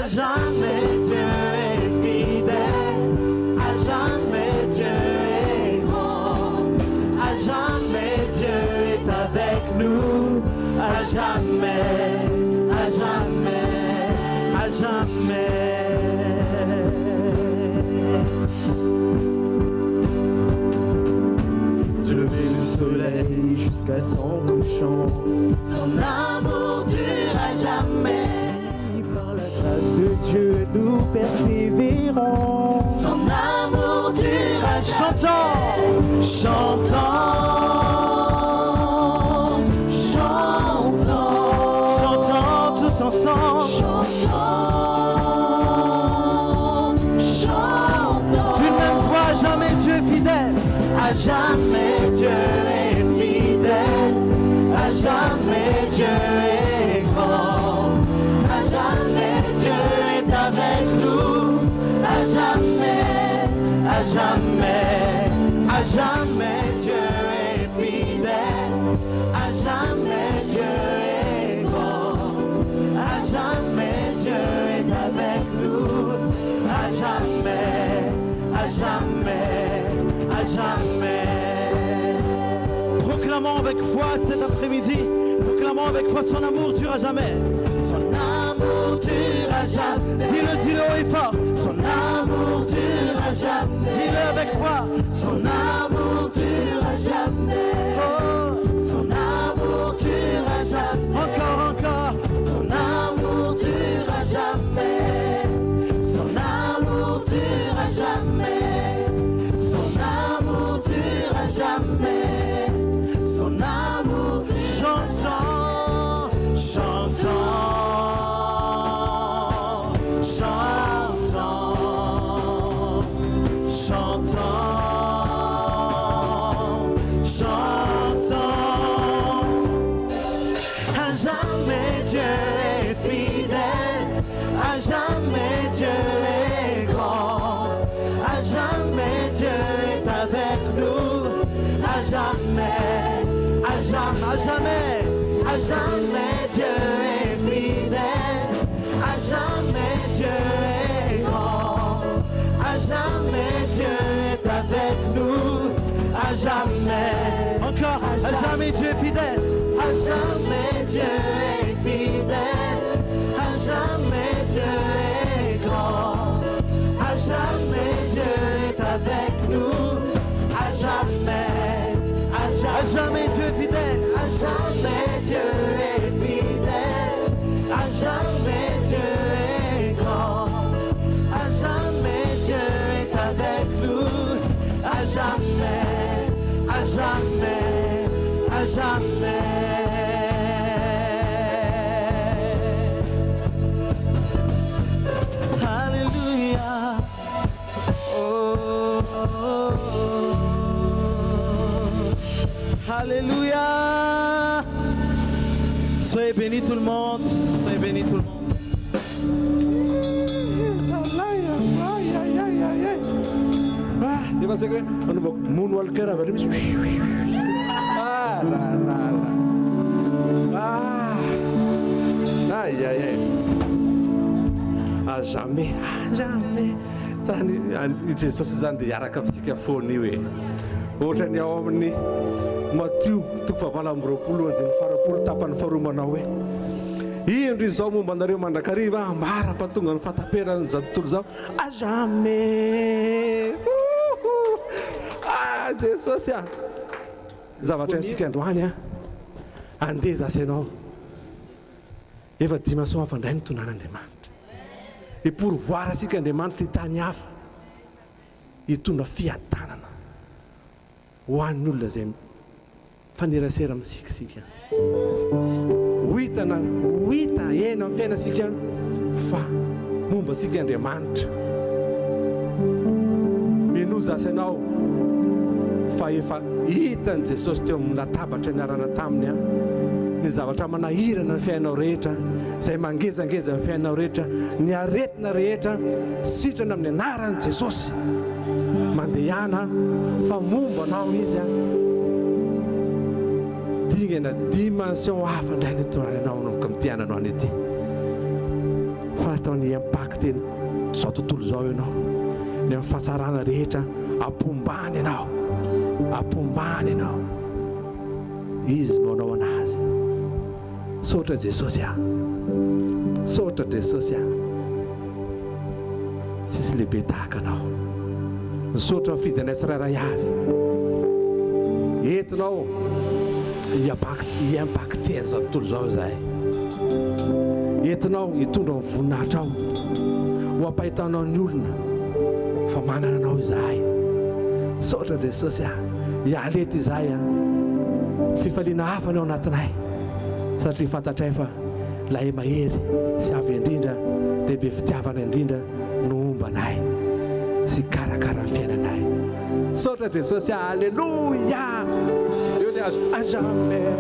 À jamais Dieu est fidèle, à jamais Dieu est grand, à jamais Dieu est avec nous, à jamais, à jamais, à jamais. Du lever du soleil jusqu'à son couchant, son amour dure à jamais. Par la grâce de Dieu, nous persévérons. Son amour dure à jamais. Chantons, chantons, chantons, chantons tous ensemble. Chantons, chantons. D'une même voix, jamais Dieu est fidèle. À jamais Dieu est fidèle. À jamais Dieu est grand. À jamais Dieu est avec nous. À jamais, à jamais, à jamais Dieu est fidèle. À jamais Dieu est grand. À jamais Dieu est avec nous. À jamais, à jamais, à jamais. Proclamons avec foi cet après-midi. Proclamons avec foi son amour dure à jamais. Son amour dure à jamais. Dis-le, dis-le haut et fort. Son amour dure à jamais. Dis-le avec foi. Son amour dure à jamais. Oh, son amour dure à jamais. Encore, encore. Son amour dure à jamais. Son amour dure à jamais. Son amour dure à jamais. Son amour. Chantons, chantons, chantons, chantons, chantons. À jamais Dieu est fidèle. À jamais Dieu est grand. À jamais Dieu est avec nous. À jamais, à jamais, à jamais, à jamais Dieu est fidèle. À jamais Dieu est grand. À jamais Dieu est avec nous. À jamais, encore, à jamais Dieu est fidèle. À jamais Dieu est fidèle. À jamais Dieu est grand. À jamais Dieu est avec nous. À jamais, à jamais Dieu est fidèle. À jamais Dieu est fidèle. À jamais Dieu est grand. À jamais Dieu est avec nous. À jamais, à jamais, à jamais. Alléluia. Oh, oh, oh. Alléluia. Soyez bénis tout le monde. Soyez bénis tout le monde. Dia kasi ko ano ba moonwalker apa dia? Ah, ah, ya. À jamais, jamais. Tani Jesus zany dia araka amintsika foana io e. Ohatra ny ao amin'ny Matthieu 7:20 tapany faharoa manao hoe indro izao momba anareo mandrakariva ambara-patonga ny fataperany zao tontolo zao à jamais. Ah Jesosy a zavatra ansika androany a andeha zasy ianao efa dimension hafa indray ny tonan'Andriamanitra et pour voir asika Andriamanitra hitany hafa hitondra fiadanana ho an'ny olona zay fanerasera amin'sikasika ho hita ena amin'ny fiainasika fa momba asika Andriamanitra meno zasy ianao fa efa hitan'i Jesosy teo amin'ny latabatra niarana taminy a ny zavatra manahirana ny fiainao rehetra izay mangezangeza ny fiainao rehetra ny aretina rehetra sitrana amin'ny anaran'i Jesosy mandehana fa momba anao izy a dingana dimension hafa indray ny tonananao nomboka mitiananao any ity fa ataony impacte zao tontolo zao ianao ny amin'ny fahatsarana rehetra ampombany ianao izy no anao anazy sotra Jesosy sisy lehibe tahaka anao misotra mifidy anay tsirairay avy entinao hiimpacte zao tontolo zao zahay entinao hitondra ny voninahitra ao ho ampahitanao ny olona fa manana anao izahay sotra Jesosy hialeto izahay fifaliana hafa ny ao anatinay satria fantatray fa lay mahery sy avy indrindra lehibe fitiavana indrindra no ombanay sy karakara ny fiainanay sotra Jesosy alleluia eo le à jamais.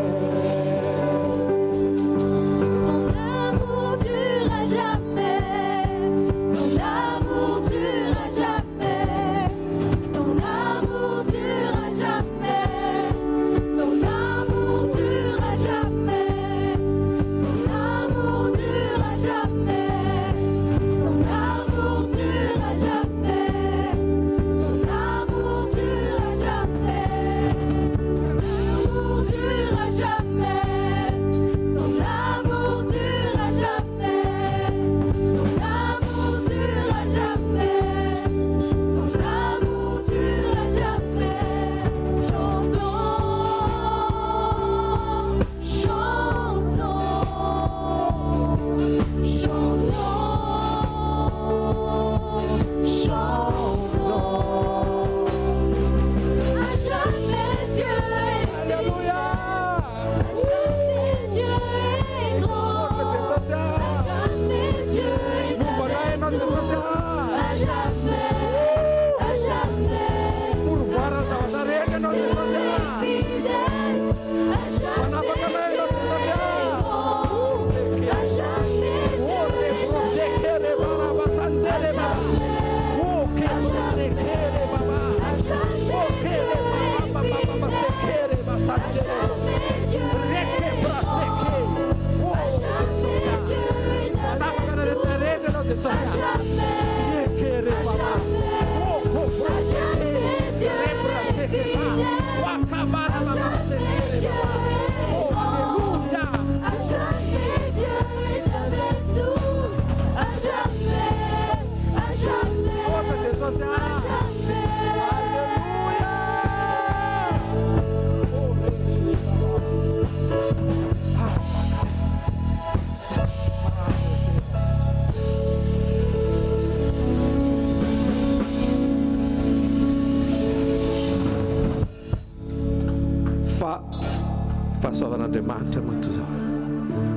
Fahasoavan'Andriamanitra moa toy zao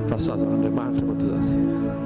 fahasoavan'Andriamanitra moa toy zao